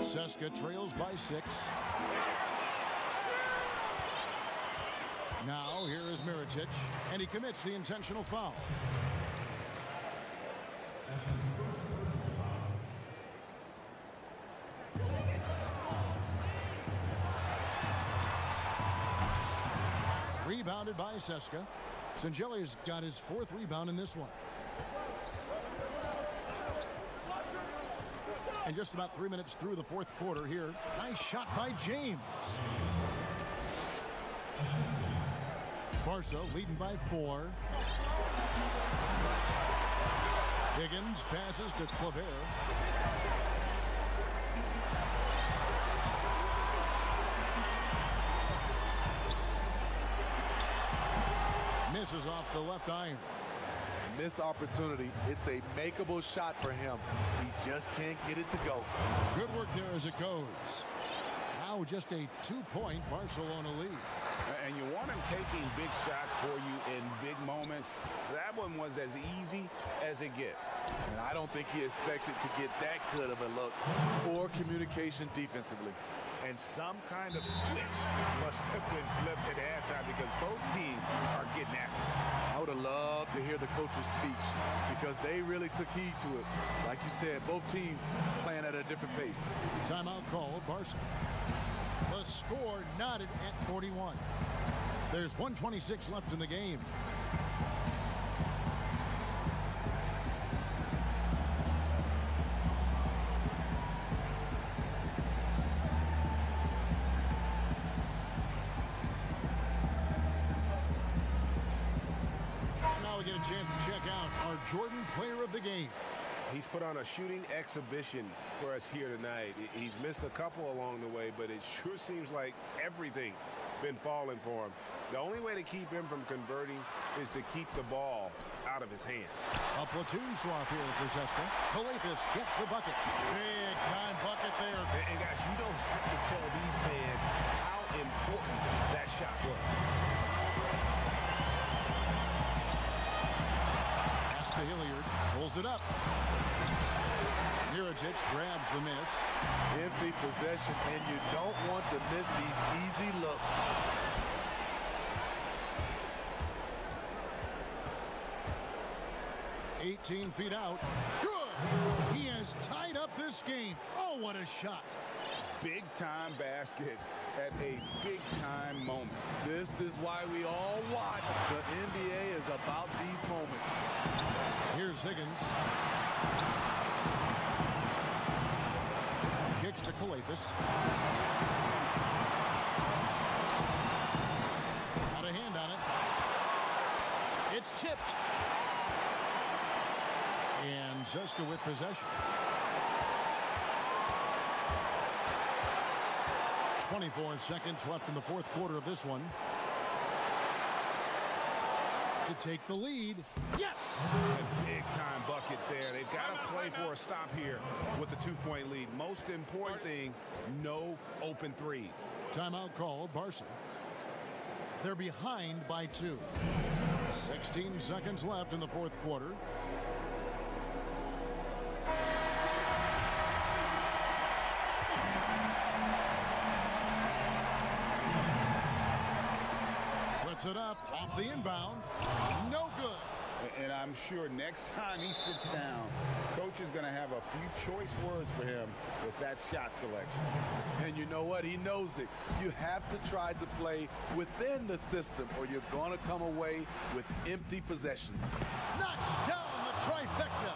Seska trails by 6. Now here is Mirotic, and he commits the intentional foul. Rebounded by Seska. Sengeli's got his 4th rebound in this one. And just about 3 minutes through the fourth quarter here. Nice shot by James. Barca leading by 4. Higgins passes to Claver. Misses off the left iron. Missed opportunity. It's a makeable shot for him. He just can't get it to go. Good work there as it goes. Now just a 2-point Barcelona lead. And you want him taking big shots for you in big moments. That one was as easy as it gets. And I don't think he expected to get that good of a look. Poor communication defensively. And some kind of switch must have been flipped at halftime because both teams are getting after it. I would have loved to hear the coach's speech because they really took heed to it. Like you said, both teams playing at a different pace. Timeout called, Barca. The score knotted at 41. There's 1:26 left in the game. Now we get a chance to check out our Jordan Player of the Game. He's put on a shooting exhibition for us here tonight. He's missed a couple along the way, but it sure seems like everything's been falling for him. The only way to keep him from converting is to keep the ball out of his hand. A platoon swap here for Seska. Coletas gets the bucket. Big time bucket there. And guys, you don't have to tell these fans how important that shot was. Pass to Hilliard. Pulls it up. Mirotic grabs the miss. Empty possession, and you don't want to miss these easy looks. $18 feet out. Good! He has tied up this game. Oh, what a shot. Big time basket at a big time moment. This is why we all watch. The NBA is about these moments. Here's Higgins. Kicks to Coletas. Got a hand on it. It's tipped. And Seska with possession. 24 seconds left in the fourth quarter of this one. To take the lead. Yes! A big-time bucket there. They've got to play for a stop here with the 2-point lead. Most important thing, no open threes. Timeout called, Barca. They're behind by 2. 16 seconds left in the fourth quarter. Puts it up off the inbound. No good. And I'm sure next time he sits down, coach is going to have a few choice words for him with that shot selection. And you know what? He knows it. You have to try to play within the system or you're going to come away with empty possessions. Knocks down the trifecta.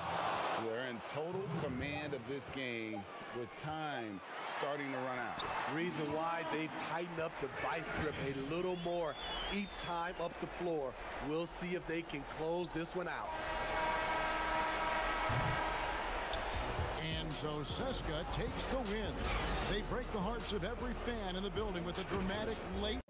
They're in total command of this game with time starting to run out. Reason why they've tightened up the vice grip a little more each time up the floor. We'll see if they can close this one out. And so Seska takes the win. They break the hearts of every fan in the building with a dramatic late.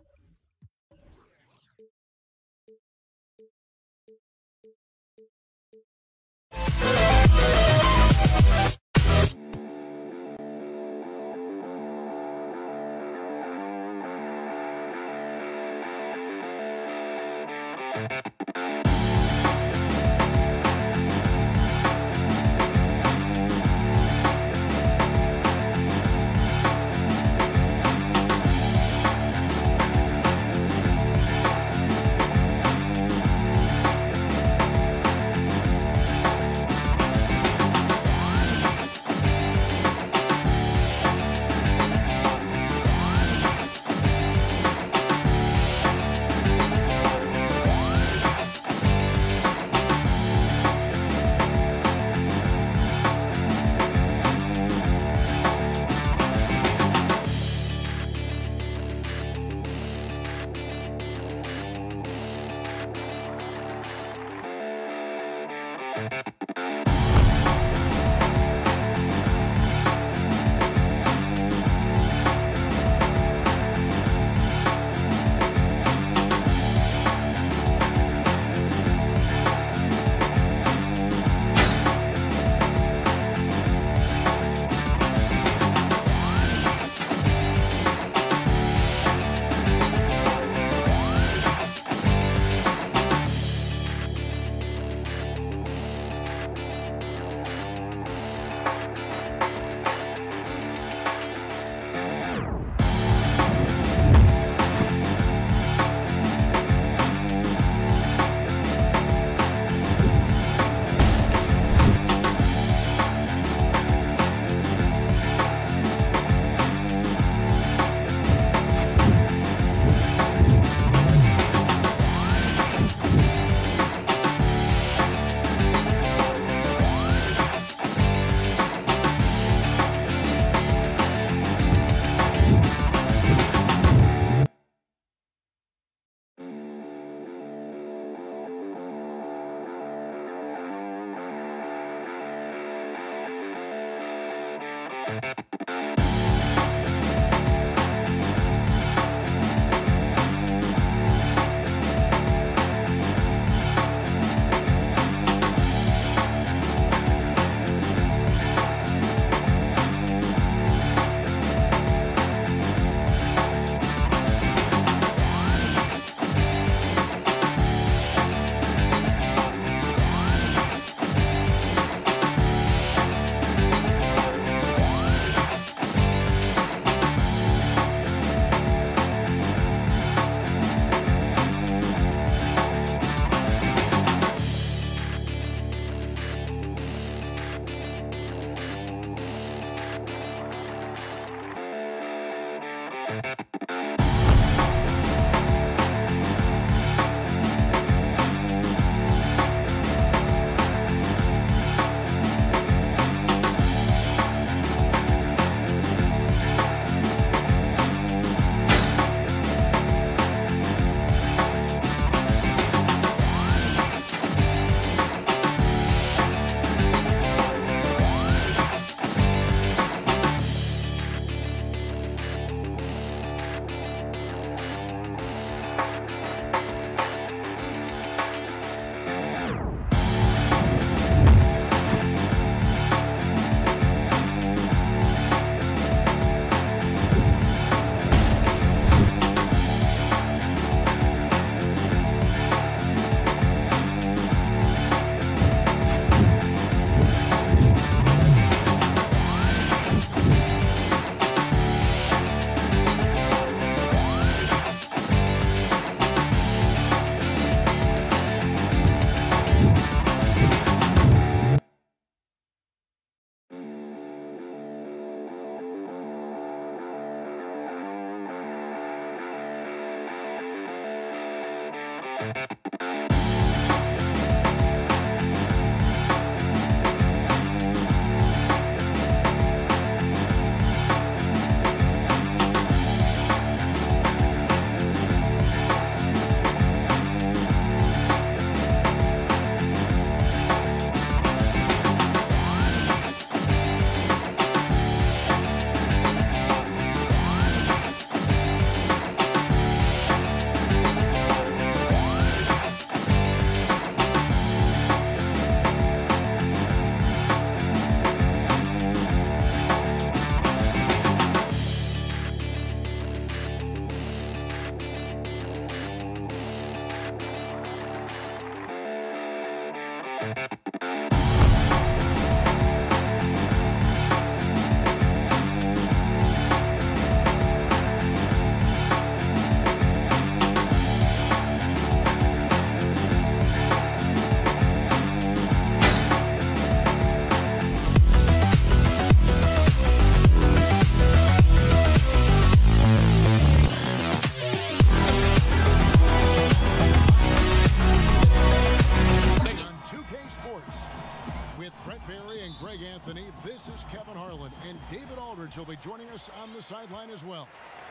This is Kevin Harlan, and David Aldridge will be joining us on the sideline as well.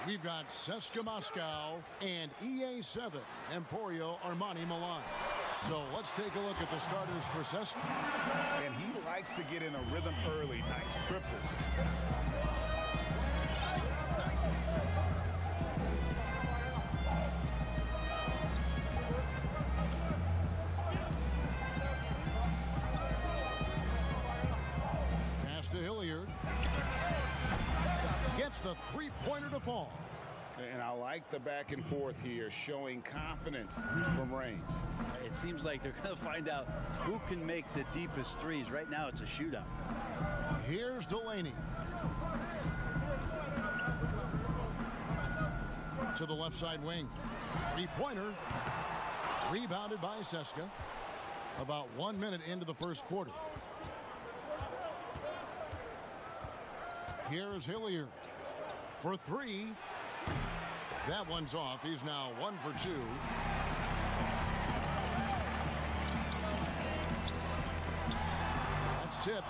We've got CSKA Moscow and EA7 Emporio Armani Milan. So let's take a look at the starters for CSKA. And he likes to get in a rhythm early. Nice triple. Gets the three-pointer to fall. And I like the back and forth here, showing confidence from range. It seems like they're going to find out who can make the deepest threes. Right now, it's a shootout. Here's Delaney. To the left side wing. Three-pointer. Rebounded by CSKA. About 1 minute into the first quarter. Here's Hilliard for three. That one's off. He's now 1 for 2. That's tipped.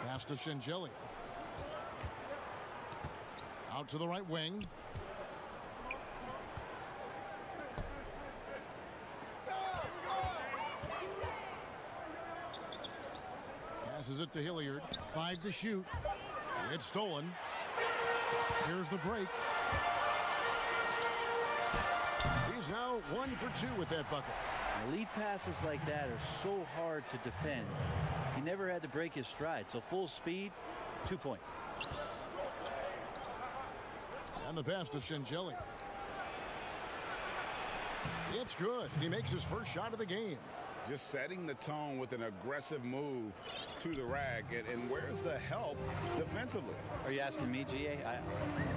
Pass to Shingeli. Out to the right wing. Passes it to Hilliard. 5 to shoot. It's stolen. Here's the break. He's now 1 for 2 with that bucket. Lead passes like that are so hard to defend. He never had to break his stride. So full speed, 2 points. And the pass to Shingeli. It's good. He makes his first shot of the game. Just setting the tone with an aggressive move to the rack. And where's the help defensively? Are you asking me, GA?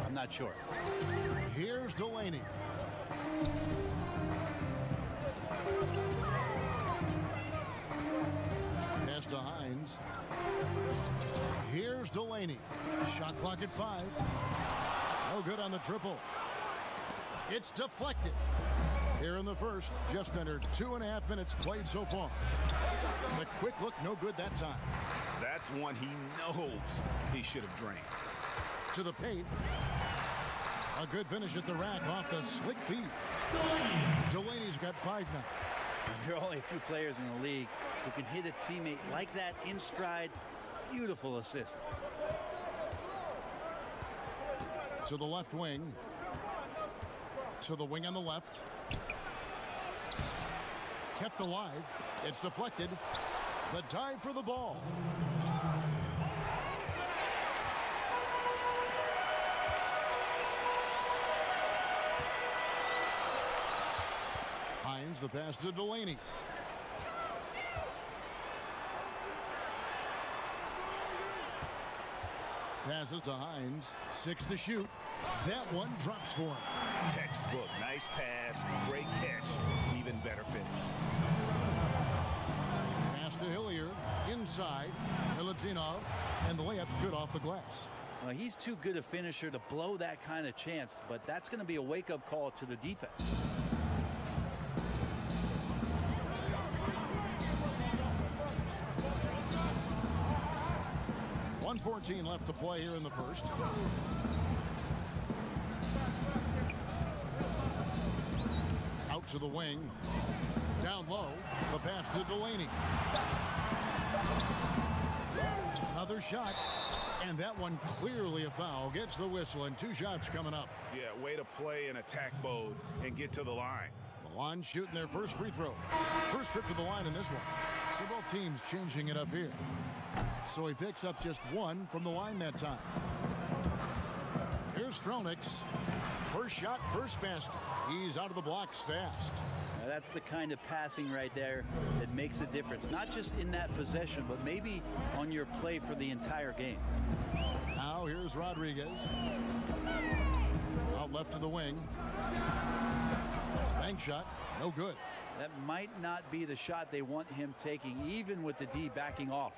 I'm not sure. Here's Delaney. Pass to Hines. Here's Delaney. Shot clock at 5. No good on the triple. It's deflected. Here in the first, just under 2.5 minutes played so far. The quick look, no good that time. That's one he knows he should have drained. To the paint. A good finish at the rack off the slick feed. Delaney's got 5 now. There are only a few players in the league who can hit a teammate like that in stride. Beautiful assist. To the left wing. To the wing on the left. Kept alive. It's deflected. The dive for the ball. Hines, the pass to Delaney. Passes to Hines. 6 to shoot. That one drops for him. Textbook. Nice pass. Great catch. Even better finish. Pass to Hilliard. Inside. Milutinov. And the layup's good off the glass. He's too good a finisher to blow that kind of chance, but that's going to be a wake-up call to the defense. .114 left to play here in the first. Out to the wing. Down low. The pass to Delaney. Another shot. And that one clearly a foul. Gets the whistle, and 2 shots coming up. Yeah, way to play in attack mode and get to the line. Milan shooting their first free throw. First trip to the line in this one. So both teams changing it up here. So he picks up just 1 from the line that time. Here's Stronix. First shot, first basket. He's out of the blocks fast. Now that's the kind of passing right there that makes a difference. Not just in that possession, but maybe on your play for the entire game. Now here's Rodriguez. Out left to the wing. Bank shot, no good. That might not be the shot they want him taking, even with the D backing off.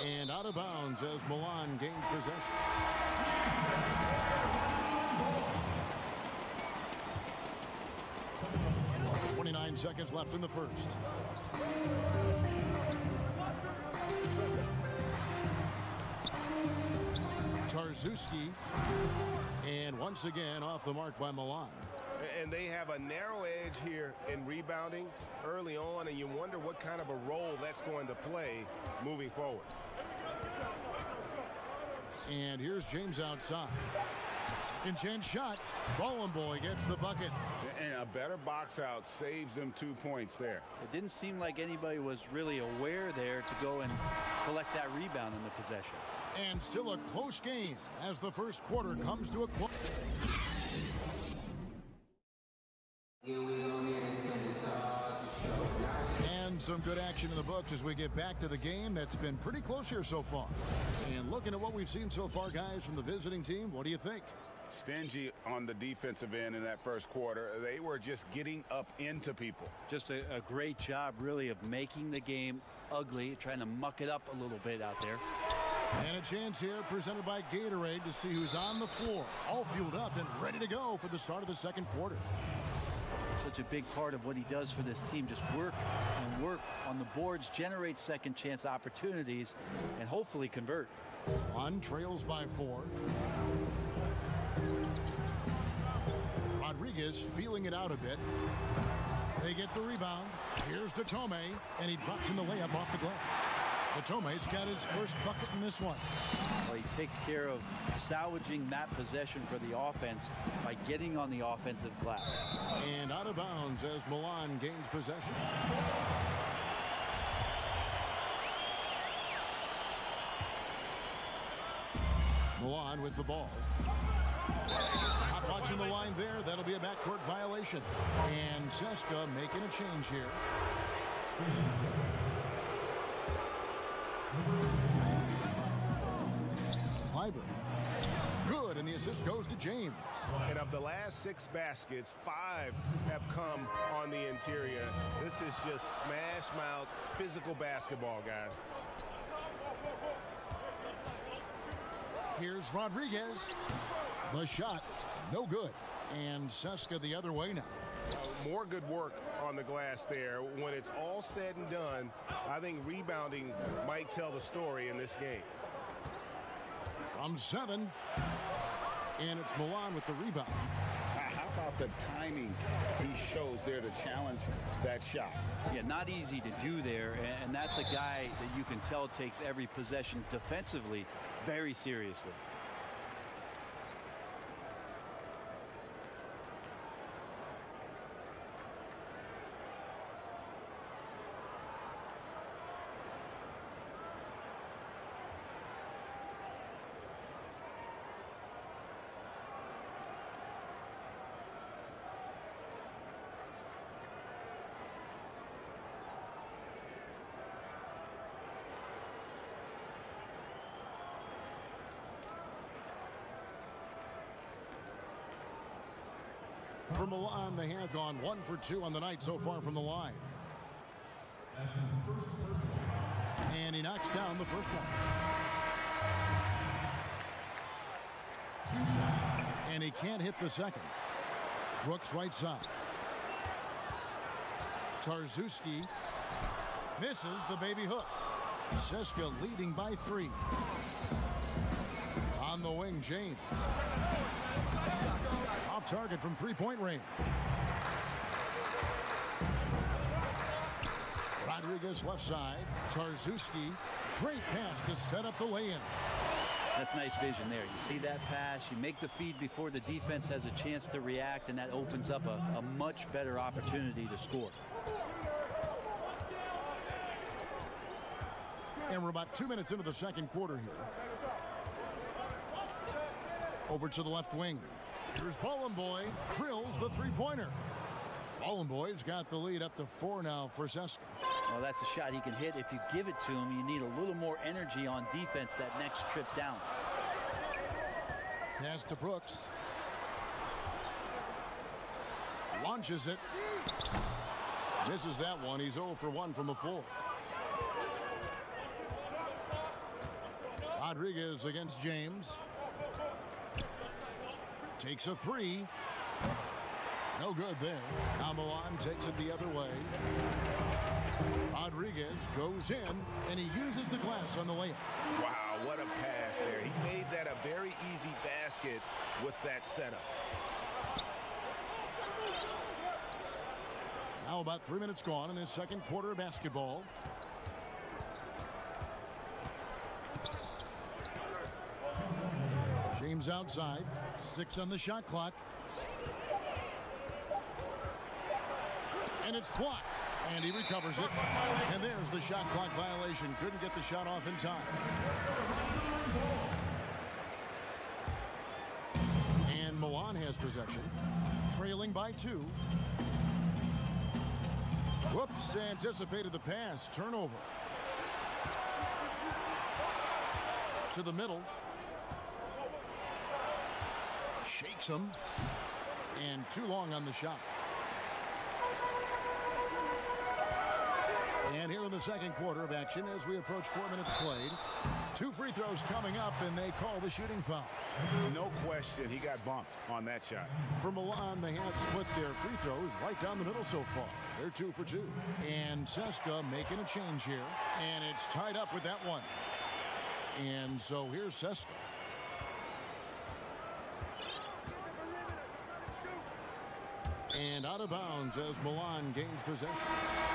And out of bounds as Milan gains possession. .29 seconds left in the first. Tarczewski. And once again off the mark by Milan. And they have a narrow edge here in rebounding early on, and you wonder what kind of a role that's going to play moving forward. And here's James outside. Second chance shot. Bowling boy gets the bucket. And a better box out saves them 2 points there. It didn't seem like anybody was really aware there to go and collect that rebound in the possession. And still a close game as the first quarter comes to a close. And some good action in the books as we get back to the game that's been pretty close here so far. And looking at what we've seen so far, guys, from the visiting team, what do you think? Stingy on the defensive end in that first quarter. They were just getting up into people. Just a great job, really, of making the game ugly, trying to muck it up a little bit out there. And a chance here presented by Gatorade to see who's on the floor. All fueled up and ready to go for the start of the second quarter. Such a big part of what he does for this team. Just work and work on the boards, generate second chance opportunities, and hopefully convert. One trails by 4. Rodriguez feeling it out a bit. They get the rebound. Here's Datome, and he drops in the layup off the glass. Datome's got his first bucket in this one. Well, he takes care of salvaging that possession for the offense by getting on the offensive glass. And out of bounds as Milan gains possession. Milan with the ball. Not watching the line there. That'll be a backcourt violation. And Seska making a change here. Kleiber. Good, and the assist goes to James. And of the last 6 baskets, 5 have come on the interior. This is just smash mouth physical basketball, guys. Here's Rodriguez. The shot, no good. And Seska the other way now. More good work on the glass there. When it's all said and done, I think rebounding might tell the story in this game. From 7. And it's Milan with the rebound. How about the timing he shows there to challenge that shot? Yeah, not easy to do there, and that's a guy that you can tell takes every possession defensively very seriously. For Milan, they have gone 1 for 2 on the night so far from the line. And he knocks down the first one. And he can't hit the second. Brooks right side. Tarczewski misses the baby hook. Seska leading by 3. On the wing, James. Off target from three-point range. Rodriguez left side. Tarczewski. Great pass to set up the lay-in. That's nice vision there. You see that pass, you make the feed before the defense has a chance to react, and that opens up a much better opportunity to score. And we're about 2 minutes into the second quarter here. Over to the left wing. Here's Bollenboy. Drills the three-pointer. Bollenboy's got the lead up to 4 now for Seska. Well, that's a shot he can hit. If you give it to him, you need a little more energy on defense that next trip down. Pass to Brooks. Launches it. Misses that one. He's 0 for 1 from the floor. Rodriguez against James. Takes a 3. No good there. Now Milan takes it the other way. Rodriguez goes in, and he uses the glass on the layup. Wow, what a pass there. He made that a very easy basket with that setup. Now about 3 minutes gone in this second quarter of basketball. James outside. 6 on the shot clock. And it's blocked. And he recovers it. And there's the shot clock violation. Couldn't get the shot off in time. And Milan has possession. Trailing by 2. Whoops, anticipated the pass. Turnover. To the middle. Shakes him. And too long on the shot. And here in the second quarter of action as we approach 4 minutes played. 2 free throws coming up, and they call the shooting foul. No question, he got bumped on that shot. For Milan, they have split their free throws right down the middle so far. They're 2 for 2. And Seska making a change here. And it's tied up with that one. And so here's Seska. And out of bounds as Milan gains possession.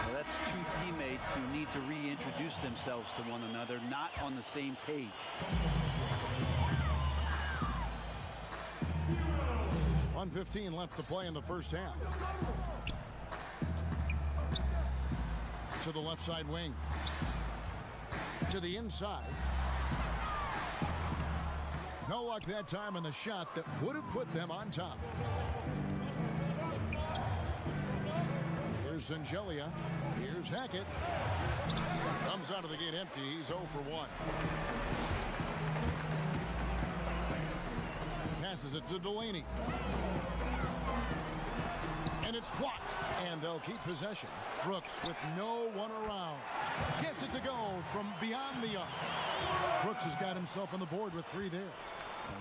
Well, that's 2 teammates who need to reintroduce themselves to one another, not on the same page. .115 left to play in the first half. To the left side wing. To the inside. No luck that time on the shot that would have put them on top. Here's Zangelia. Here's Hackett. Comes out of the gate empty. He's 0 for 1. Passes it to Delaney. And it's blocked. And they'll keep possession. Brooks with no one around. Gets it to go from beyond the arc. Brooks has got himself on the board with 3 there.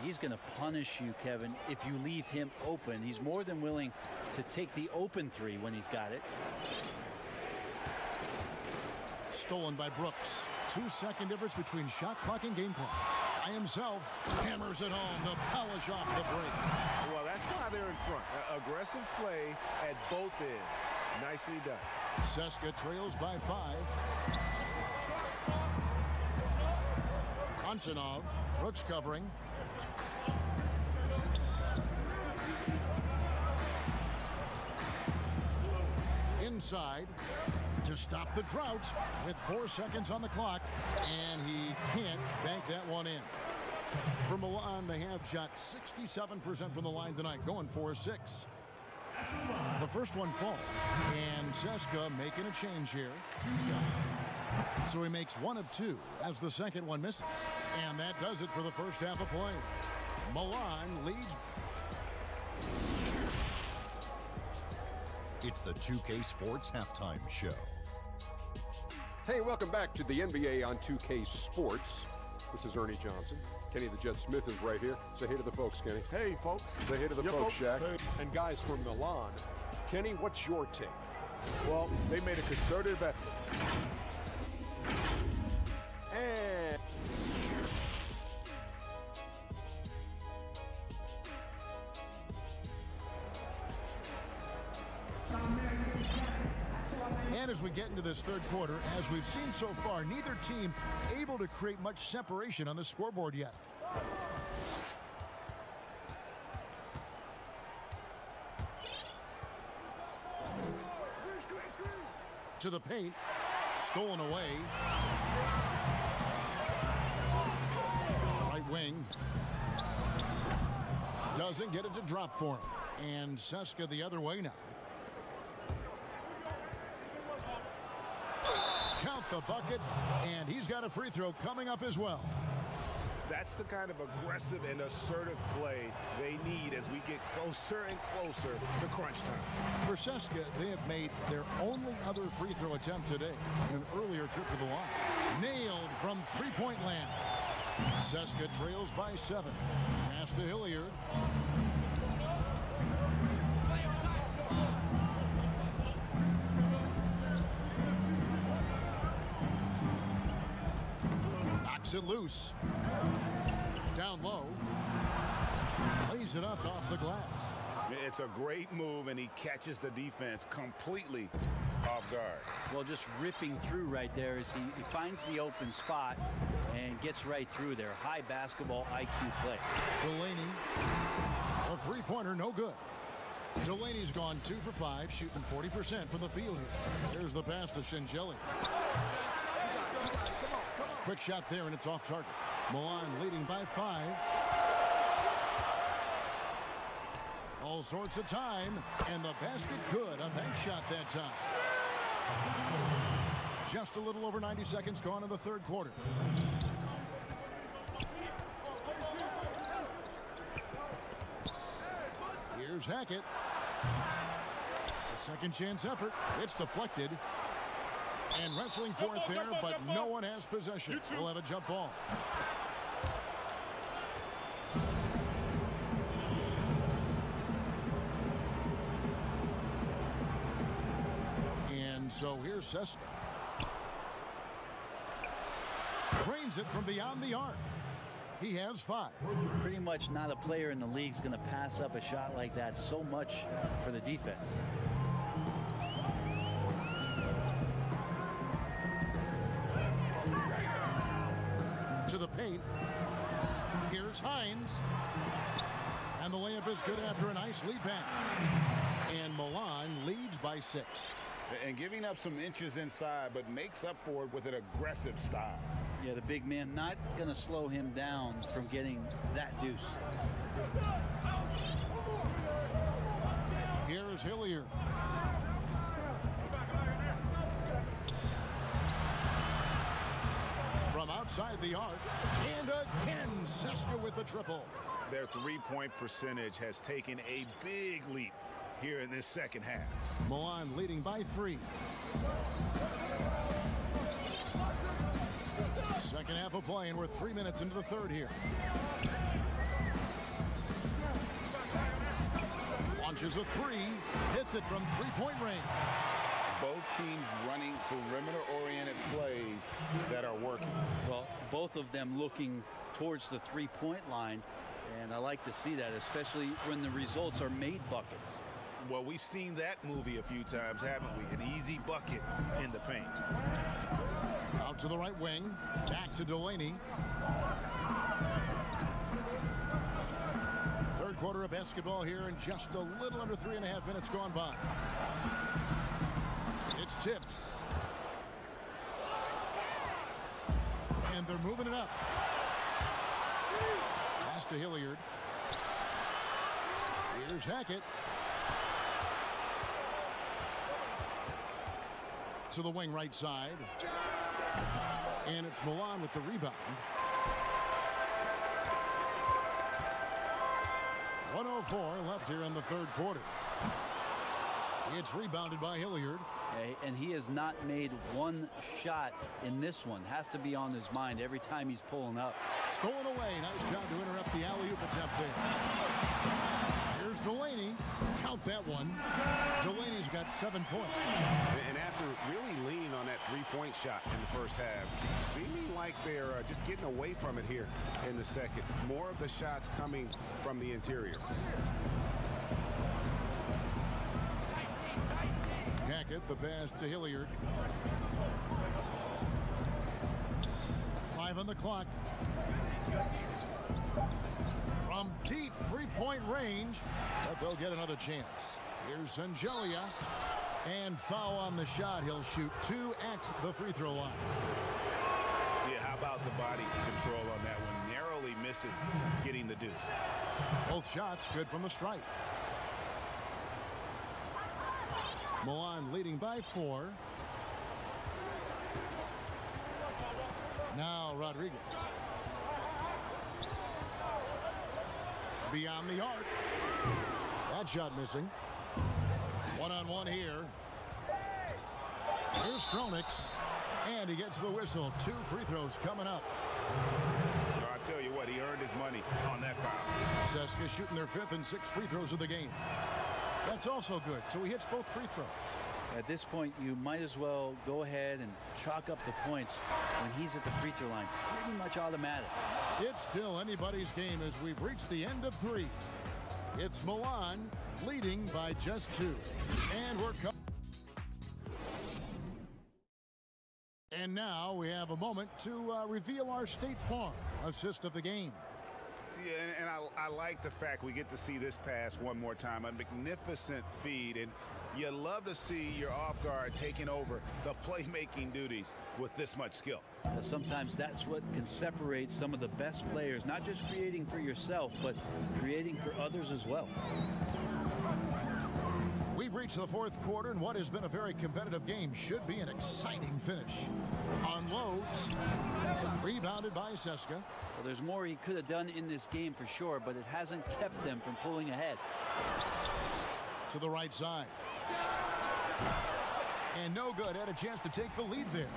He's going to punish you, Kevin, if you leave him open. He's more than willing to take the open 3 when he's got it. Stolen by Brooks. 2-second difference between shot clock and game clock. By himself, hammers it home to polish off the break. Well, that's why they're in front. Aggressive play at both ends. Nicely done. Seska trails by 5. Antonov. Brooks covering. Inside to stop the drought with 4 seconds on the clock, and he can't bank that one in. For Milan, they have shot 67% from the line tonight, going 4-6. The first one falls, and Seska making a change here. So he makes 1 of 2 as the second one misses. And that does it for the first half of play. Milan leads. It's the 2K Sports Halftime Show. Hey, welcome back to the NBA on 2K Sports. This is Ernie Johnson. Kenny the Jet Smith is right here. Say hey to the folks, Kenny. Hey, folks. Say hey to the folks, Shaq. Hey. And guys from Milan. Kenny, what's your take? Well, they made a concerted effort. And And as we get into this third quarter, as we've seen so far, neither team able to create much separation on the scoreboard yet. To the paint, stolen away. Right wing. Doesn't get it to drop for him. And Seska the other way now. Count the bucket, and he's got a free throw coming up as well. That's the kind of aggressive and assertive play they need as we get closer and closer to crunch time. For Seska, they have made their only other free throw attempt today in an earlier trip to the line. Nailed from three-point land. Seska trails by 7. Pass to Hilliard. Knocks it loose. Down low. Lays it up off the glass. It's a great move, and he catches the defense completely off guard. Well, just ripping through right there as he finds the open spot and gets right through there. High basketball IQ play. Delaney, a three-pointer, no good. Delaney's gone 2 for 5, shooting 40% from the field here. There's the pass to Shingeli. Quick shot there, and it's off target. Milan leading by 5. All sorts of time, and the basket good. A bank shot that time. Just a little over 90 seconds gone in the third quarter. Here's Hackett. A second chance effort. It's deflected. And wrestling for it there, but no one has possession. We'll have a jump ball. And so here's Seska. Drains it from beyond the arc. He has 5. Pretty much not a player in the league is going to pass up a shot like that so much for the defense. To the paint. Here's Hines. And the layup is good after a nice lead pass. And Milan leads by 6. And giving up some inches inside, but makes up for it with an aggressive style. Yeah, the big man not going to slow him down from getting that deuce. Here's Hilliard. From outside the arc, and again, Seska with the triple. Their three-point percentage has taken a big leap here in this second half. Milan leading by 3. Second half of play, and we're 3 minutes into the third here. Launches a 3, hits it from three-point range. Both teams running perimeter-oriented plays that are working. Well, both of them looking towards the three-point line, and I like to see that, especially when the results are made buckets. Well, we've seen that movie a few times, haven't we? An easy bucket in the paint. Out to the right wing, back to Delaney. Third quarter of basketball here, and just a little under 3.5 minutes gone by. It's tipped. And they're moving it up. Pass to Hilliard. Here's Hackett. To the wing right side. And it's Milan with the rebound. 1:04 left here in the third quarter. It's rebounded by Hilliard. And he has not made one shot in this one. Has to be on his mind every time he's pulling up. Stolen away. Nice job to interrupt the alley-oop attempt there. Here's Delaney. Count that one. Delaney's got 7 points. And after really leaning on that three-point shot in the first half, seeming like they're just getting away from it here in the second. More of the shots coming from the interior. Hackett, the pass to Hilliard. 5 on the clock. From deep three-point range, but they'll get another chance. Here's Sangelia. And foul on the shot. He'll shoot 2 at the free throw line. Yeah, how about the body control on that one? Narrowly misses getting the deuce. Both shots good from the stripe. Milan leading by 4. Now Rodriguez. Beyond the arc. That shot missing. One-on-one here. Here's Stronix. And he gets the whistle. 2 free throws coming up. I tell you what, he earned his money on that foul. Seska shooting their 5th and 6th free throws of the game. That's also good. So he hits both free throws. At this point, you might as well go ahead and chalk up the points when he's at the free throw line. Pretty much automatic. It's still anybody's game as we've reached the end of 3. It's Milan leading by just 2. And we're coming. And now we have a moment to reveal our State Farm assist of the game. Yeah, and I like the fact we get to see this pass one more time. A magnificent feed, and you love to see your off guard taking over the playmaking duties with this much skill. Sometimes that's what can separate some of the best players, not just creating for yourself, but creating for others as well. We've reached the 4th quarter, and what has been a very competitive game should be an exciting finish. Unloads. Rebounded by Seska. Well, there's more he could have done in this game for sure, but it hasn't kept them from pulling ahead. To the right side. And no good. Had a chance to take the lead there.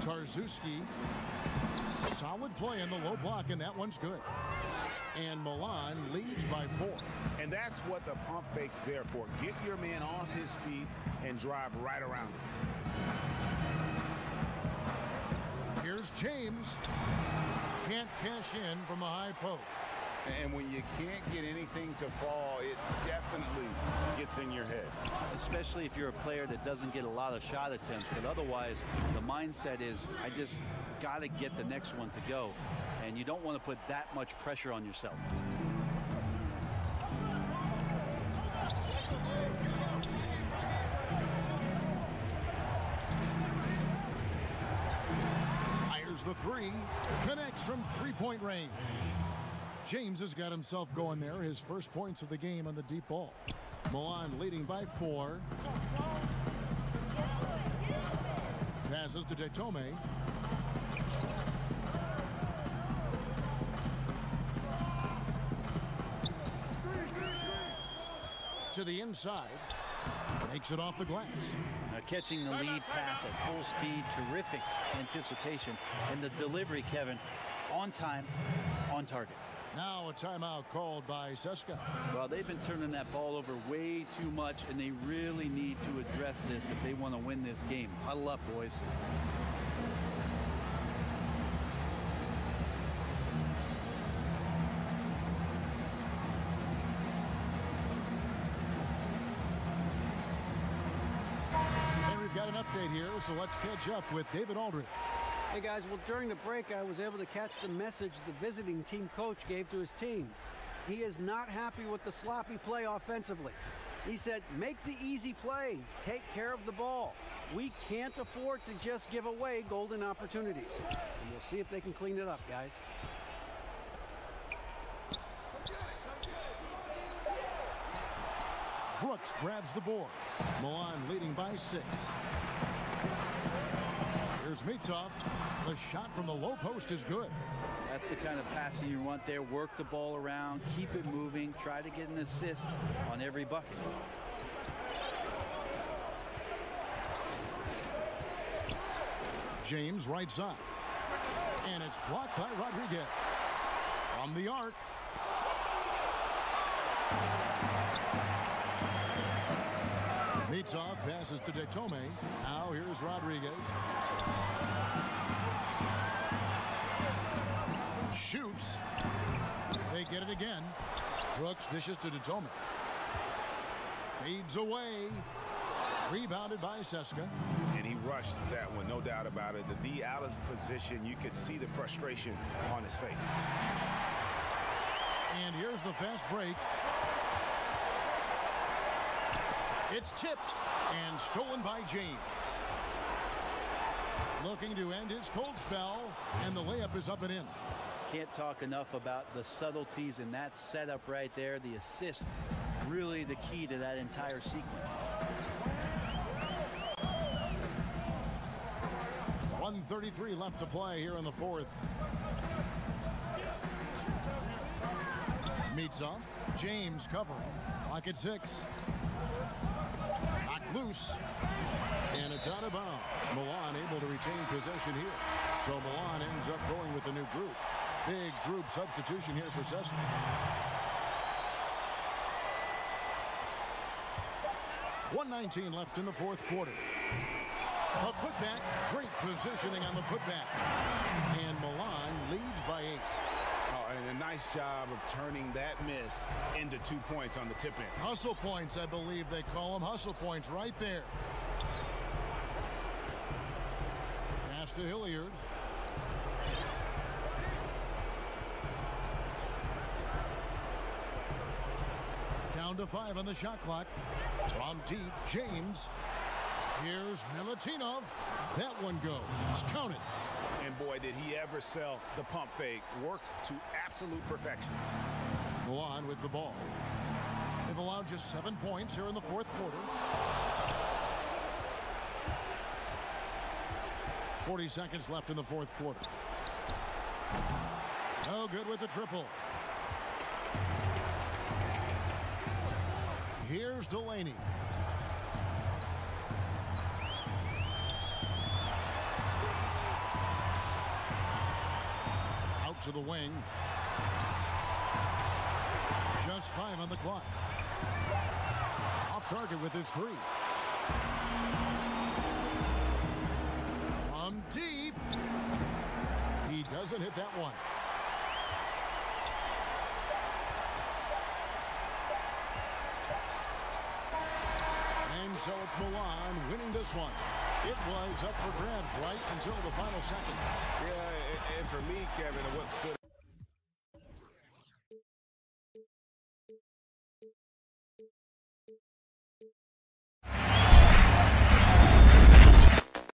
Tarzuski. Solid play in the low block, and that one's good. And Milan leads by 4. And that's what the pump fake's there for. Get your man off his feet and drive right around him. Here's James. Can't cash in from the high post. And when you can't get anything to fall, it definitely gets in your head. Especially if you're a player that doesn't get a lot of shot attempts. But otherwise, the mindset is, I just got to get the next one to go. And you don't want to put that much pressure on yourself. Fires the 3. Connects from three-point range. James has got himself going there. His first points of the game on the deep ball. Milan leading by 4. Passes to Detome. To the inside. Makes it off the glass. Now catching the lead pass at full speed. Terrific anticipation. And the delivery, Kevin, on time, on target. Now a timeout called by Seska. Well, they've been turning that ball over way too much, and they really need to address this if they want to win this game. Huddle up, boys. And we've got an update here, so let's catch up with David Aldridge. Hey guys, well during the break I was able to catch the message the visiting team coach gave to his team. He is not happy with the sloppy play offensively. He said, make the easy play, take care of the ball. We can't afford to just give away golden opportunities. And we'll see if they can clean it up, guys. Brooks grabs the board. Milan leading by 6. Here's Mitov. The shot from the low post is good. That's the kind of passing you want there. Work the ball around, keep it moving, try to get an assist on every bucket. James right side. And it's blocked by Rodriguez. From the arc. Mitov passes to Detome. Now here's Rodriguez. Shoots. They get it again. Brooks dishes to Detome. Fades away. Rebounded by Seska. And he rushed that one, no doubt about it. The D out of position, you could see the frustration on his face. And here's the fast break. It's tipped and stolen by James. Looking to end his cold spell, and the layup is up and in. Can't talk enough about the subtleties in that setup right there. The assist, really the key to that entire sequence. 1:33 left to play here in the fourth. Mitov. James covering. Lock at 6. Knocked loose. And it's out of bounds. Milan able to retain possession here. So Milan ends up going with a new group. Big group substitution here for Cessna. .119 left in the fourth quarter. A putback. Great positioning on the putback. And Milan leads by 8. Oh, and a nice job of turning that miss into 2 points on the tip in. Hustle points, I believe they call them. Hustle points right there. Pass to Hilliard. Down to 5 on the shot clock. From deep, James. Here's Milutinov. That one goes. Count it. And boy, did he ever sell the pump fake. Worked to absolute perfection. Milan with the ball. They've allowed just 7 points here in the fourth quarter. 40 seconds left in the fourth quarter. No good with the triple. Here's Delaney. Out to the wing. Just 5 on the clock. Off target with his 3. From deep. He doesn't hit that one. And so it's Milan winning this one. It was up for grabs right until the final seconds. Yeah, and for me, Kevin, what stood